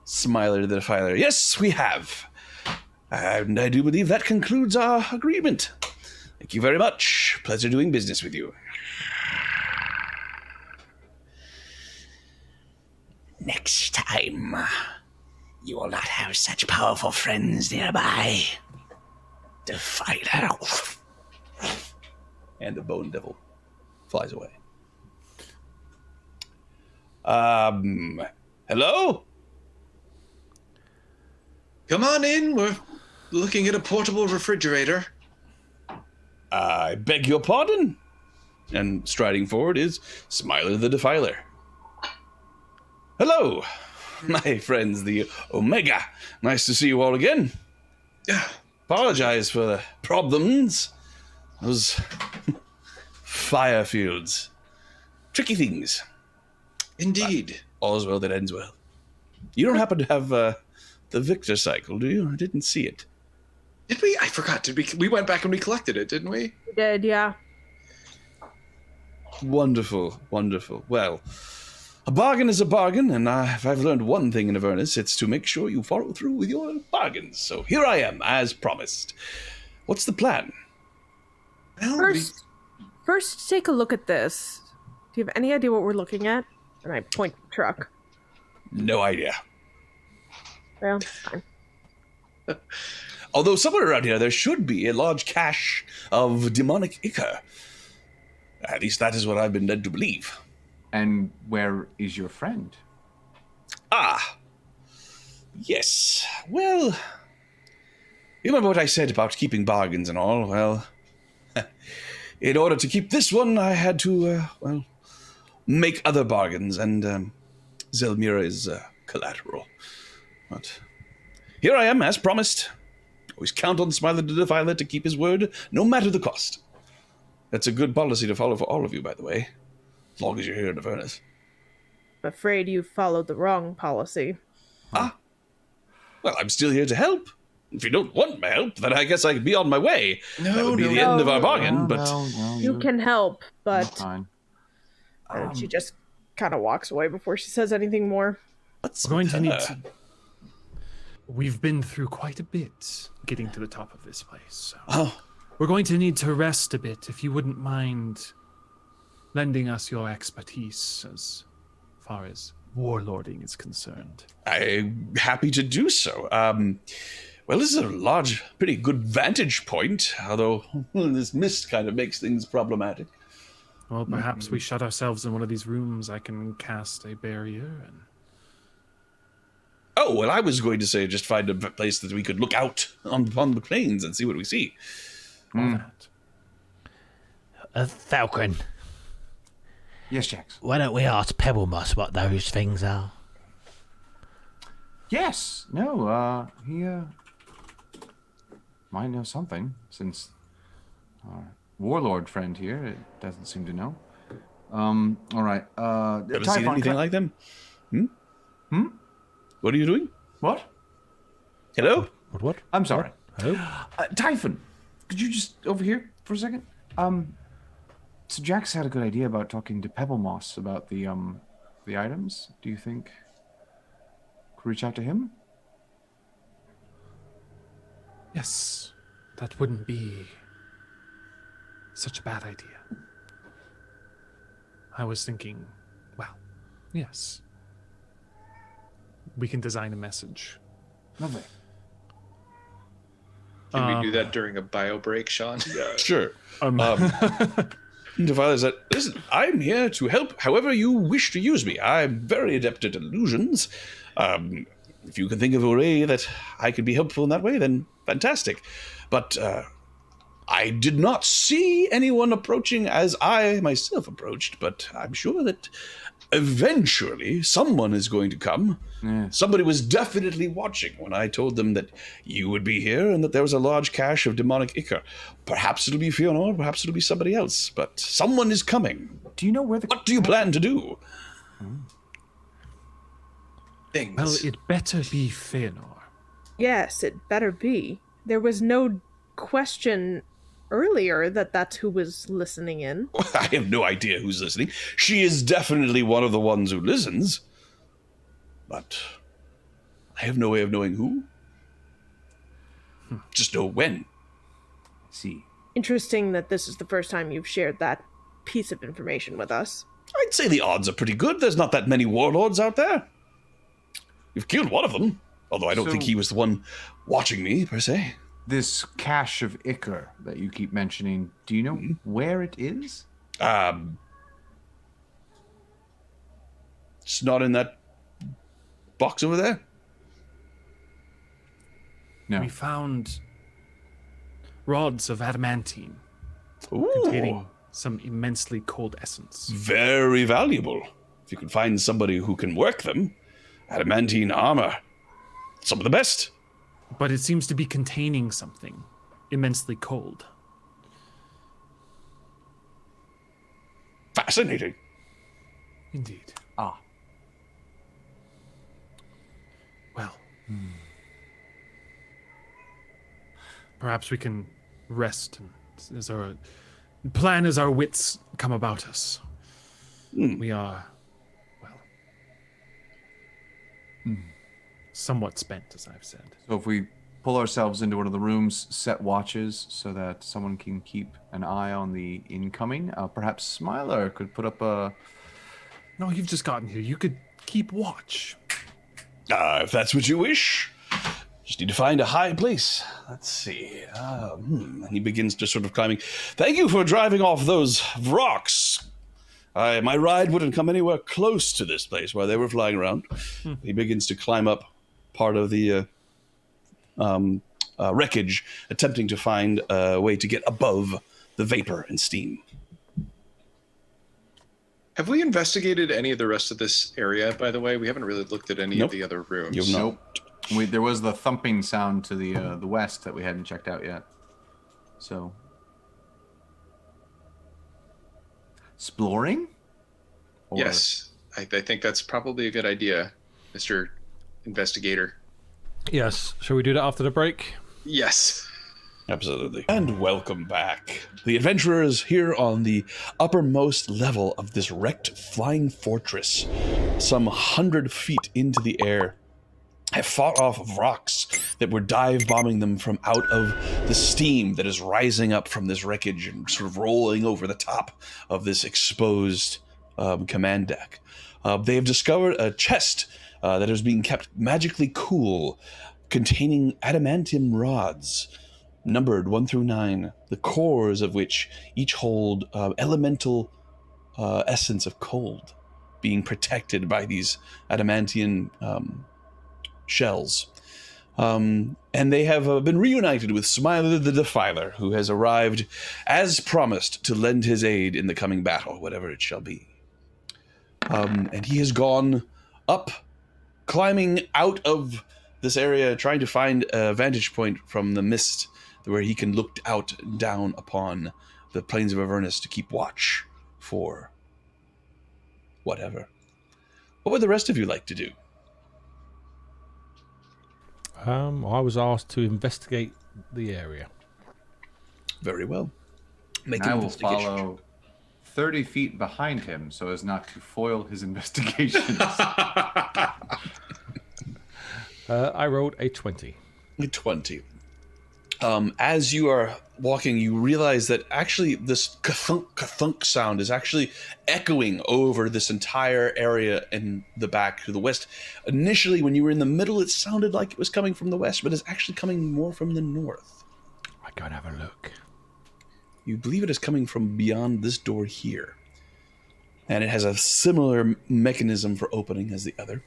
Smiler the Defiler. Yes, we have. And I do believe that concludes our agreement. Thank you very much. Pleasure doing business with you. Next time, you will not have such powerful friends nearby to fight her. And the bone devil flies away. Hello? Come on in. We're looking at a portable refrigerator. I beg your pardon. And striding forward is Smiler the Defiler. Hello, my friends, the Omega. Nice to see you all again. Apologize for the problems. Those fire fields. Tricky things. Indeed. All's well that ends well. You don't happen to have the Victor cycle, do you? I didn't see it. Did we? I forgot. Did we? We went back and we collected it, didn't we? We did, yeah. Wonderful, wonderful. Well, a bargain is a bargain, and if I've learned one thing in Avernus, it's to make sure you follow through with your bargains. So here I am, as promised. What's the plan? Well, First, take a look at this. Do you have any idea what we're looking at? And I point to the truck. No idea. Well, fine. Although somewhere around here there should be a large cache of demonic ichor. At least that is what I've been led to believe. And where is your friend? Ah. Yes. Well, you remember what I said about keeping bargains and all? Well, in order to keep this one, I had to, make other bargains, and Zelmira is collateral. But here I am, as promised. Always count on Smiler the Defiler to keep his word, no matter the cost. That's a good policy to follow for all of you, by the way. As long as you're here in Avernus. I'm afraid you followed the wrong policy. Ah. Well, I'm still here to help. If you don't want my help, then I guess I could be on my way. That would be the end of our bargain, but... No, You can help, you're but fine. she just kind of walks away before she says anything more. What's We're going to with need her? to. We've been through quite a bit getting to the top of this place. So Oh, we're going to need to rest a bit. If you wouldn't mind lending us your expertise as far as warlording is concerned. I'm happy to do so. Well, this is a large, pretty good vantage point, although this mist kind of makes things problematic. Well, perhaps we shut ourselves in one of these rooms. I can cast a barrier and. Oh, well, I was going to say just find a place that we could look out upon the plains and see what we see. All that. Falcon, Yes, Jax. why don't we ask Pebblemoss what those things are? Yes. No, he might know something, since our warlord friend here doesn't seem to know. All right. Ever seen Typhon, anything can- like them? What are you doing? What? Hello? What? I'm sorry. Hello? Typhon, could you just over here for a second? So Jax had a good idea about talking to Pebblemoss about the the items, do you think could reach out to him? Yes, that wouldn't be such a bad idea. I was thinking, well, yes. We can design a message. Lovely. Can we do that during a bio break, Sean? Sure. Defiler said, listen, I'm here to help however you wish to use me. I'm very adept at illusions. If you can think of a way that I could be helpful in that way, then fantastic. But I did not see anyone approaching as I myself approached, but I'm sure that eventually someone is going to come. Yeah. Somebody was definitely watching when I told them that you would be here and that there was a large cache of demonic ichor. Perhaps it'll be Fionor, perhaps it'll be somebody else, but someone is coming. Do you know where the... What do you plan to do? Things. Well, it better be Fëanor. Yes, it better be. There was no question earlier that that's who was listening in. I have no idea who's listening. She is definitely one of the ones who listens. But I have no way of knowing who. Just know when. See. Interesting that this is the first time you've shared that piece of information with us. I'd say the odds are pretty good. There's not that many warlords out there. You've killed one of them. Although I don't think he was the one watching me, per se. This cache of ichor that you keep mentioning, do you know where it is? It's not in that box over there? No. We found rods of adamantine Ooh, containing some immensely cold essence. very valuable. If you can find somebody who can work them. Adamantine armor. Some of the best. But it seems to be containing something immensely cold. Fascinating. Indeed. Ah. Well, perhaps we can rest as our plan as our wits come about us. We are, well, somewhat spent, as I've said. So if we pull ourselves into one of the rooms, set watches so that someone can keep an eye on the incoming, perhaps Smiler could put up a... No, you've just gotten here. You could keep watch. If that's what you wish. Just need to find a high place. Let's see. And he begins to sort of climbing. Thank you for driving off those rocks. My ride wouldn't come anywhere close to this place while they were flying around. He begins to climb up part of the wreckage, attempting to find a way to get above the vapor and steam. Have we investigated any of the rest of this area, by the way? We haven't really looked at any Nope. of the other rooms. You've not. There was the thumping sound to the west that we hadn't checked out yet. So... Exploring? Or- Yes, I think that's probably a good idea, Mr. Investigator. Yes. Shall we do that after the break? Yes. Absolutely. And welcome back. The adventurers here on the uppermost level of this wrecked flying fortress, some 100 feet into the air, have fought off rocks that were dive bombing them from out of the steam that is rising up from this wreckage and sort of rolling over the top of this exposed command deck. They have discovered a chest that is being kept magically cool, containing adamantium rods, numbered 1 through 9, the cores of which each hold elemental essence of cold, being protected by these adamantium shells. And they have been reunited with Smiler the Defiler, who has arrived as promised to lend his aid in the coming battle, whatever it shall be. And he has gone up, climbing out of this area, trying to find a vantage point from the mist where he can look out and down upon the plains of Avernus to keep watch for whatever. What would the rest of you like to do? I was asked to investigate the area. Very well. Make I an will investigation. follow 30 feet behind him so as not to foil his investigations. I rolled a 20. 20. As you are walking, you realize that actually this ka-thunk sound is actually echoing over this entire area in the back to the west. Initially, when you were in the middle, it sounded like it was coming from the west, but it's actually coming more from the north. I go and have a look. You believe it is coming from beyond this door here. And it has a similar mechanism for opening as the other.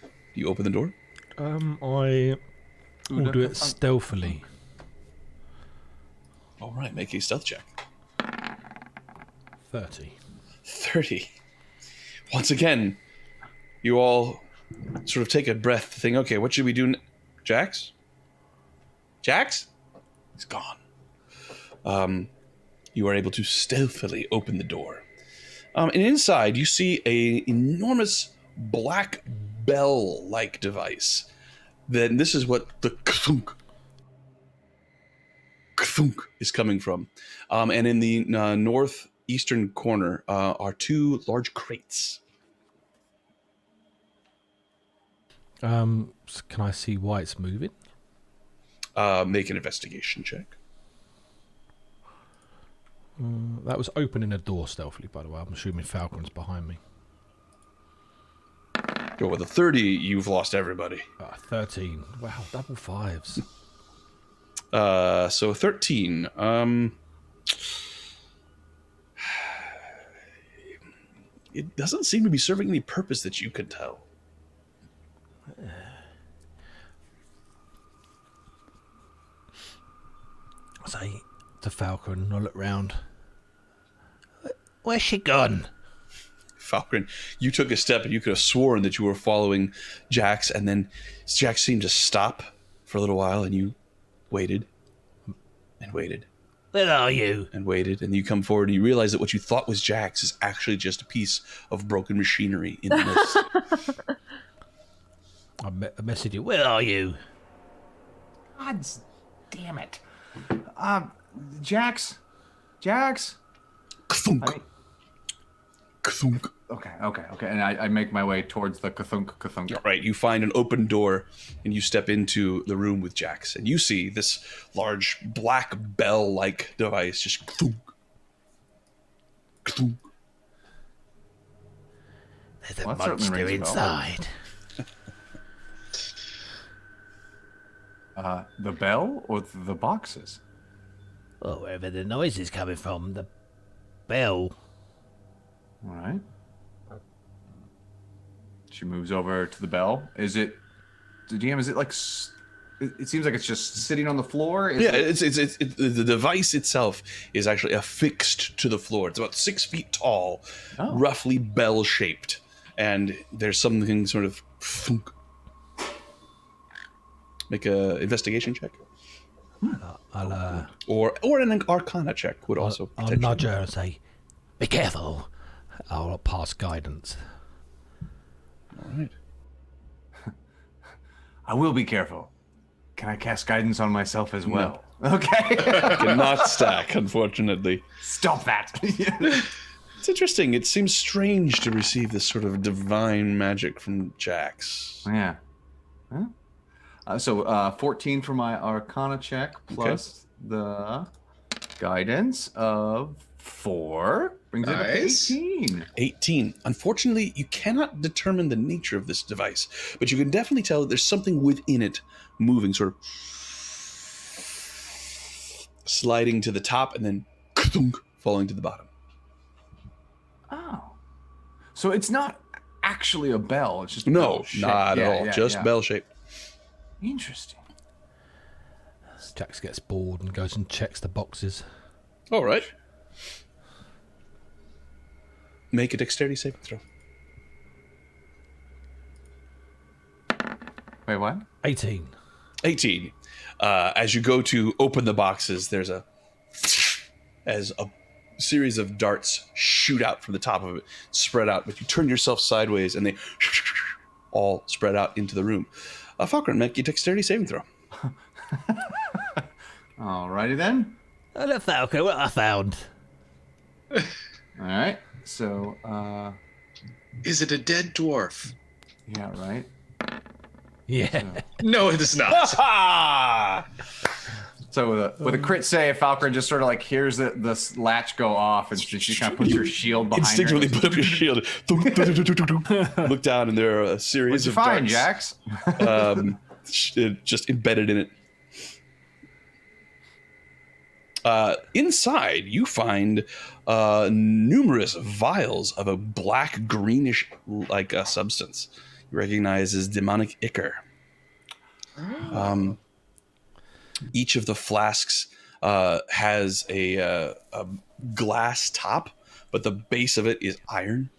Do you open the door? I will do it stealthily. All right, make a stealth check. 30. 30. Once again, you all sort of take a breath to think, okay, what should we do? Jax? Jax? He's gone. You are able to stealthily open the door. And inside, you see an enormous black bell-like device. Then this is what the kthunk is coming from. And in the northeastern corner are two large crates. Can I see why it's moving? Make an investigation check. That was opening a door stealthily, by the way. I'm assuming Falkrunn's behind me. With a 30, you've lost everybody. 13. Wow, double fives. So 13. It doesn't seem to be serving any purpose that you could tell. I say to Falkrunn, I look round. Where's she gone? Falkrunn, you took a step and you could have sworn that you were following Jax, and then Jax seemed to stop for a little while, and you waited and waited. Where are you? And waited, and you come forward and you realize that what you thought was Jax is actually just a piece of broken machinery in the mist. I messaged you. Where are you? God's damn it. Jax? Jax? Kthunk. Kthunk. Okay. And I make my way towards the Kthunk. All right, you find an open door and you step into the room with Jax, and you see this large black bell-like device just kthunk. Kthunk. There's a Well, that certainly monster rings a bell. inside. The bell or the boxes? Well, wherever the noise is coming from, the bell. All right. She moves over to the bell. Is it, the DM? Is it like? It seems like it's just sitting on the floor. It's the device itself is actually affixed to the floor. It's about 6 feet tall, roughly bell-shaped, and there's something sort of thunk. Make a investigation check. Or an Arcana check would also. I'll nudge her and say, "Be careful." I'll pass guidance. All right. I will be careful. Can I cast guidance on myself as well? No. Okay. Cannot stack, unfortunately. Stop that. It's interesting. It seems strange to receive this sort of divine magic from Jax. Yeah. Huh? So 14 for my Arcana check, plus the guidance of 4. Brings it up to 18. 18. Unfortunately, you cannot determine the nature of this device, but you can definitely tell that there's something within it moving, sort of sliding to the top and then falling to the bottom. Oh. So it's not actually a bell. It's just not at all. Just bell-shaped. Interesting. Jax gets bored and goes and checks the boxes. All right. Make a dexterity saving throw. Wait, what? 18. 18. As you go to open the boxes, there's as a series of darts shoot out from the top of it, spread out, but you turn yourself sideways and they all spread out into the room. Falkrunn, make your dexterity saving throw. Alrighty then. Oh, look, Falco, what I found. All right. So, Is it a dead dwarf? yeah, right. Yeah. No, it is not. So with a crit save, Falkrunn just sort of like hears the latch go off, and she kind of puts her shield behind her. Instinctively put up your shield. Look down, and there are a series What'd you of find, darts, Jax? just embedded in it. Inside, you find numerous vials of a black greenish like substance you recognize as demonic ichor. Each of the flasks has a glass top, but the base of it is iron.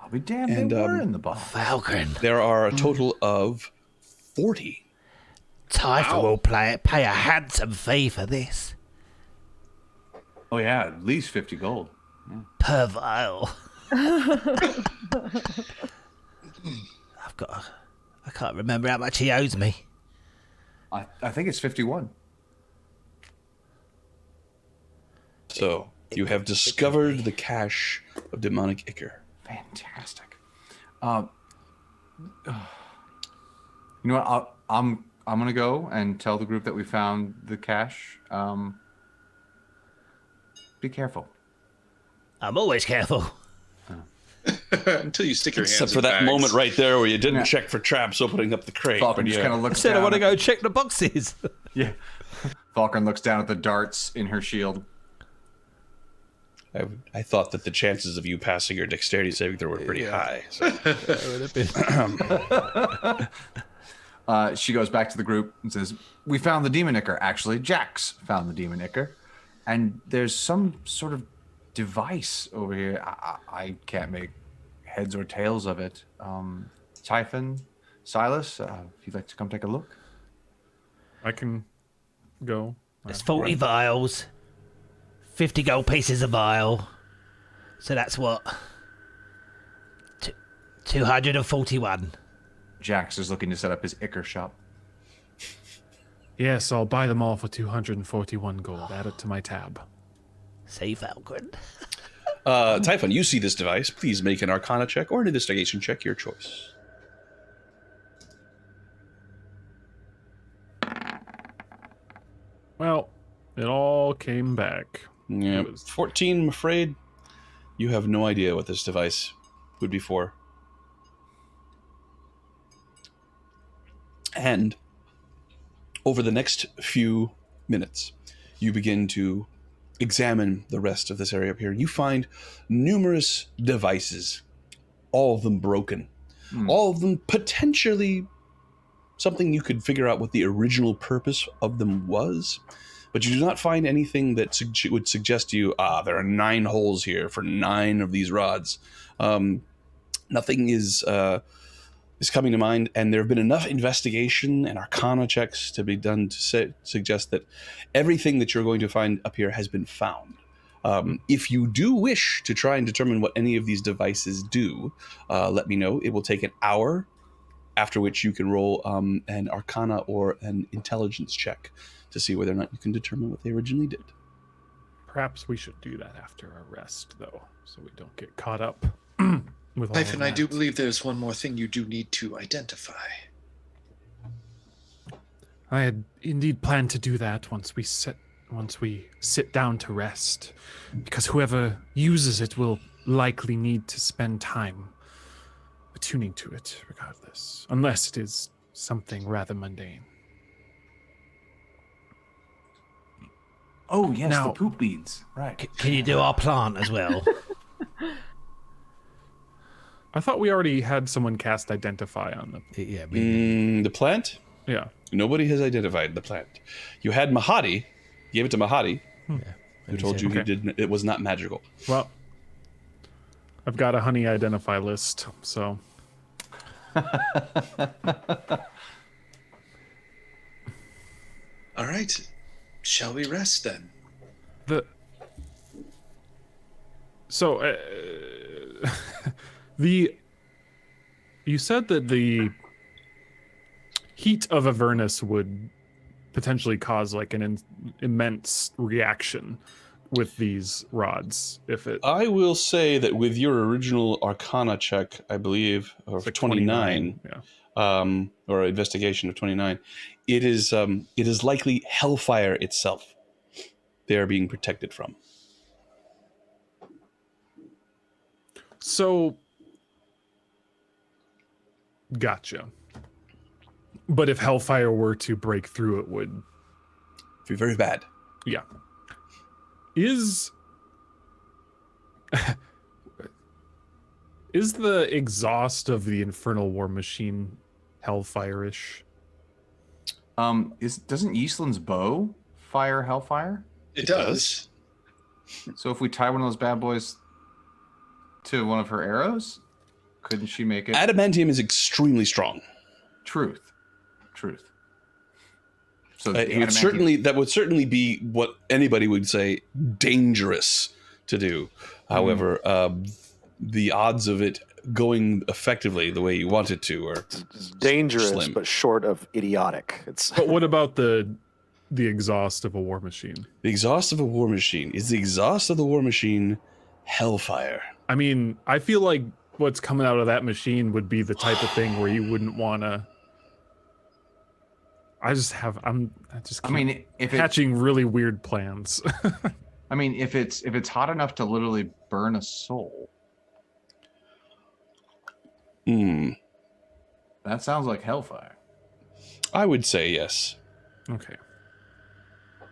I'll be damned, they were in the bottle. Falkrunn. There are a total of 40. Typhon will pay a handsome fee for this. Oh yeah, at least 50 gold. Per vial. I can't remember how much he owes me. I think it's 51. So you have discovered the cache of demonic ichor. Fantastic. You know what? I'm gonna go and tell the group that we found the cache. Be careful. I'm always careful. Until you stick your hands Except for in that bags. moment right there where you didn't check for traps opening up the crate. Falkrunn but just yeah. kind of looks Said down. I want to go check the boxes. Yeah. Falkrunn looks down at the darts in her shield. I thought that the chances of you passing your dexterity saving throw were pretty high. So. She goes back to the group and says, "We found the demon ichor. Actually, Jax found the demon ichor, and there's some sort of device over here. I can't make heads or tails of it. Typhon, Silas, if you'd like to come take a look." I can go. There's 40 vials, 50 gold pieces a vial. So that's what? 241. Jax is looking to set up his ichor shop. Yes, I'll buy them all for 241 gold. Add it to my tab. See, Falkrunn. Typhon, you see this device. Please make an Arcana check or an Investigation check, your choice. Well, it all came back. Yeah, It was- 14, I'm afraid. You have no idea what this device would be for. And over the next few minutes, you begin to examine the rest of this area up here. You find numerous devices, all of them broken, all of them potentially something you could figure out what the original purpose of them was, but you do not find anything that would suggest to you, there are 9 holes here for 9 of these rods. Nothing is coming to mind, and there have been enough investigation and Arcana checks to be done to suggest that everything that you're going to find up here has been found. If you do wish to try and determine what any of these devices do, let me know. It will take an hour, after which you can roll an Arcana or an Intelligence check to see whether or not you can determine what they originally did. Perhaps we should do that after our rest, though, so we don't get caught up with all Typhon, of I that. do believe there's one more thing you do need to identify. I had indeed planned to do that once we sit down to rest, because whoever uses it will likely need to spend time attuning to it regardless, unless it is something rather mundane. Oh yes, Now- the poop beads. Right. Can you do our plant as well? I thought we already had someone cast Identify on them. Yeah, The plant? Yeah. Nobody has identified the plant. You had Mahadi, gave it to Mahadi, who told you it was not magical. Well, I've got a honey identify list, so All right. Shall we rest then? You said that the heat of Avernus would potentially cause like an immense reaction. with these rods. If it I will say that with your original Arcana check, I believe, or it's like 29, yeah. or investigation of 29, it is likely hellfire itself they are being protected from. So, gotcha. But if hellfire were to break through, it would Be very bad. Yeah. Is the exhaust of the infernal war machine hellfire-ish? Doesn't Ysland's bow fire hellfire? It does. So if we tie one of those bad boys to one of her arrows, couldn't she make it? Adamantium is extremely strong. Truth. So that would certainly be what anybody would say dangerous to do. However, the odds of it going effectively the way you want it to are Dangerous, slim. but short of idiotic. But what about the exhaust of a war machine? The exhaust of a war machine. Is the exhaust of the war machine hellfire? I mean, I feel like what's coming out of that machine would be the type of thing where you wouldn't want to. if hatching really weird plans. if it's hot enough to literally burn a soul. That sounds like hellfire. I would say yes. Okay. Oh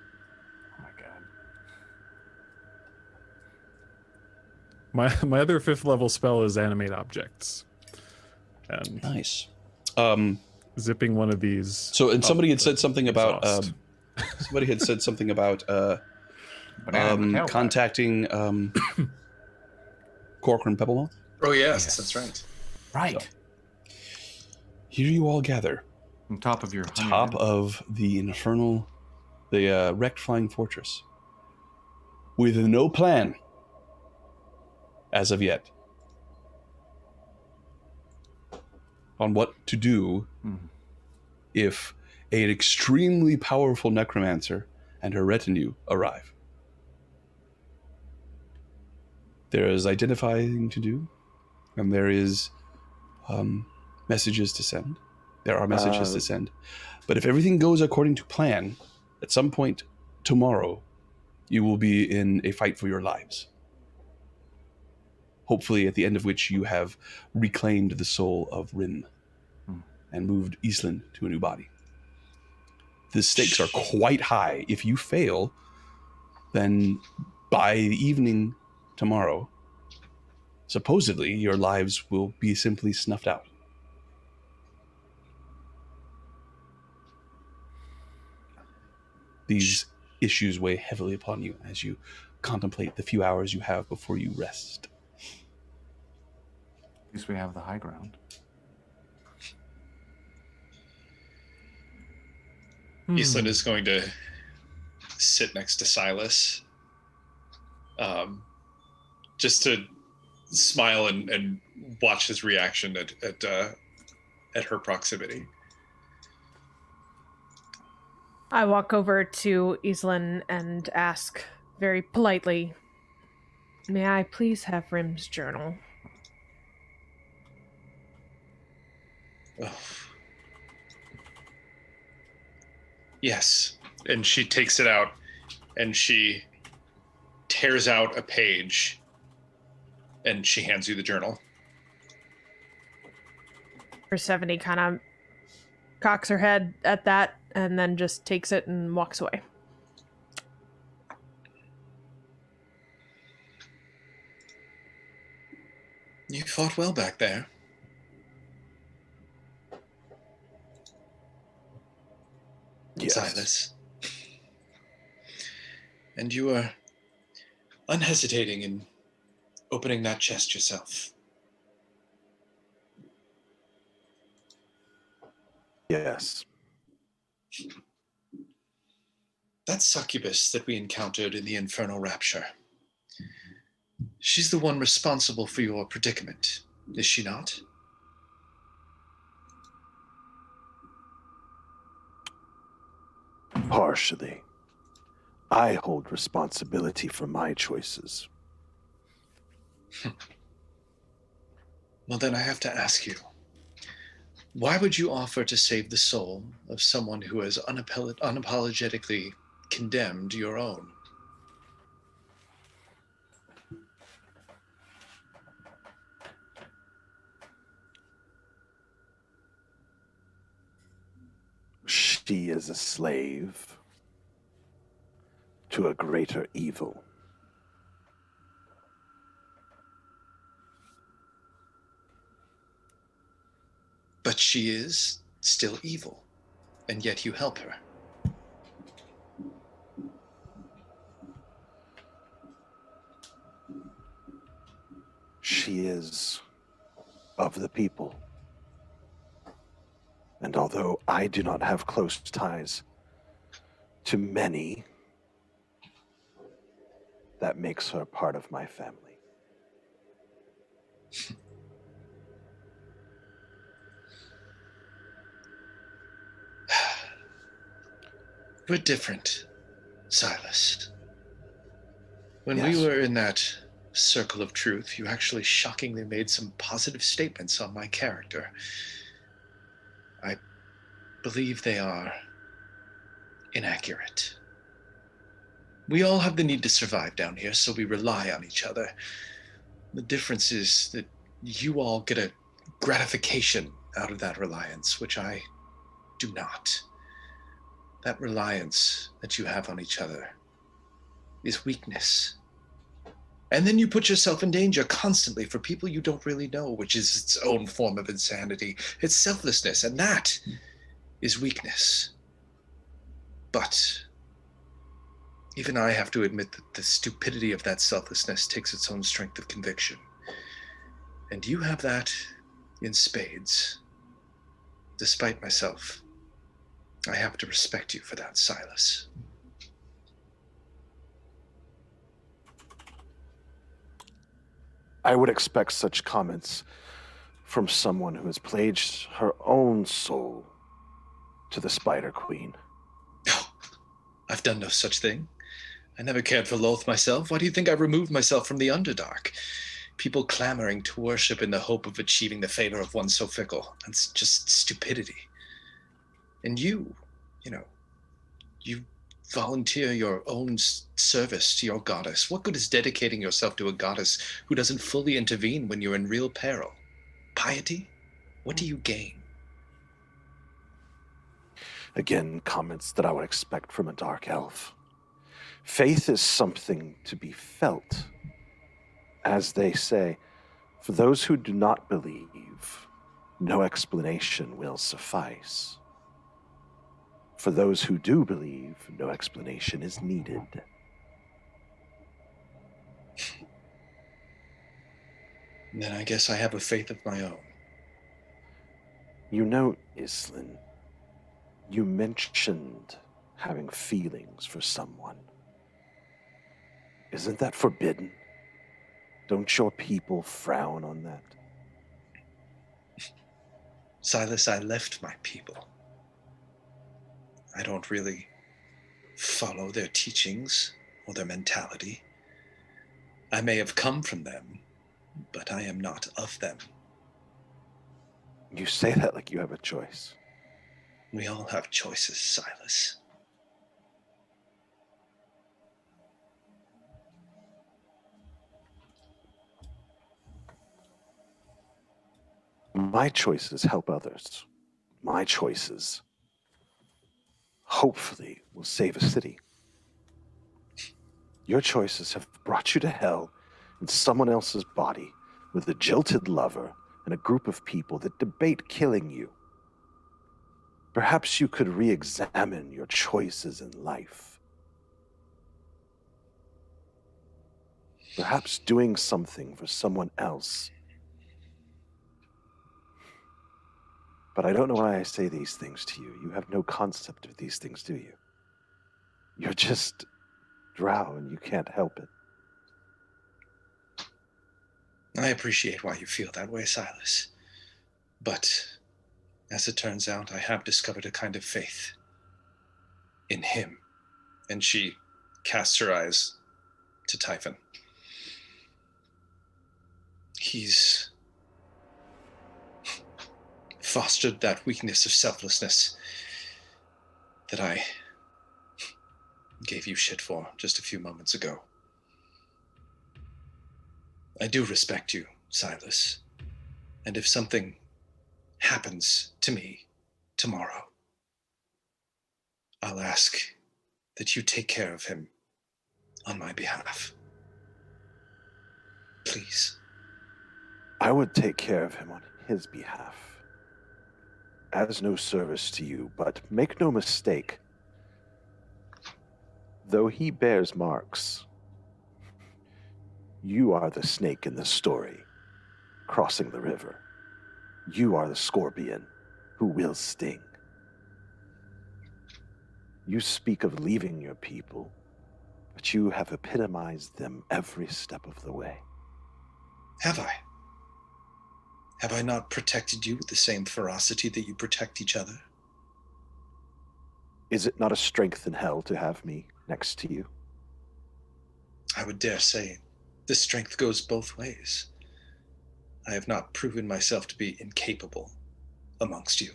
my god. My other 5th level spell is animate objects. And Nice. zipping one of these. So, and somebody had said something about exhaust. contacting Corcoran Pebblemoth. Oh yes, that's right. Right. So, here you all gather, On top of your top of the wrecked flying fortress, with no plan as of yet on what to do if an extremely powerful necromancer and her retinue arrive. There is identifying to do, and there is messages to send. There are messages to send. But if everything goes according to plan, at some point tomorrow, you will be in a fight for your lives. Hopefully at the end of which you have reclaimed the soul of Rhimb and moved Ysland to a new body. The stakes are quite high. If you fail, then by the evening tomorrow, supposedly your lives will be simply snuffed out. These issues weigh heavily upon you as you contemplate the few hours you have before you rest. At least we have the high ground. Ysland is going to sit next to Silas, just to smile and watch his reaction at her proximity. I walk over to Ysland and ask very politely, "May I please have Rhimb's journal?" Oh. Yes. And she takes it out and she tears out a page and she hands you the journal. Persephone kind of cocks her head at that and then just takes it and walks away. You fought well back there. Yes. Silas. And you were unhesitating in opening that chest yourself. Yes. That succubus that we encountered in the Infernal Rapture. She's the one responsible for your predicament, is she not? Partially. I hold responsibility for my choices. Well, then I have to ask you, why would you offer to save the soul of someone who has unapologetically condemned your own? She is a slave to a greater evil. But she is still evil, and yet you help her. She is of the people. And although I do not have close ties to many, that makes her part of my family. We're different, Silas. When Yes. we were in that circle of truth, you actually shockingly made some positive statements on my character. I believe they are inaccurate. We all have the need to survive down here, so we rely on each other. The difference is that you all get a gratification out of that reliance, which I do not. That reliance that you have on each other is weakness. And then you put yourself in danger constantly for people you don't really know, which is its own form of insanity. It's selflessness, and that is weakness. But even I have to admit that the stupidity of that selflessness takes its own strength of conviction. And you have that in spades. Despite myself, I have to respect you for that, Silas. I would expect such comments from someone who has pledged her own soul to the Spider Queen. Oh, I've done no such thing. I never cared for Loth myself. Why do you think I removed myself from the Underdark? People clamoring to worship in the hope of achieving the favor of one so fickle. That's just stupidity. And you volunteer your own service to your goddess. What good is dedicating yourself to a goddess who doesn't fully intervene when you're in real peril? Piety? What do you gain? Again, comments that I would expect from a dark elf. Faith is something to be felt. As they say, for those who do not believe, no explanation will suffice. For those who do believe, no explanation is needed. Then I guess I have a faith of my own. You know, Islin, you mentioned having feelings for someone. Isn't that forbidden? Don't your people frown on that? Silas, I left my people. I don't really follow their teachings or their mentality. I may have come from them, but I am not of them. You say that like you have a choice. We all have choices, Silas. My choices help others. My choices, hopefully, will save a city. Your choices have brought you to hell in someone else's body with a jilted lover and a group of people that debate killing you. Perhaps you could re-examine your choices in life. Perhaps doing something for someone else. But I don't know why I say these things to you. You have no concept of these things, do you? You're just drow and you can't help it. I appreciate why you feel that way, Silas. But, as it turns out, I have discovered a kind of faith in him. And she casts her eyes to Typhon. He's fostered that weakness of selflessness that I gave you shit for just a few moments ago. I do respect you, Silas. And if something happens to me tomorrow, I'll ask that you take care of him on my behalf. Please. I would take care of him on his behalf. As no service to you, but make no mistake. Though he bears marks, you are the snake in the story, crossing the river. You are the scorpion who will sting. You speak of leaving your people, but you have epitomized them every step of the way. Have I? Have I not protected you with the same ferocity that you protect each other? Is it not a strength in hell to have me next to you? I would dare say the strength goes both ways. I have not proven myself to be incapable amongst you.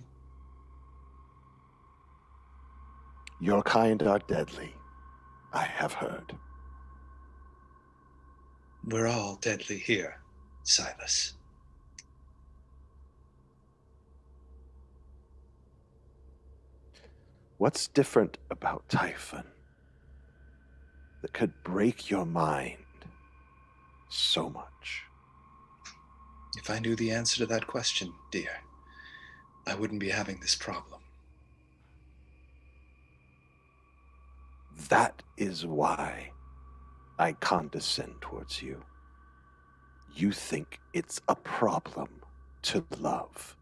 Your kind are deadly, I have heard. We're all deadly here, Silas. What's different about Typhon that could break your mind so much? If I knew the answer to that question, dear, I wouldn't be having this problem. That is why I condescend towards you. You think it's a problem to love.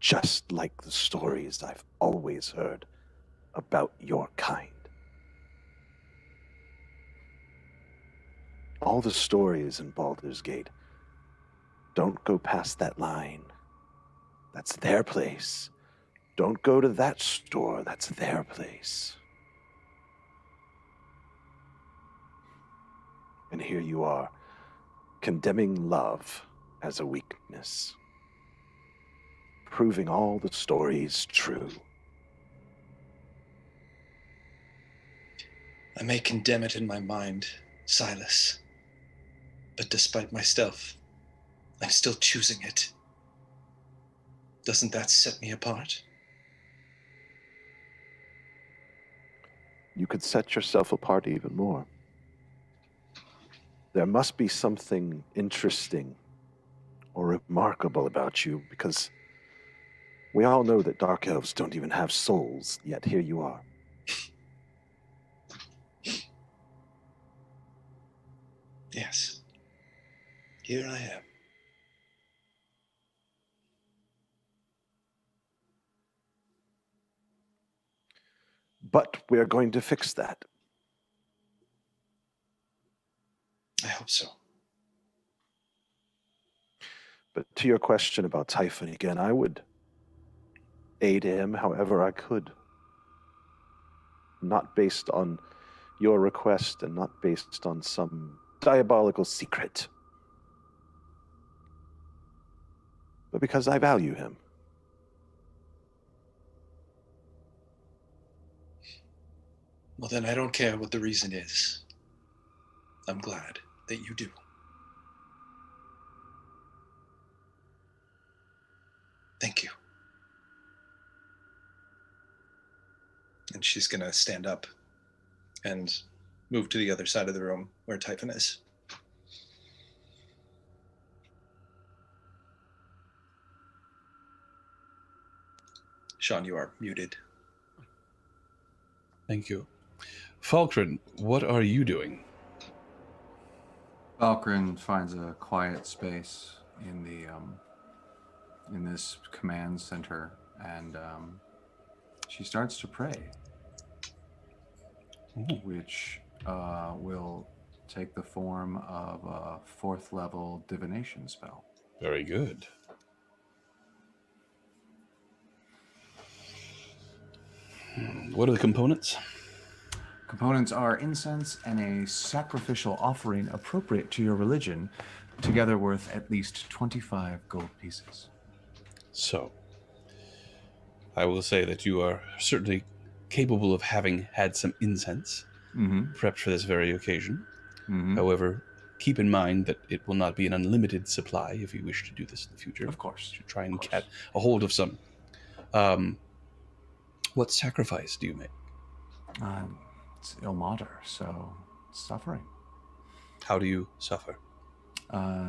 Just like the stories I've always heard about your kind. All the stories in Baldur's Gate don't go past that line. That's their place. Don't go to that store. That's their place. And here you are, condemning love as a weakness, proving all the stories true. I may condemn it in my mind, Silas, but despite myself, I'm still choosing it. Doesn't that set me apart? You could set yourself apart even more. There must be something interesting or remarkable about you, because we all know that dark elves don't even have souls, yet here you are. Yes. Here I am. But we're going to fix that. I hope so. But to your question about Typhon again, I would aid him however I could. Not based on your request and not based on some diabolical secret. But because I value him. Well, then I don't care what the reason is. I'm glad that you do. Thank you. And she's going to stand up and move to the other side of the room where Typhon is. Sean, you are muted. Thank you. Falkrunn, what are you doing? Falkrunn finds a quiet space in the in this command center, and she starts to pray, which will take the form of a 4th level divination spell. Very good. What are the components? Components are incense and a sacrificial offering appropriate to your religion, together worth at least 25 gold pieces. So, I will say that you are certainly capable of having had some incense prepped for this very occasion. However, keep in mind that it will not be an unlimited supply if you wish to do this in the future. Of course. You should try and get a hold of some. What sacrifice do you make? It's Ilmater, so suffering. How do you suffer?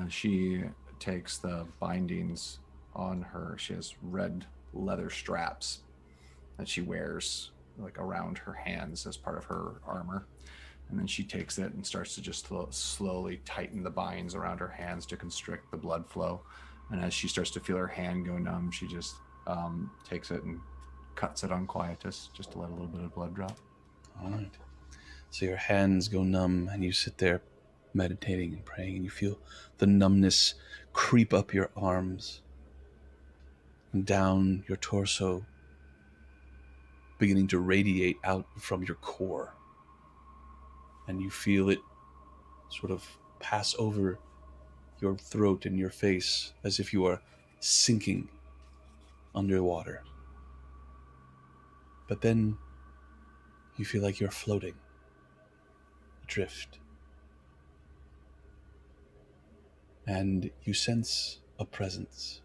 She takes the bindings on her. She has red leather straps that she wears like around her hands as part of her armor. And then she takes it and starts to just slowly tighten the binds around her hands to constrict the blood flow. And as she starts to feel her hand go numb, she just takes it and cuts it on Quietus just to let a little bit of blood drop. All right. So your hands go numb and you sit there meditating and praying, and you feel the numbness creep up your arms and down your torso, beginning to radiate out from your core. And you feel it sort of pass over your throat and your face as if you are sinking underwater. But then you feel like you're floating, adrift. And you sense a presence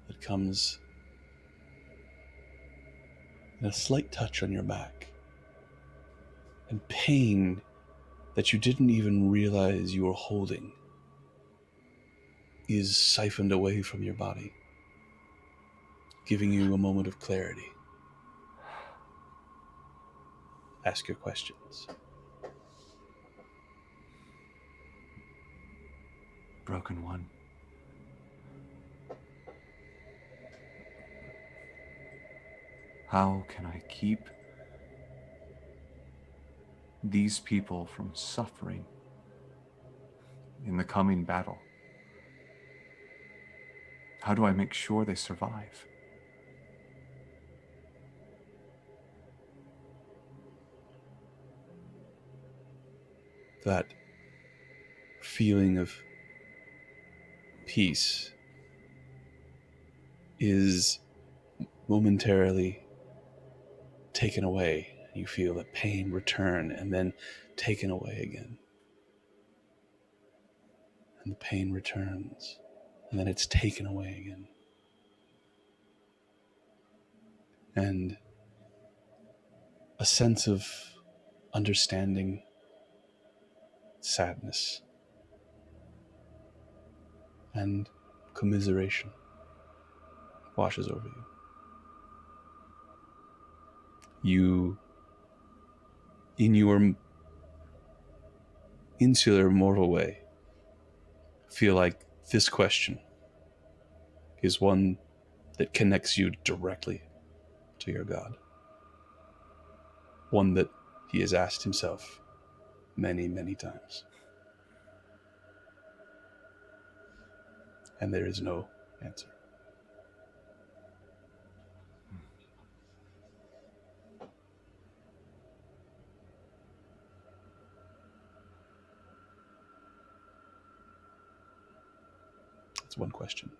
that comes in a slight touch on your back. And pain that you didn't even realize you were holding is siphoned away from your body, giving you a moment of clarity. Ask your questions. Broken One. How can I keep these people from suffering in the coming battle? How do I make sure they survive? That feeling of peace is momentarily taken away. You feel the pain return and then taken away again. And the pain returns and then it's taken away again. And a sense of understanding, sadness, and commiseration washes over you. You, in your insular mortal way, feel like this question is one that connects you directly to your God. One that he has asked himself many, many times. And there is no answer. That's one question.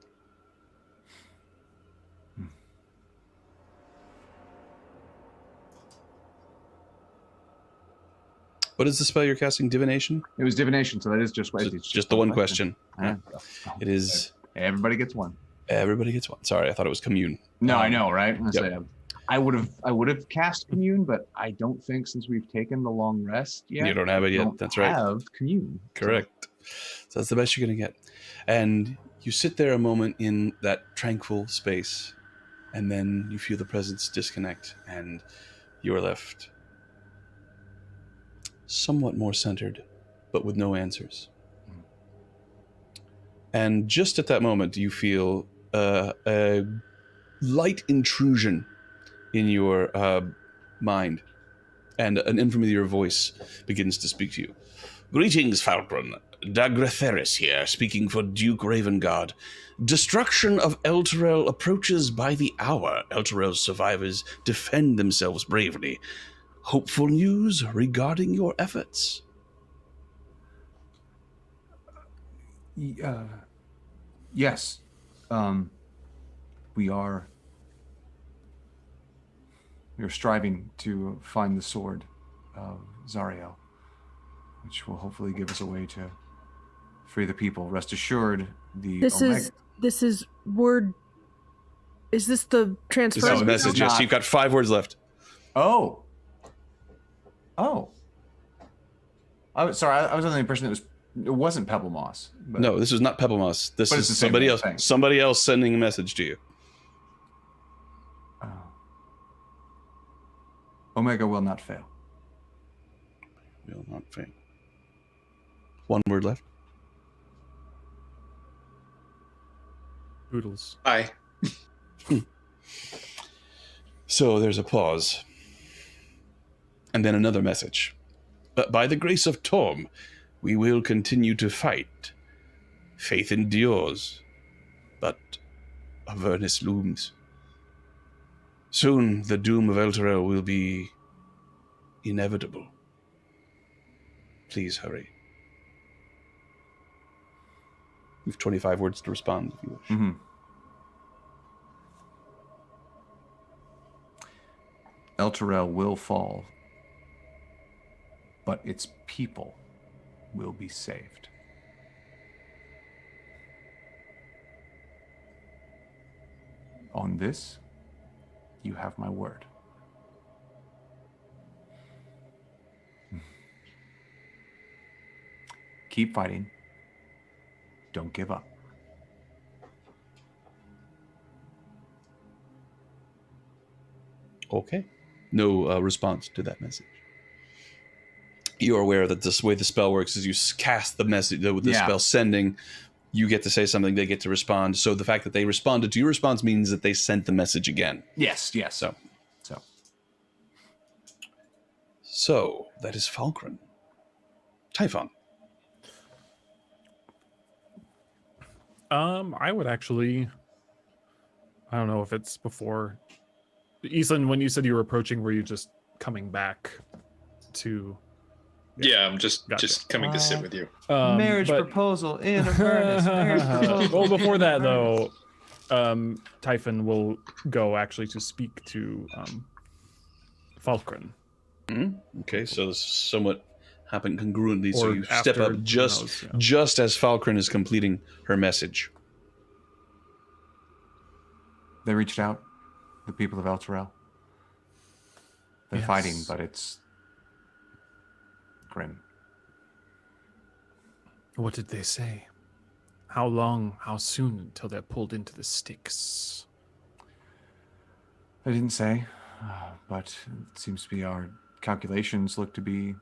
What is the spell you're casting? Divination? It was divination, so that is just it's just the one question. Yeah. It is. Everybody gets one. Everybody gets one. Sorry, I thought it was commune. No, I know, right? Yep. I would have cast commune, but I don't think since we've taken the long rest yet. You don't have it yet. That's right. Have commune. Correct. So that's the best you're gonna get. And you sit there a moment in that tranquil space, and then you feel the presence disconnect, and you are left somewhat more centered, but with no answers. And just at that moment, you feel a light intrusion in your mind, and an unfamiliar voice begins to speak to you. Greetings, Falkrunn. Dagratheris here, speaking for Duke Ravengard. Destruction of Elturel approaches by the hour. Elturel's survivors defend themselves bravely. hopeful news regarding your efforts? Yes. We are striving to find the sword of Zariel, which will hopefully give us a way to free the people. Rest assured, the This is word. Is this the transfer? This is No, this is message. Yes, not. you've got 5 words left. Oh. I was sorry. I was under the impression it wasn't Pebble Moss. But No, this is not Pebble Moss. This But is it's the same somebody else. thing. Somebody else sending a message to you. Omega will not fail. Will not fail. 1 word left. Boodles. Hi. So there's a pause. And then another message. But by the grace of Torm, we will continue to fight. Faith endures, but Avernus looms. Soon the doom of Elturel will be inevitable. Please hurry. You have 25 words to respond if you wish. Mm-hmm. Elturel will fall, but its people will be saved. On this, you have my word. Keep fighting. Don't give up. Okay. No response to that message. You're aware that this way the spell works is you cast the message with the spell sending. You get to say something, they get to respond. So the fact that they responded to your response means that they sent the message again. Yes. So that is Falkrunn. Typhon. I would actually. I don't know if it's before. Ethan, when you said you were approaching, were you just coming back to? Yeah, I'm just Gotcha. coming to sit with you. Marriage proposal in Avernus. Marriage proposal. Well, before that though, Typhon will go actually to speak to Falkrunn. Okay, so this somewhat happened congruently. So Or you step after, up just as Falkrunn is completing her message. They reached out, the people of Elturel. They're Yes. fighting, but it's grim. What did they say? How long, how soon until they're pulled into the sticks? They didn't say, but it seems to be our calculations look to be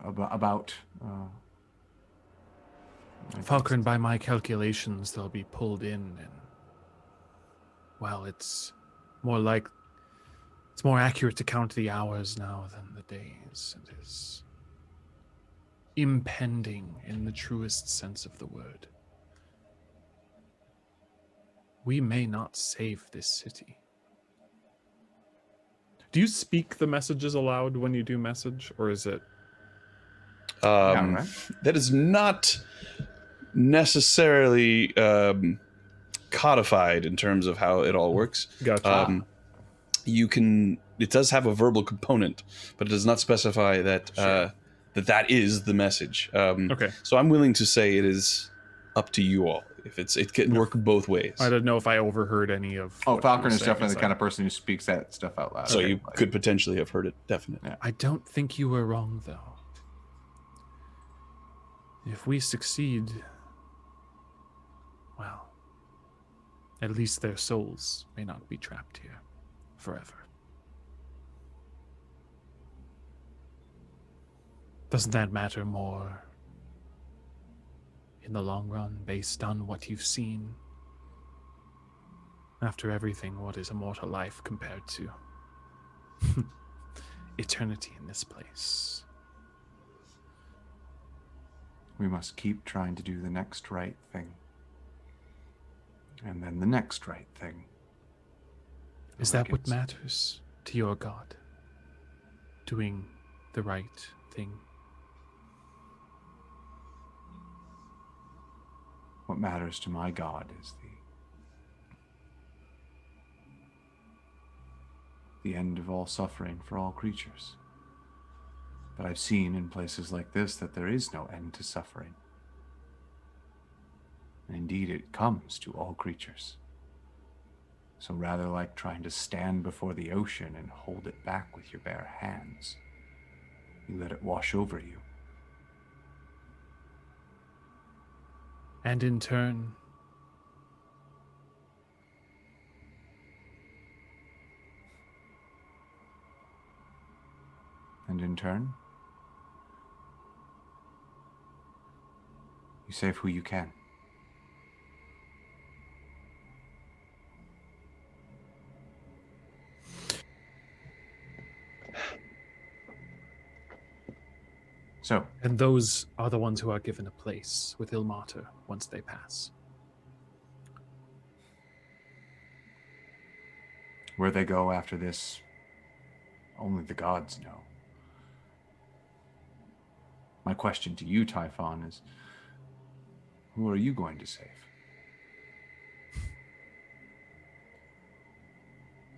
about. Falkrunn, by my calculations, they'll be pulled in, and well, it's more accurate to count the hours now than the days. It is impending in the truest sense of the word. We may not save this city. Do you speak the messages aloud when you do message, or is it? That is not necessarily codified in terms of how it all works. Gotcha. It does have a verbal component, but it does not specify that that is the message. Okay. So I'm willing to say it is up to you all. If it can work both ways. I don't know if I overheard any of. Oh, what you were Falkrunn is saying, definitely the so- kind of person who speaks that stuff out loud. So you could potentially have heard it, definitely. I don't think you were wrong, though. If we succeed, well, at least their souls may not be trapped here forever. Doesn't that matter more in the long run, based on what you've seen? After everything, what is a mortal life compared to eternity in this place? We must keep trying to do the next right thing. And then the next right thing. Is that what matters to your god? Doing the right thing? What matters to my god is the end of all suffering for all creatures. But I've seen in places like this that there is no end to suffering. And indeed, it comes to all creatures. So rather like trying to stand before the ocean and hold it back with your bare hands, you let it wash over you. And in turn, And in turn, you save who you can. So, and those are the ones who are given a place with Ilmater once they pass. where they go after this, only the gods know. My question to you, Typhon, is who are you going to save?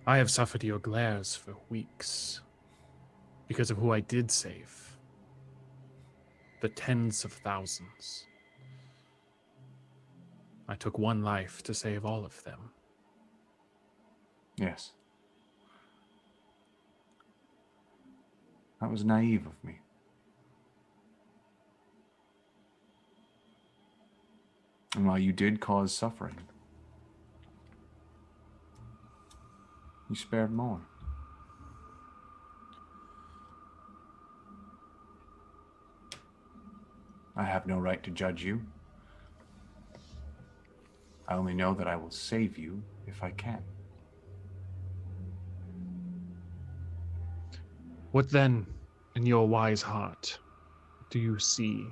I have suffered your glares for weeks because of who I did save. The tens of thousands. I took one life to save all of them. Yes. That was naive of me. And while you did cause suffering, you spared more. I have no right to judge you. I only know that I will save you if I can. What then, in your wise heart, do you see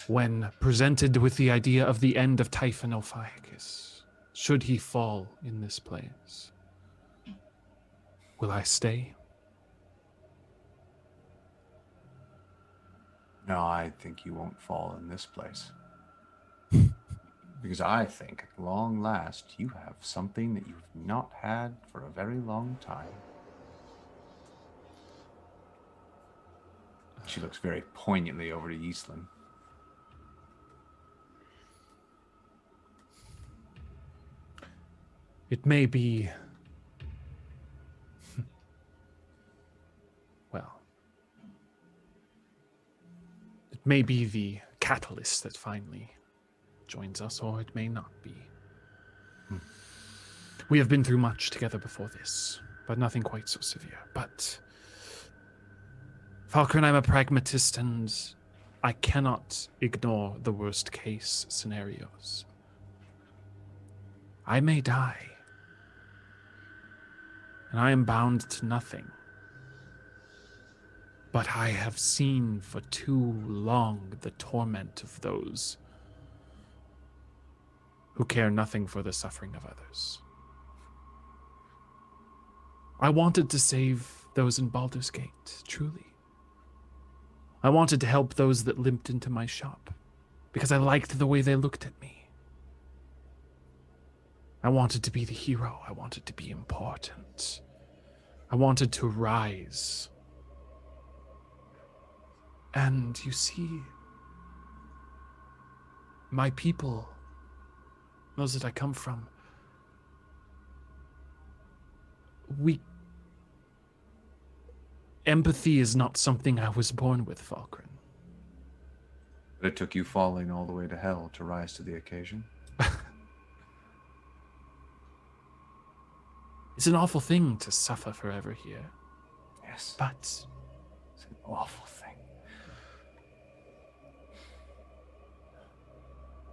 when presented with the idea of the end of Typhon Ophiacus? Should he fall in this place, will I stay? No, I think you won't fall in this place. Because I think, at long last, you have something that you've not had for a very long time. She looks very poignantly over to Yeaslin. It may be... well... it may be the catalyst that finally joins us, or it may not be. We have been through much together before this, but nothing quite so severe. But, Falkrunn, I'm a pragmatist, and I cannot ignore the worst case scenarios. I may die, and I am bound to nothing. But I have seen for too long the torment of those who care nothing for the suffering of others. I wanted to save those in Baldur's Gate, truly. I wanted to help those that limped into my shop, because I liked the way they looked at me. I wanted to be the hero. I wanted to be important. I wanted to rise. And you see, my people, those that I come from, empathy is not something I was born with, Falkrunn. But it took you falling all the way to hell to rise to the occasion. It's an awful thing to suffer forever here. Yes. But It's an awful thing.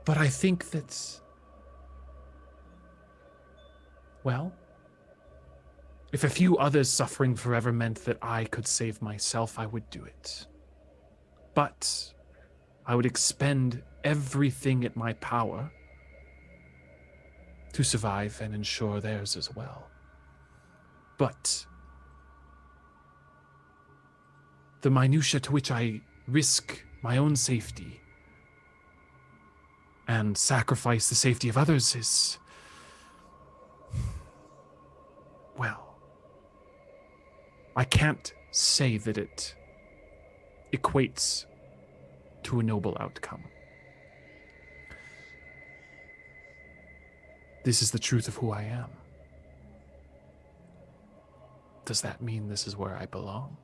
But I think that, well, if a few others suffering forever meant that I could save myself, I would do it. But I would expend everything at my power to survive and ensure theirs as well. But the minutia to which I risk my own safety and sacrifice the safety of others is, well, I can't say that it equates to a noble outcome. This is the truth of who I am. Does that mean this is where I belong?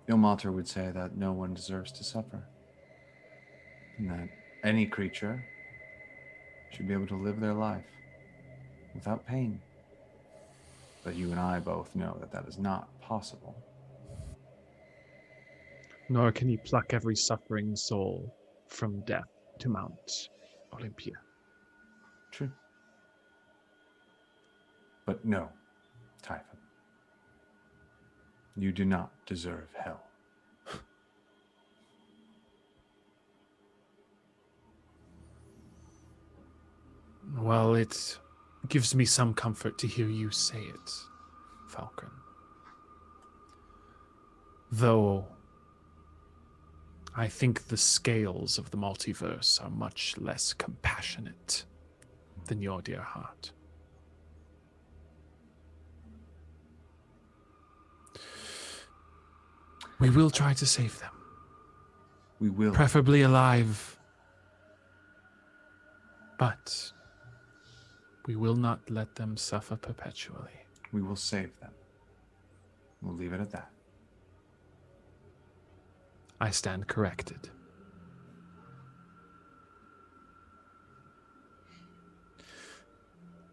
Ilmater would say that no one deserves to suffer, and that any creature should be able to live their life without pain. But you and I both know that that is not possible. Nor can he pluck every suffering soul from death to Mount Olympia. True. But no, Typhon. You do not deserve hell. Well, it gives me some comfort to hear you say it, Falkrunn. Though I think the scales of the multiverse are much less compassionate than your dear heart. We will try to save them. We will. Preferably alive. But we will not let them suffer perpetually. We will save them. We'll leave it at that. I stand corrected.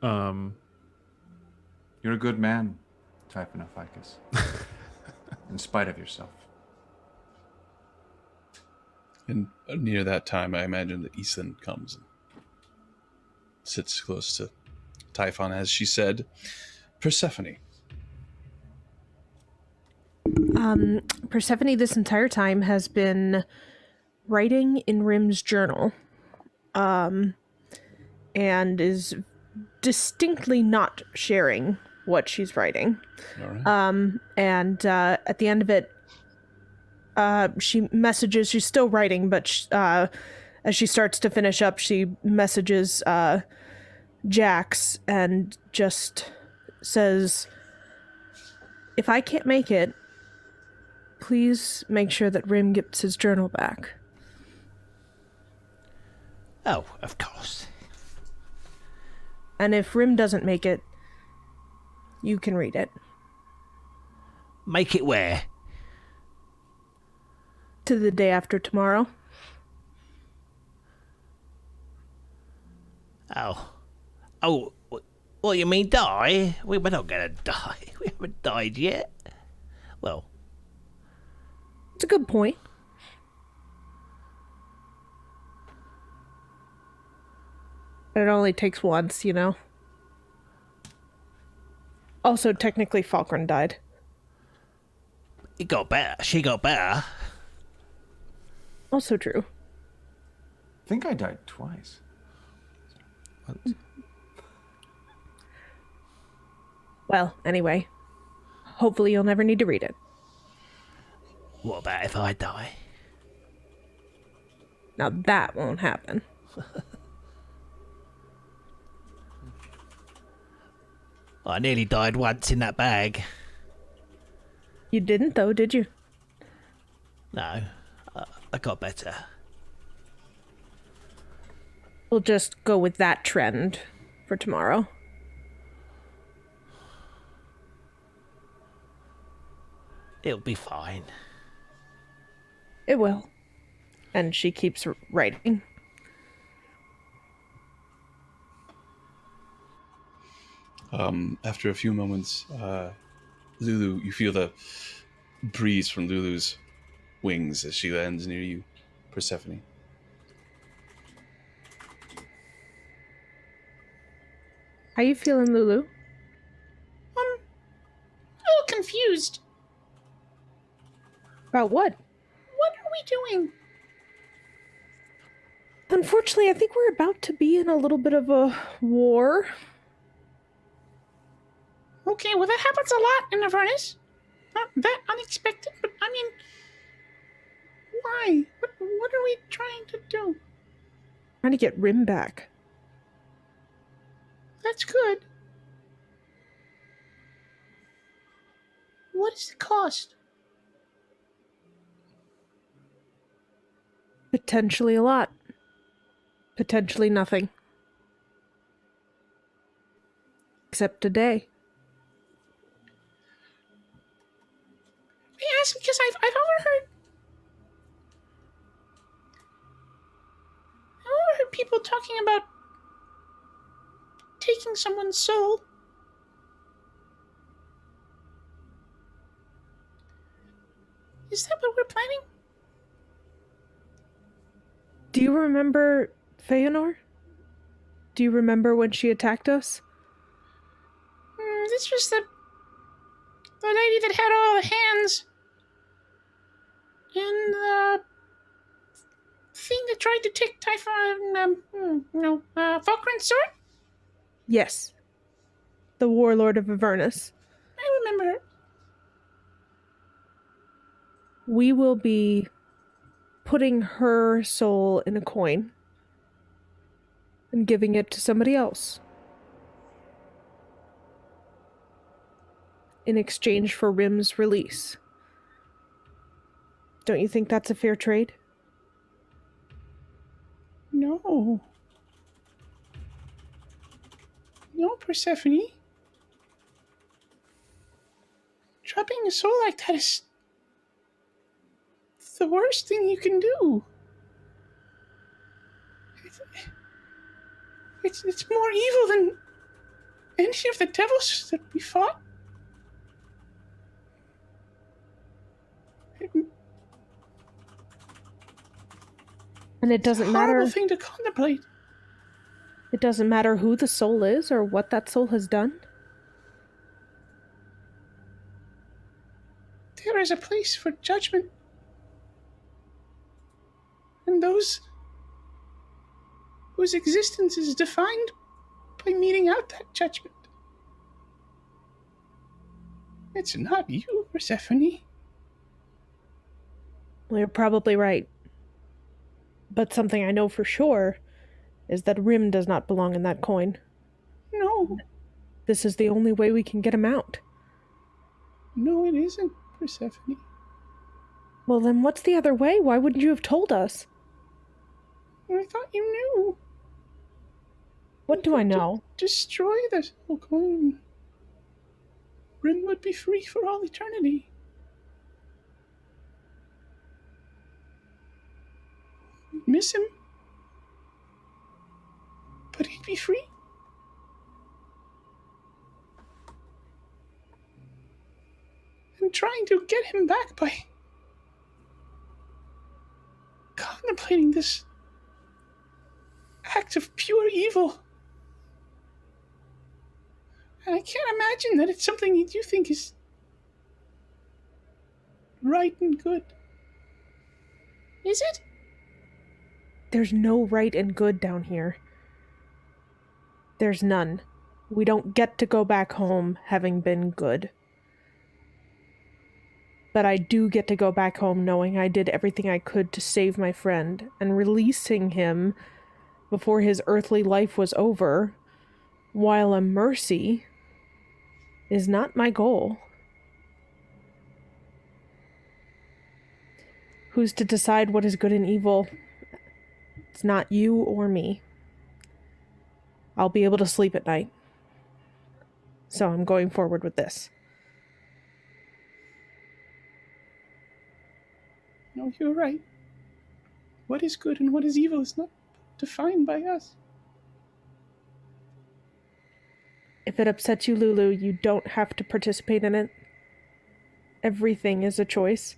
You're a good man, Typhon Ophiacus. In spite of yourself. And near that time, I imagine that Ethan comes and sits close to Typhon, as she said, Persephone. Persephone this entire time has been writing in Rhimb's journal, and is distinctly not sharing what she's writing. All right. And at the end of it, she messages, she's still writing, but as she starts to finish up, she messages Jax and just says, if I can't make it, please make sure that Rhimb gets his journal back. Oh, of course. And if Rhimb doesn't make it, you can read it. Make it where? To the day after tomorrow. Oh, what, you mean die? We're not gonna die. We haven't died yet. Well, It's a good point. But it only takes once, you know? Also, technically, Falkrunn died. it got better. She got better. Also true. I think I died twice. Well, anyway. Hopefully you'll never need to read it. What about if I die? Now that won't happen. I nearly died once in that bag. You didn't, though, did you? No, I got better. We'll just go with that trend for tomorrow. It'll be fine. It will. And she keeps writing. After a few moments, Lulu, you feel the breeze from Lulu's wings as she lands near you, Persephone. How you feeling, Lulu? A little confused. About what? What are we doing? Unfortunately, I think we're about to be in a little bit of a war. Okay, well, that happens a lot in Avernus. Not that unexpected, but I mean, why? What are we trying to do? Trying to get Rhimb back. That's good. What is the cost? Potentially a lot. Potentially nothing. Except today. I ask because I've overheard people talking about taking someone's soul. Is that what we're planning? Do you remember Feanor? Do you remember when she attacked us? This was the lady that had all the hands. And the thing that tried to take Typhon, Falkrun's sword? Yes. The warlord of Avernus. I remember her. We will be putting her soul in a coin and giving it to somebody else in exchange for Rhimb's release. Don't you think that's a fair trade? No. No, Persephone. Dropping a soul like that is the worst thing you can do. It's more evil than any of the devils that we fought. And it doesn't matter. Horrible thing to contemplate. It doesn't matter who the soul is or what that soul has done. There is a place for judgment. And those whose existence is defined by meting out that judgment. It's not you, Persephone. Well, you're probably right. But something I know for sure is that Rhimb does not belong in that coin. No. This is the only way we can get him out. No, it isn't, Persephone. Well, then what's the other way? Why wouldn't you have told us? I thought you knew. What do I know? Destroy the whole coin. Rhimb would be free for all eternity. We'd miss him. But he'd be free. And trying to get him back by contemplating this act of pure evil. And I can't imagine that it's something you do think is right and good. Is it? There's no right and good down here. There's none. We don't get to go back home having been good. But I do get to go back home knowing I did everything I could to save my friend, and releasing him before his earthly life was over, while a mercy, is not my goal. Who's to decide what is good and evil? It's not you or me. I'll be able to sleep at night. So I'm going forward with this. No, you're right. What is good and what is evil is not defined by us. If it upsets you, Lulu, you don't have to participate in it. Everything is a choice,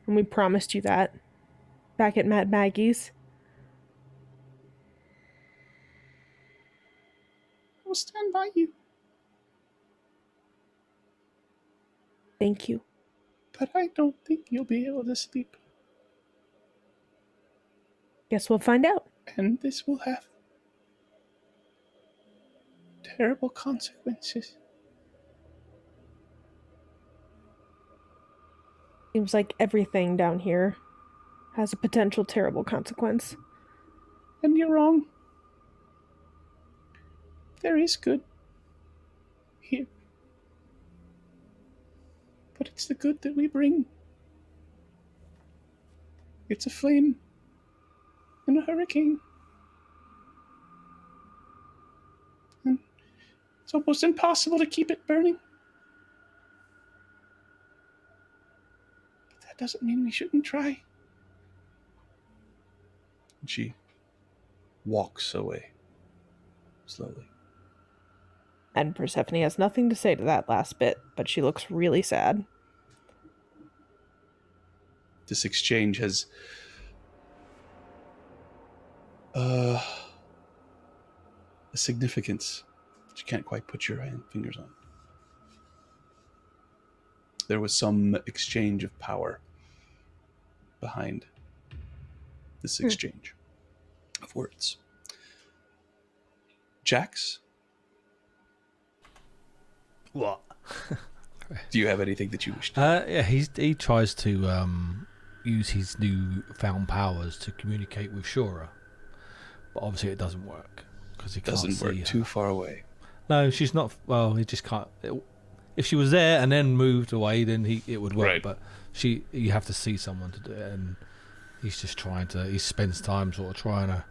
and we promised you that back at Matt Maggie's. We'll stand by you. Thank you. But I don't think you'll be able to sleep. Guess we'll find out. And this will have terrible consequences. Seems like everything down here has a potential terrible consequence. And you're wrong. There is good here. But it's the good that we bring. It's a flame and a hurricane. And it's almost impossible to keep it burning. But that doesn't mean we shouldn't try. She walks away slowly. And Persephone has nothing to say to that last bit, but she looks really sad. This exchange has a significance that you can't quite put your fingers on. There was some exchange of power behind this exchange of words. Jax, What? do you have anything that you wish to? Yeah, he tries to use his new found powers to communicate with Shura, but obviously it doesn't work because he can't Doesn't see work her. too far away. No, she's not. Well, he just can't. If she was there and then moved away, then it would work. Right. But you have to see someone to do it, and he's just trying to. He spends time sort of trying to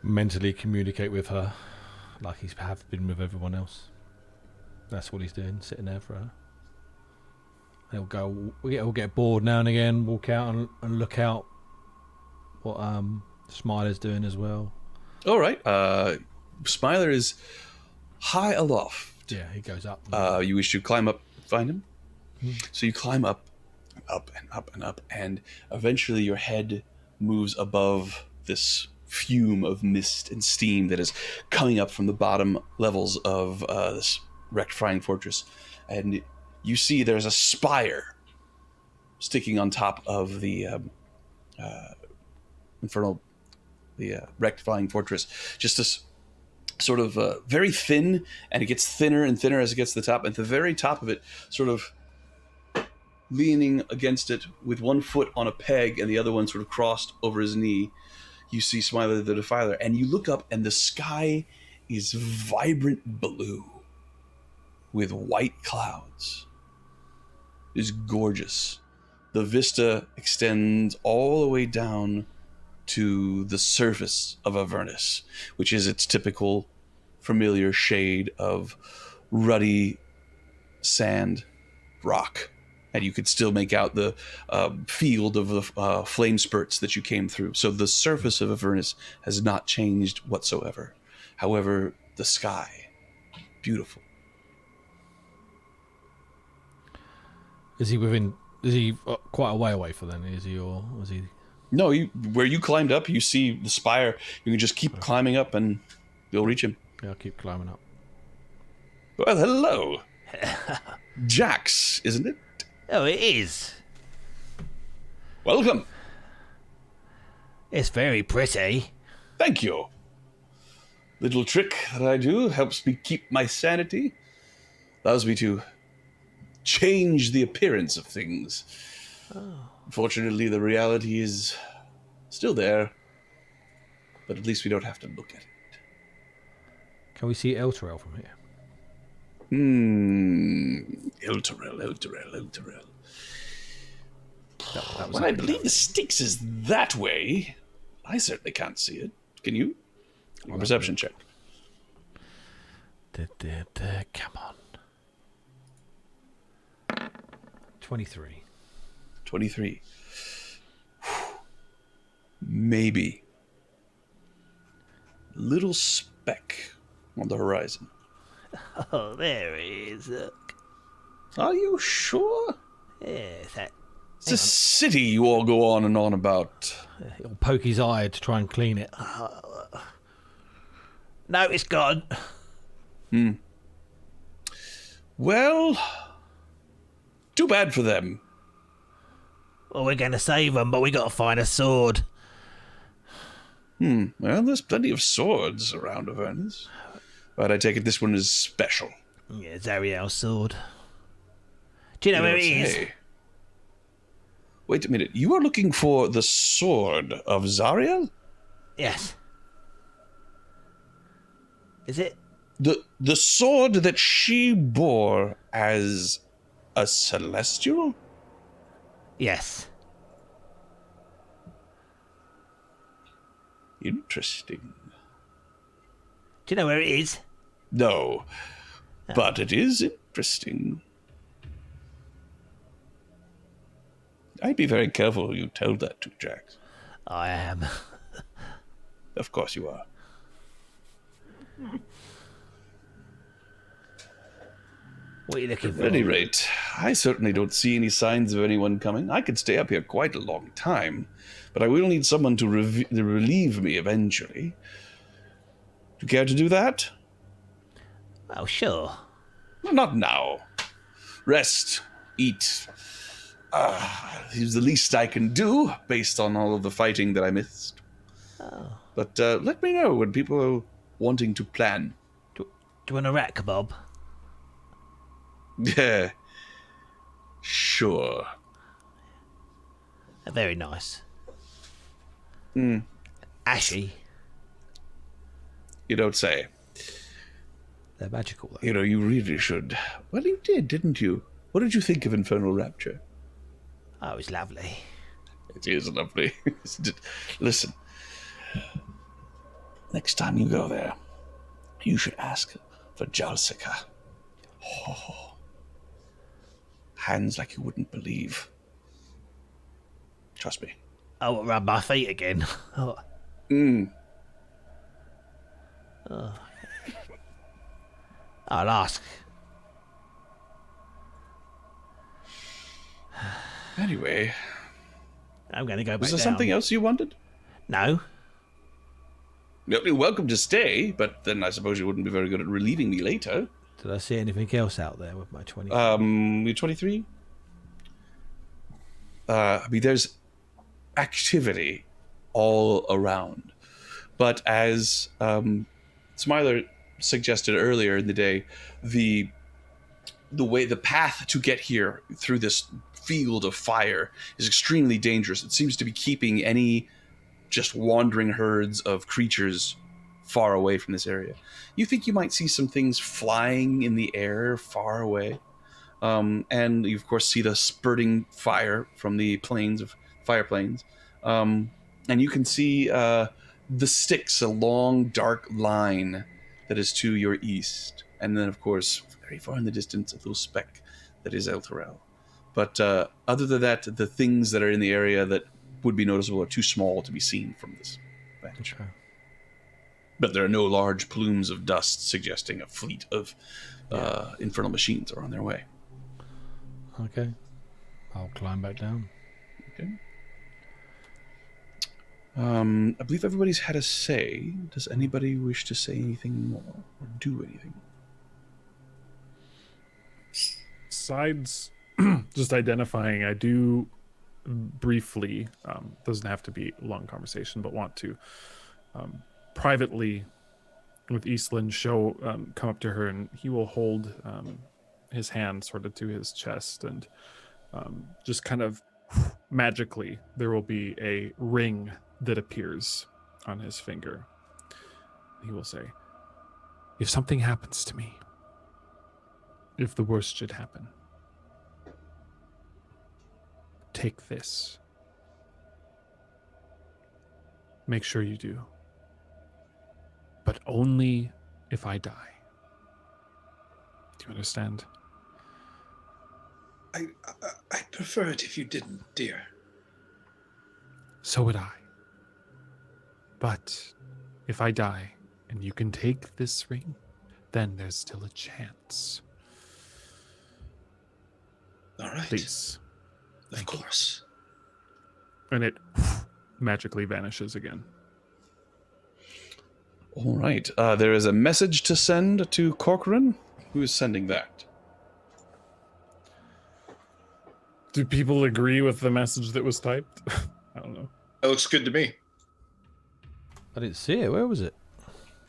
mentally communicate with her, like he's have been with everyone else. That's what he's doing, sitting there for her. He'll get bored now and again, walk out and look out what Smiler's doing as well. All right. Smiler is high aloft. Yeah, he goes up. You wish to climb up, find him? So you climb up, up and up and up, and eventually your head moves above this fume of mist and steam that is coming up from the bottom levels of this rectifying fortress. And you see there's a spire sticking on top of the rectifying fortress. Just this sort of very thin, and it gets thinner and thinner as it gets to the top. And at the very top of it, sort of leaning against it with one foot on a peg and the other one sort of crossed over his knee, you see Smiler the Defiler. And you look up and the sky is vibrant blue with white clouds. It is gorgeous. The vista extends all the way down to the surface of Avernus, which is its typical familiar shade of ruddy sand rock. And you could still make out the field of the flame spurts that you came through. So the surface of Avernus has not changed whatsoever. However, the sky, beautiful. Is he quite a way away from then? Is he, or was he? No, where you climbed up, you see the spire. You can just keep climbing up and you'll reach him. Yeah, I'll keep climbing up. Well, hello. Jax, isn't it? Oh, it is. Welcome. It's very pretty. Thank you. Little trick that I do helps me keep my sanity. Allows me to change the appearance of things. Unfortunately, the reality is still there. But at least we don't have to look at it. Can we see Elturel from here? Elturel. Well, I believe the Styx is that way. I certainly can't see it. Can you? A perception check. Come on. 23. 23. Maybe. Little speck on the horizon. Oh, there it is. Look. Are you sure? Yes, that. It's a city you all go on and on about. He'll poke his eye to try and clean it. No, it's gone. Well, Too bad for them. Well, we're going to save them, but we got to find a sword. Well, there's plenty of swords around Avernus. But I take it this one is special. Yeah, it's Ariel's sword. Do you know where it is? Say. Wait a minute. You are looking for the sword of Zariel? Yes. Is it? The sword that she bore as a celestial? Yes. Interesting. Do you know where it is? No, but it is interesting. I'd be very careful who you tell that to, Jax. I am. Of course you are. What are you looking for? At any rate, I certainly don't see any signs of anyone coming. I could stay up here quite a long time, but I will need someone to relieve me eventually. Do you care to do that? Well, sure. Well, not now. Rest, eat. Is the least I can do based on all of the fighting that I missed. Oh. But let me know when people are wanting to plan. Do you want a rat kebab? Yeah. Sure. Very nice. Hmm. Ashy. You don't say. They're magical, though. You know, you really should. Well, you did, didn't you? What did you think of Infernal Rapture? Oh, it was lovely. It is lovely. Listen. Next time you go there, you should ask for Jalsika. Oh. Hands like you wouldn't believe. Trust me. I won't rub my feet again. Oh. I'll ask. Anyway, I'm going to go back was there down. something else you wanted? No. You're welcome to stay, but then I suppose you wouldn't be very good at relieving me later. Did I see anything else out there with my 20? You're 23? I mean, there's activity all around. But as Smiler suggested earlier in the day, the path to get here through this field of fire is extremely dangerous. It seems to be keeping any just wandering herds of creatures far away from this area. You think you might see some things flying in the air far away. And you, of course, see the spurting fire from the fire planes. And you can see the Styx, a long, dark line that is to your east. And then, of course, very far in the distance, a little speck that is Elturel. But other than that, the things that are in the area that would be noticeable are too small to be seen from this vantage. Okay. But there are no large plumes of dust suggesting a fleet of infernal machines are on their way. Okay. I'll climb back down. Okay. I believe everybody's had a say. Does anybody wish to say anything more or do anything? Besides just identifying, I do briefly, doesn't have to be a long conversation, but want to privately with Eastland come up to her, and he will hold his hand sort of to his chest, and just kind of magically there will be a ring that appears on his finger. He will say, "If something happens to me, if the worst should happen, take this. Make sure you do. But only if I die." Do you understand? I'd prefer it if you didn't, dear. So would I. But if I die and you can take this ring, then there's still a chance. All right. Please. Of course. And it magically vanishes again. All right. There is a message to send to Corcoran. Who is sending that? Do people agree with the message that was typed? I don't know. That looks good to me. I didn't see it. Where was it?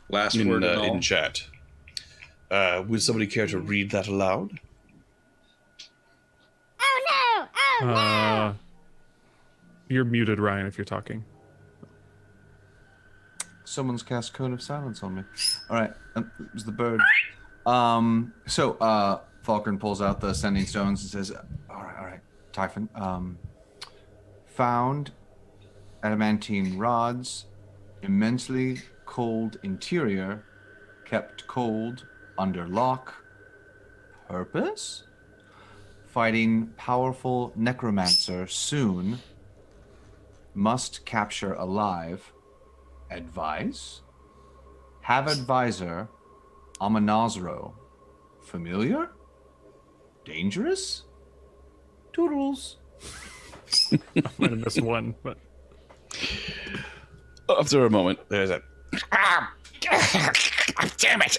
Last word and all. In chat. Would somebody care to read that aloud? You're muted, Ryan, if you're talking. Someone's cast Cone of Silence on me. All right, it was the bird. Falkrunn pulls out the sending stones and says, all right, Typhon. Found adamantine rods, immensely cold interior, kept cold under lock. Purpose? Fighting powerful necromancer soon. Must capture alive. Advice? Have advisor. Amanazro. Familiar? Dangerous? Toodles. I might have missed one, but After a moment, there's a... Damn it!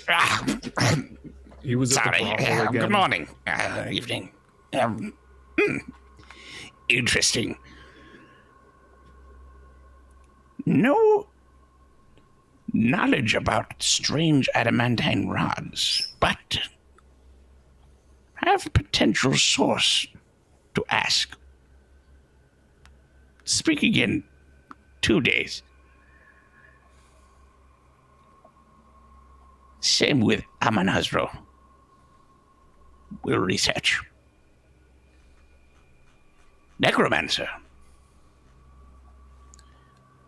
he was at the Sorry. brothel again. Good morning. Evening. Interesting. No knowledge about strange adamantine rods, but have potential source to ask. Speak again. 2 days. Same with Amanazro. We'll research. Necromancer.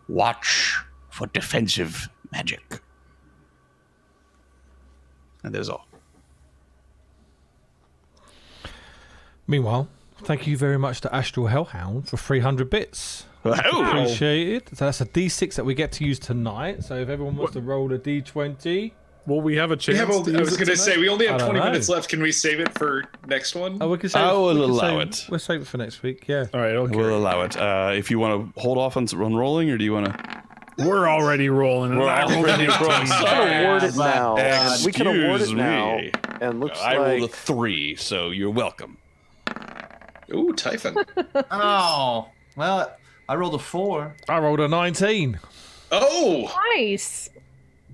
Watch for defensive magic. And there's all. Meanwhile, thank you very much to Astral Hellhound for 300 bits. Wow. Appreciate it. So that's a D6 that we get to use tonight. So if everyone wants to roll a D20. Well, we have a chance. I was going to say, we only have I don't 20 know. minutes left. Can we save it for next one? Oh, we can save I will we can allow save- it. We'll save it for next week, yeah. All right, okay. We'll allow it. If you want to hold off on rolling, or do you want to... We're already rolling. We're I rolled already an 18. rolling. We can award it now. We can award it Excuse now. me. And looks I rolled a like 3, so you're welcome. Ooh, Typhon. Oh, well, I rolled a 4. I rolled a 19. Oh! Nice.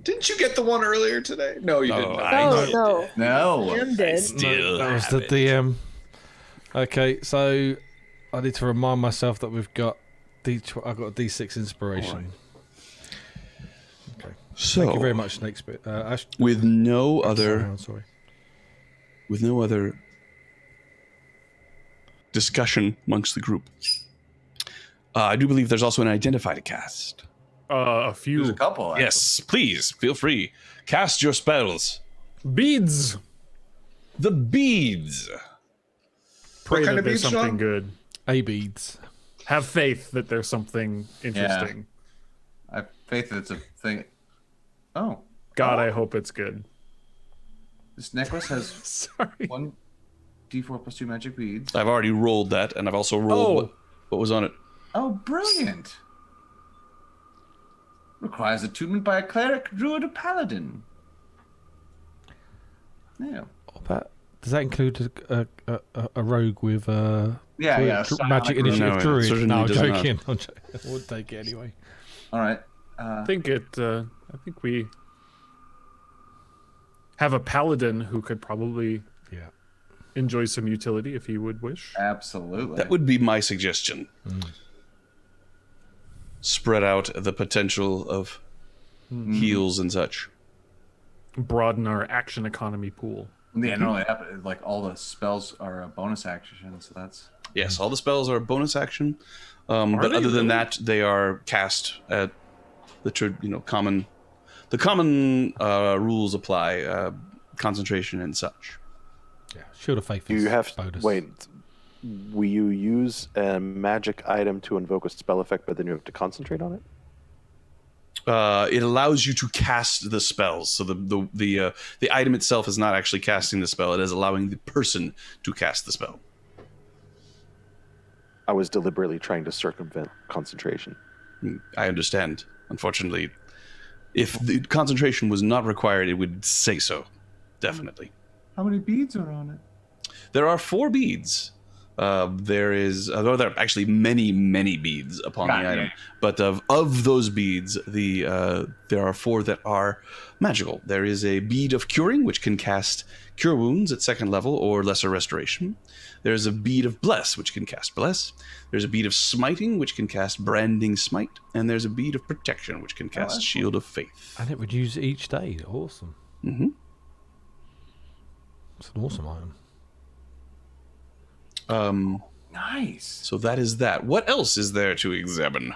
Didn't you get the one earlier today? No, you didn't. Oh, no. No. Jim did. Still That was have the it. DM. Okay, so I need to remind myself that we've got I've got a D6 inspiration. Okay. So, Thank you very much, Snake Spirit. with no other Sorry. discussion amongst the group, I do believe there's also an identify to cast. A There's a few couple. actually. Yes, please feel free. Cast your spells. beads. The beads. Pray kind that of there's beads, something John? good. A beads. Have faith that there's something interesting. I have faith that it's a thing. Oh, God, I hope it's good. this necklace has Sorry. 1 D4 plus 2 magic beads. I've already rolled that, and I've also rolled what was on it. Oh, brilliant. Requires attunement by a cleric, druid, or paladin. Yeah. Does that include a rogue with Yeah. magic Psionic initiative No, it druid? certainly No, I'm does not. joking. I would take it anyway. All right. I think we have a paladin who could probably enjoy some utility if he would wish. Absolutely. That would be my suggestion. Spread out the potential of heals and such. Broaden our action economy pool. Yeah, no, it happened. Like all the spells are a bonus action, so that's Yes, all the spells are a bonus action, but they other than really? that, they are cast at the common. The common rules apply, concentration and such. Yeah, Shield of Faith is you have bonus. wait. Will you use a magic item to invoke a spell effect, but then you have to concentrate on it? It allows you to cast the spells. So the item itself is not actually casting the spell; it is allowing the person to cast the spell. I was deliberately trying to circumvent concentration. I understand. Unfortunately, if the concentration was not required, it would say so. Definitely. how many beads are on it? There are 4 beads. There is, although there are actually many beads upon the item, but of those beads, there are 4 that are magical. There is a bead of curing, which can cast cure wounds at 2nd level or lesser restoration. There's a bead of bless, which can cast bless. There's a bead of smiting, which can cast branding smite, and there's a bead of protection, which can cast shield of faith. And it renews each day. Awesome. Mm-hmm. It's an awesome item. Nice. So that is that. What else is there to examine?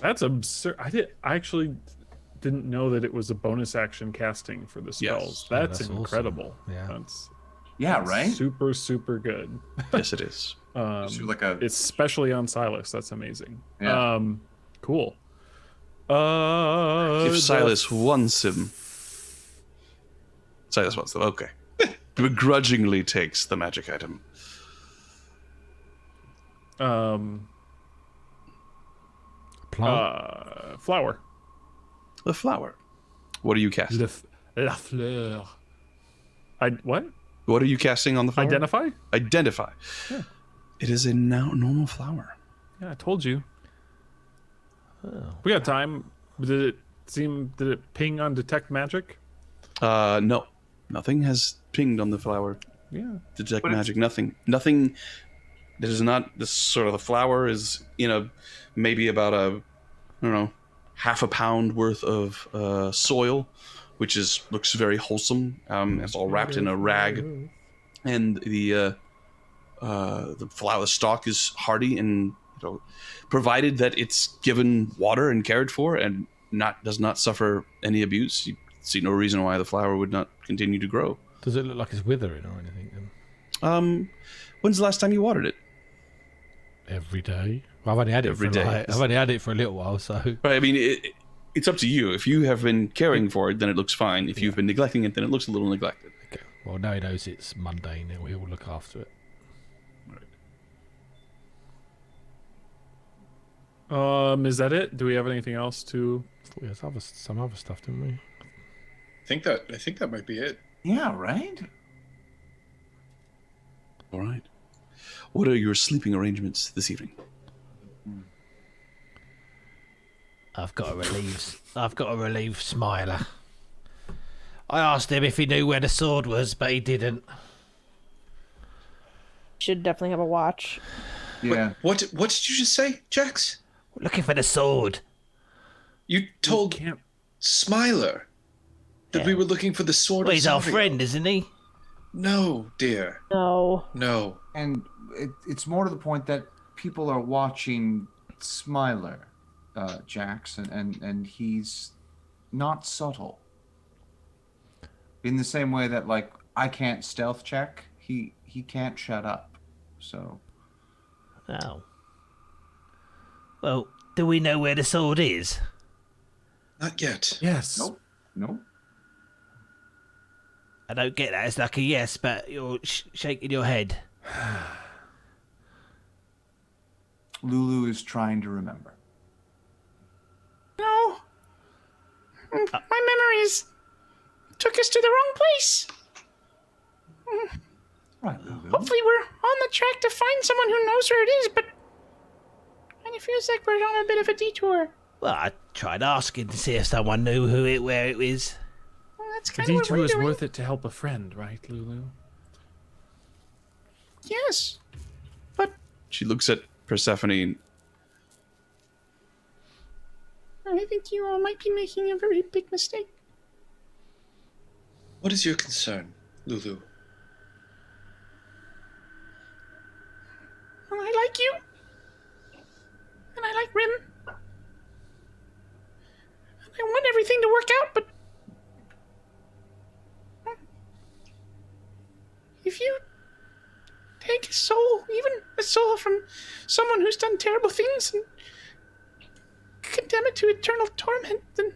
That's absurd. I actually didn't know that it was a bonus action casting for the spells. Yes. That's That's incredible. Awesome. Yeah, That's right? super good. Yes, it is. Like a, Especially on Silas. That's amazing. Yeah. Cool. If Silas wants him. Silas wants them. Okay. Begrudgingly takes the magic item. Plant. Flower. The flower. What are you casting? La fleur. What? What are you casting on the flower? Identify? Identify. Yeah. It is a normal flower. Yeah, I told you. We got time. Did it ping on detect magic? No. Nothing has pinged on the flower. Yeah. Detect magic. Nothing. That is not this sort of the flower is maybe about half a pound worth of soil, which looks very wholesome. It's all wrapped in a rag, and the flower stalk is hardy and provided that it's given water and cared for and does not suffer any abuse. You see no reason why the flower would not continue to grow. Does it look like it's withering or anything? Then? When's the last time you watered it? Every day. Well, I've only had it Every for day. I've only had it for a little while, so. Right. I mean, it's up to you. If you have been caring for it, then it looks fine. If you've been neglecting it, then it looks a little neglected. Okay. Well, now he knows it's mundane. He'll look after it. Is that it? Do we have anything else to? We had some other stuff, didn't we? I think that might be it. yeah, right? All right. What are your sleeping arrangements this evening? I've got to relieve Smiler. I asked him if he knew where the sword was, but he didn't. Should definitely have a watch. Yeah. What did you just say, Jax? We're looking for the sword. You told Can't. Smiler that we were looking for the sword Well, of he's our Zavia. friend, isn't he? No, dear. No. No. And it's more to the point that people are watching Smiler, Jax, and he's not subtle. In the same way that, like, I can't stealth check, he can't shut up. So. Oh. Well, do we know where the sword is? Not yet. Yes. Nope. I don't get that. It's like a yes, but you're shaking your head. Lulu is trying to remember. No. My memories took us to the wrong place. Right, Lulu. Hopefully we're on the track to find someone who knows where it is, but it feels like we're on a bit of a detour. Well, I tried asking to see if someone knew where it is. Well, that's The kind of what detour we're is doing. worth it to help a friend, right, Lulu? Yes. She looks at Persephone. I think you all might be making a very big mistake. What is your concern, Lulu? Well, I like you. And I like Rhimb. And I want everything to work out, but if you take a soul, even a soul from someone who's done terrible things, and condemn it to eternal torment, then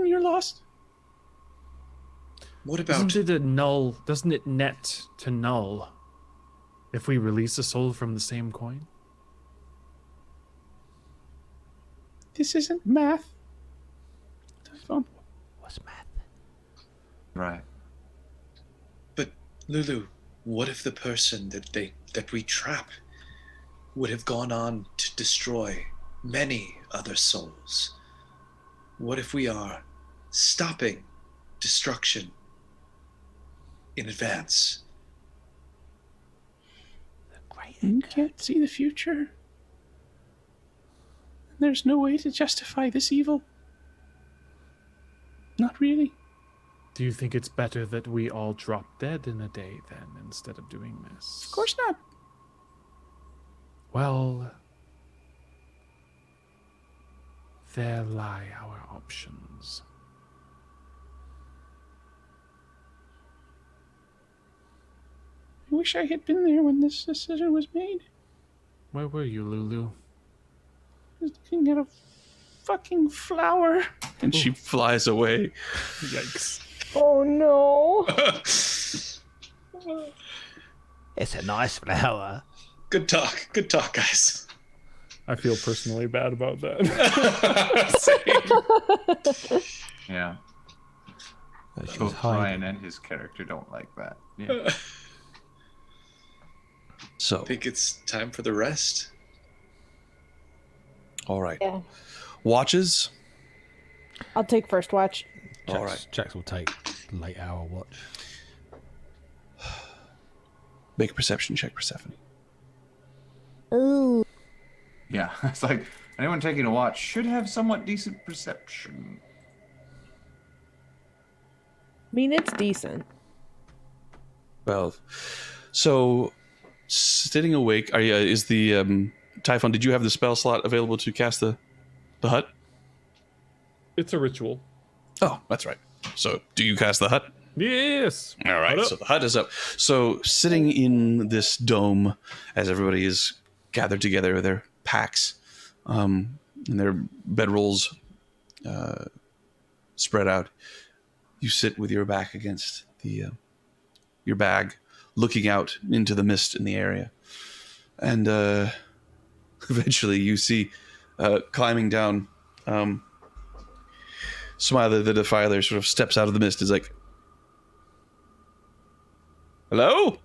you're lost. What about Doesn't it net to null if we release a soul from the same coin? This isn't math. Typhon. What's math? Right. But Lulu, what if the person that we trap would have gone on to destroy many other souls? What if we are stopping destruction in advance? You can't see the future. There's no way to justify this evil. Not really. Do you think it's better that we all drop dead in a day then, instead of doing this? Of course not. Well, there lie our options. I wish I had been there when this decision was made. Where were you, Lulu? I was looking at a fucking flower. And she flies away. Yikes. Oh no. It's a nice flower. Good talk, guys. I feel personally bad about that. Yeah. She was Both hiding. Ryan and his character don't like that. Yeah. So, I think it's time for the rest. all right. Yeah. Watches. I'll take first watch. All right. Jax will take late hour watch. Make a perception check, Persephone. Ooh. Yeah. It's like anyone taking a watch should have somewhat decent perception. I mean, it's decent. Well, so sitting awake. Are you? Is the Typhon? Did you have the spell slot available to cast the hut? It's a ritual. Oh, that's right. So, do you cast the hut? Yes. All right, Hut up. so the hut is up. So, sitting in this dome, as everybody is gathered together, their packs, and their bedrolls spread out, you sit with your back against the your bag, looking out into the mist in the area, and eventually you see climbing down. Smiley the Defiler sort of steps out of the mist. Is like, hello?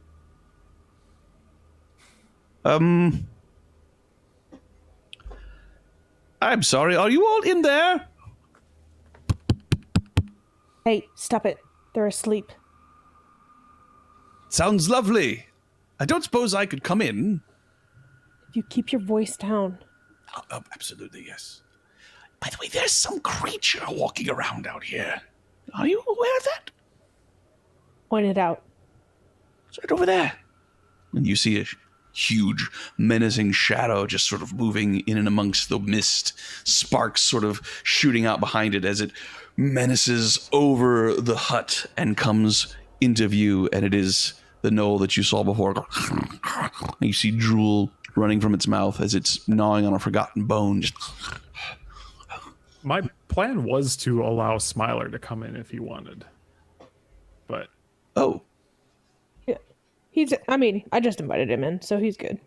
I'm sorry, are you all in there? Hey, stop it. They're asleep. Sounds lovely. I don't suppose I could come in. If you keep your voice down. Absolutely, yes. By the way, there's some creature walking around out here. Are you aware of that? Point it out. It's right over there. And you see a huge, menacing shadow just sort of moving in and amongst the mist, sparks sort of shooting out behind it as it menaces over the hut and comes into view, and it is the gnoll that you saw before. You see drool running from its mouth as it's gnawing on a forgotten bone. Just... My plan was to allow Smiler to come in if he wanted. But Oh, I just invited him in, so he's good.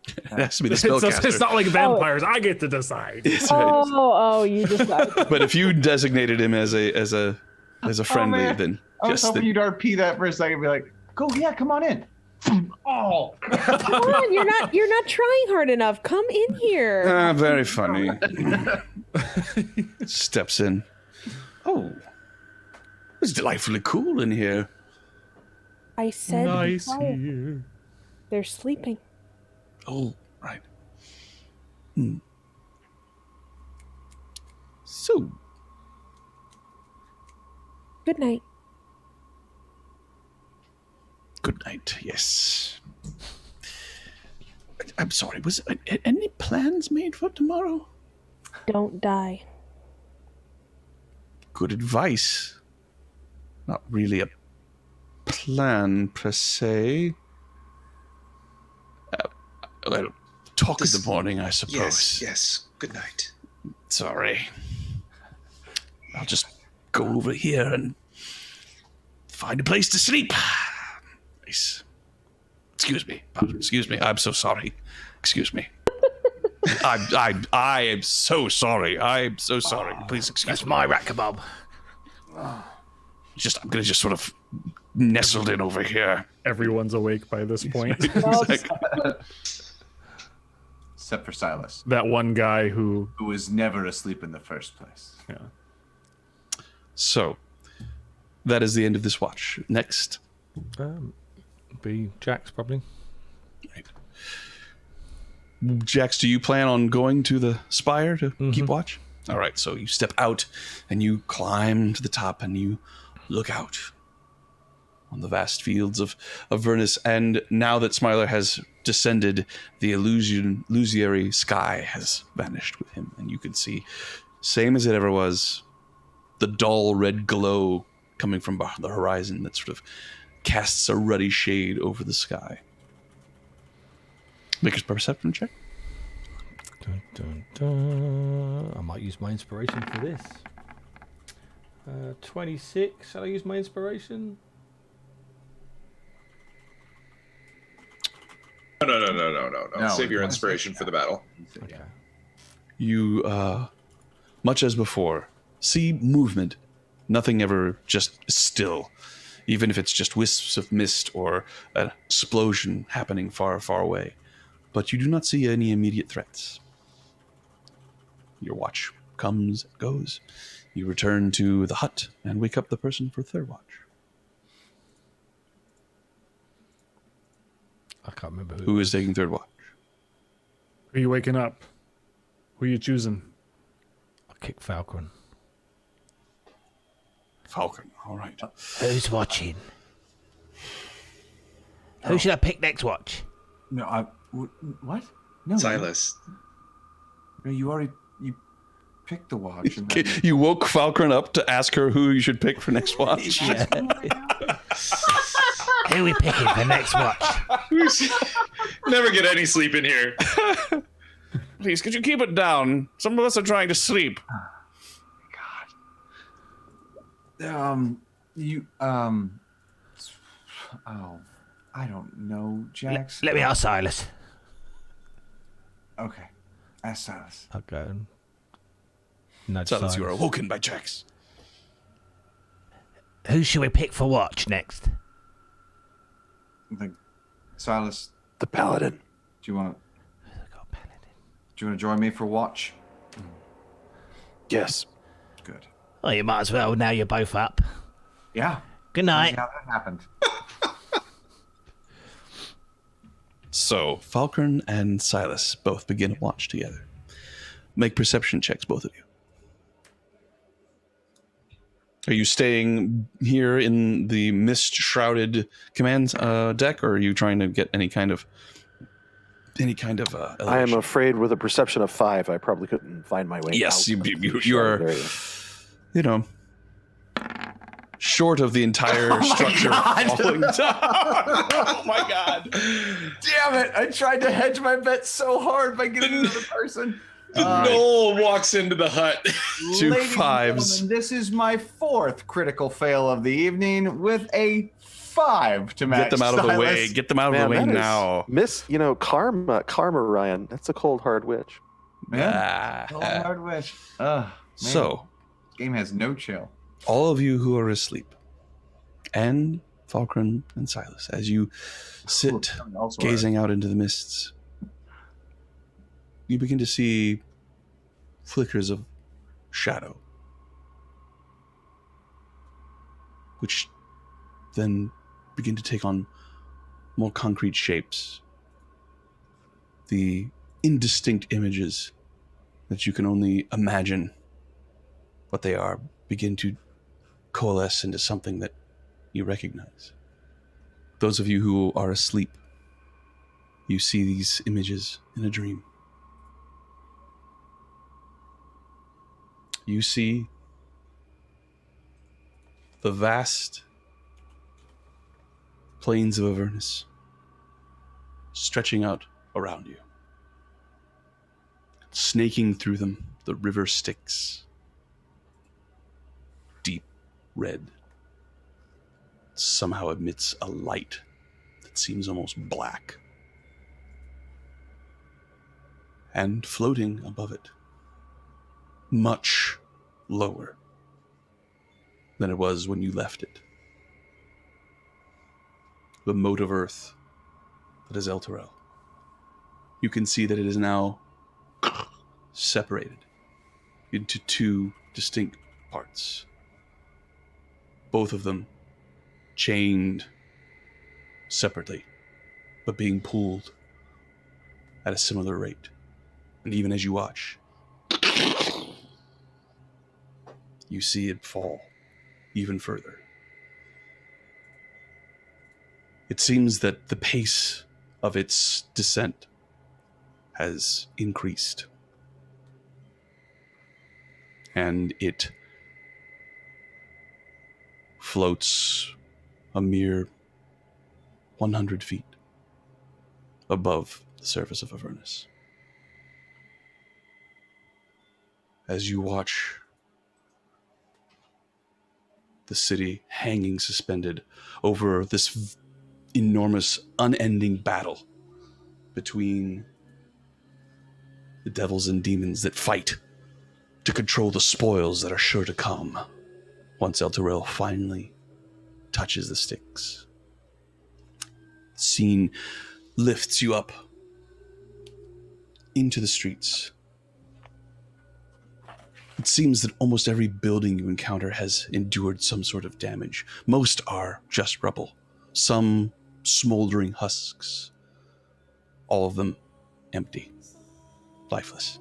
it has to be the it's spellcaster. not like vampires. I get to decide. Oh, you decided. But if you designated him as a friendly, man. then I was just hoping you'd RP that for a second and be like, go, yeah, come on in. Oh. Come on, you're not trying hard enough. Come in here. very funny. Steps in. Oh, it's delightfully cool in here. I said be Nice quiet. here. They're sleeping. Oh, right. So, Good night. good night. Yes. I'm sorry. Was any plans made for tomorrow? Don't die. Good advice. Not really a plan per se. Well, talk in the morning, I suppose. Yes. Good night. Sorry. I'll just go over here and find a place to sleep. Nice. Excuse me. Excuse me. I'm so sorry. Excuse me. I am so sorry. I'm so sorry. Please excuse That's me. my rat kebab. I'm gonna just sort of nestled in over here. Everyone's awake by this point. Except for Silas, That one guy who, who was never asleep in the first place. yeah. So, that is the end of this watch. Next. Be Jax, probably. Jax, do you plan on going to the spire to keep watch? All right, so you step out and you climb to the top and you look out on the vast fields of Vernus. And now that Smiler has descended, the illusory sky has vanished with him. And you can see, same as it ever was, the dull red glow coming from the horizon that sort of casts a ruddy shade over the sky. Make a perception check. Dun, dun, dun. I might use my inspiration for this. 26. Shall I use my inspiration? No. Save your inspiration for the battle. Okay. You, much as before, see movement. Nothing ever just still. Even if it's just wisps of mist or an explosion happening far, far away. But you do not see any immediate threats. Your watch comes and goes. You return to the hut and wake up the person for third watch. I can't remember Who is taking third watch? Who are you waking up? Who are you choosing? I'll kick Falkrunn. Falkrunn, all right. Who's watching? Who should I pick next watch? No, what? No, Silas. No, you picked the watch. And then... You woke Falkrunn up to ask her who you should pick for next watch. Who are we picking for next watch? Never get any sleep in here. Please, could you keep it down? Some of us are trying to sleep. I don't know, Jax. Let me ask Silas. Okay, ask Silas. I'll go and nudge Silas, Silas. you are awoken by Jax. Who should we pick for watch next? Silas, The paladin. do you want to join me for watch? Yes. Good. Oh, you might as well. Now you're both up. Yeah. Good night. How that happened. So, Falkrunn and Silas both begin a watch together. Make perception checks, both of you. Are you staying here in the mist-shrouded command deck, or are you trying to get any kind of I am elevation? afraid with a perception of 5, I probably couldn't find my way Yes, out. you of the are, shrouded area. you know, short of the entire structure falling down. Oh my god. Damn it! I tried to hedge my bet so hard by getting another person. Noel walks into the hut. 2 Ladies and 5s. gentlemen, this is my 4th critical fail of the evening with a 5 to match. Get them out of the Silas. way. Get them out of the way that is- now. Karma, Ryan. That's a cold, hard witch. Yeah. Ah. Oh, hard wish. Man, So, this game has no chill. all of you who are asleep, and Falkrunn and Silas, as you sit gazing out into the mists, you begin to see flickers of shadow, which then begin to take on more concrete shapes. The indistinct images that you can only imagine what they are begin to coalesce into something that you recognize. Those of you who are asleep, you see these images in a dream. You see the vast plains of Avernus stretching out around you. Snaking through them, the river Styx. Deep red. Somehow emits a light that seems almost black. And floating above it, much lower than it was when you left it, the moat of earth that is Elturel. You can see that it is now separated into two distinct parts. Both of them chained separately, but being pulled at a similar rate. And even as you watch, you see it fall even further. It seems that the pace of its descent has increased. And it floats a mere 100 feet above the surface of Avernus. As you watch the city hanging suspended over this enormous, unending battle between the devils and demons that fight to control the spoils that are sure to come once Elturel finally touches the sticks. The scene lifts you up into the streets. It seems that almost every building you encounter has endured some sort of damage. Most are just rubble, some smoldering husks, all of them empty, lifeless.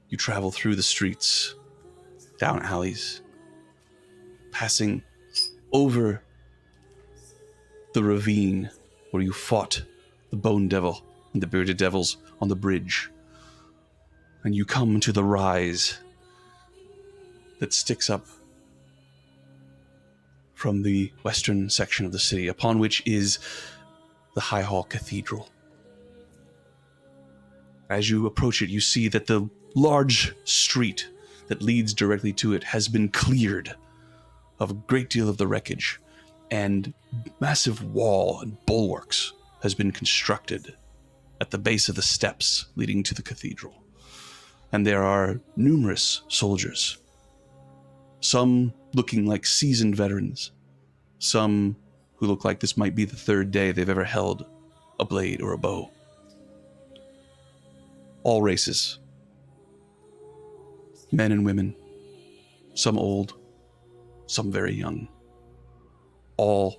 You travel through the streets, down alleys, passing over the ravine where you fought the Bone Devil and the Bearded Devils on the bridge. And you come to the rise that sticks up from the western section of the city, upon which is the High Hall Cathedral. As you approach it, you see that the large street that leads directly to it has been cleared of a great deal of the wreckage, and massive wall and bulwarks has been constructed at the base of the steps leading to the cathedral. And there are numerous soldiers, some looking like seasoned veterans, some who look like this might be the third day they've ever held a blade or a bow. All races, men and women, some old, some very young, all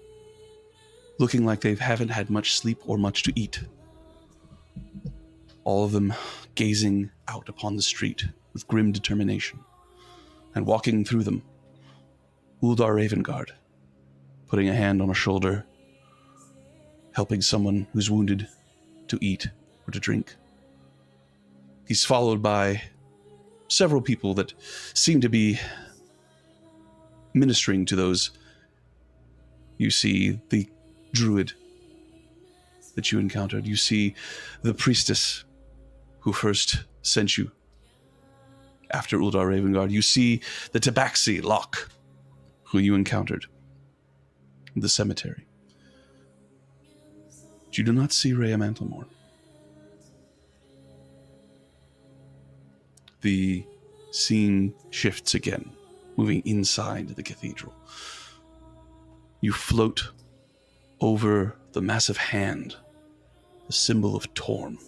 looking like they haven't had much sleep or much to eat. All of them gazing out upon the street with grim determination, and walking through them, Uldar Ravengard, putting a hand on a shoulder, helping someone who's wounded to eat or to drink. He's followed by several people that seem to be ministering to those. You see the druid that you encountered. You see the priestess who first sent you after Uldar Ravengard. You see the Tabaxi Locke, who you encountered in the cemetery. But you do not see Rhea Mantlemore. The scene shifts again, moving inside the cathedral. You float over the massive hand, the symbol of Torm.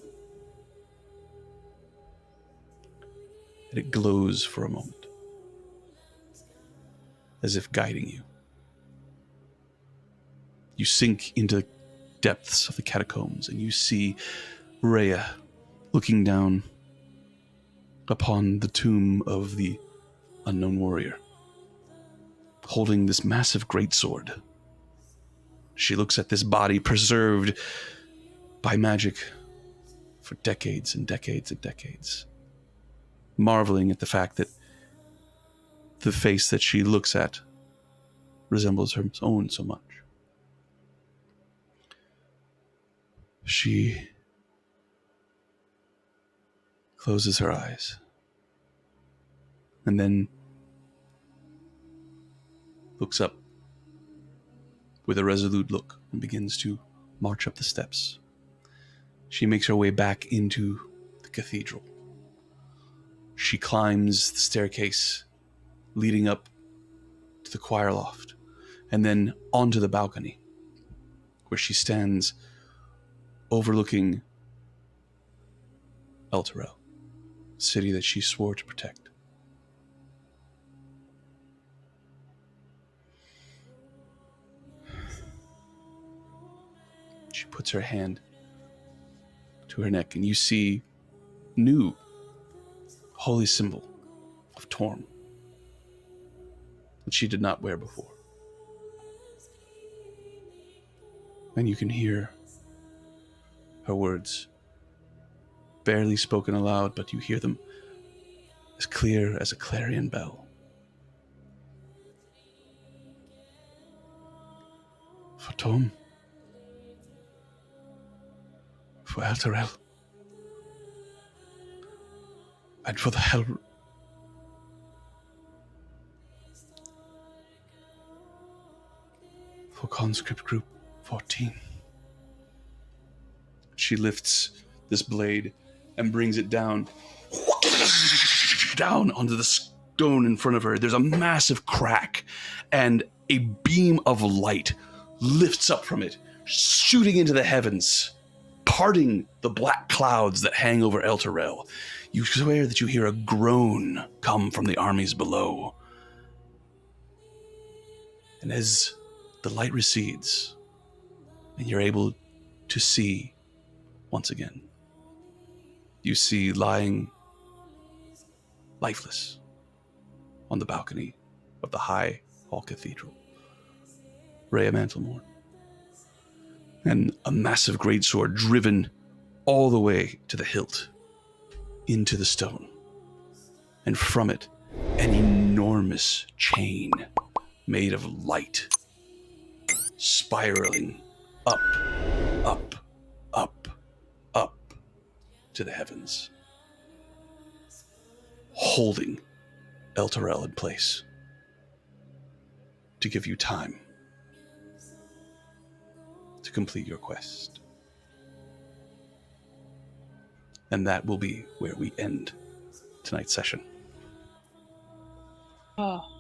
And it glows for a moment, as if guiding you. You sink into the depths of the catacombs, and you see Rhea looking down upon the tomb of the unknown warrior, holding this massive greatsword. She looks at this body preserved by magic for decades and decades and decades, marveling at the fact that the face that she looks at resembles her own so much. She closes her eyes and then looks up with a resolute look and begins to march up the steps. She makes her way back into the cathedral. She climbs the staircase leading up to the choir loft, and then onto the balcony, where she stands overlooking Elturel, city that she swore to protect. She puts her hand to her neck, and you see new holy symbol of Torm that she did not wear before. And you can hear her words, barely spoken aloud, but you hear them as clear as a clarion bell. For Torm, for Elturel, and for the Hell... for Conscript Group 14. She lifts this blade and brings it down onto the stone in front of her. There's a massive crack, and a beam of light lifts up from it, shooting into the heavens, parting the black clouds that hang over Elturel. You swear that you hear a groan come from the armies below. And as the light recedes, and you're able to see once again, you see lying lifeless on the balcony of the High Hall Cathedral, Rhea Mantlemorn, and a massive greatsword driven all the way to the hilt into the stone, and from it an enormous chain made of light spiraling up, up, up, up to the heavens, holding Elturel in place to give you time to complete your quest. And that will be where we end tonight's session. Oh.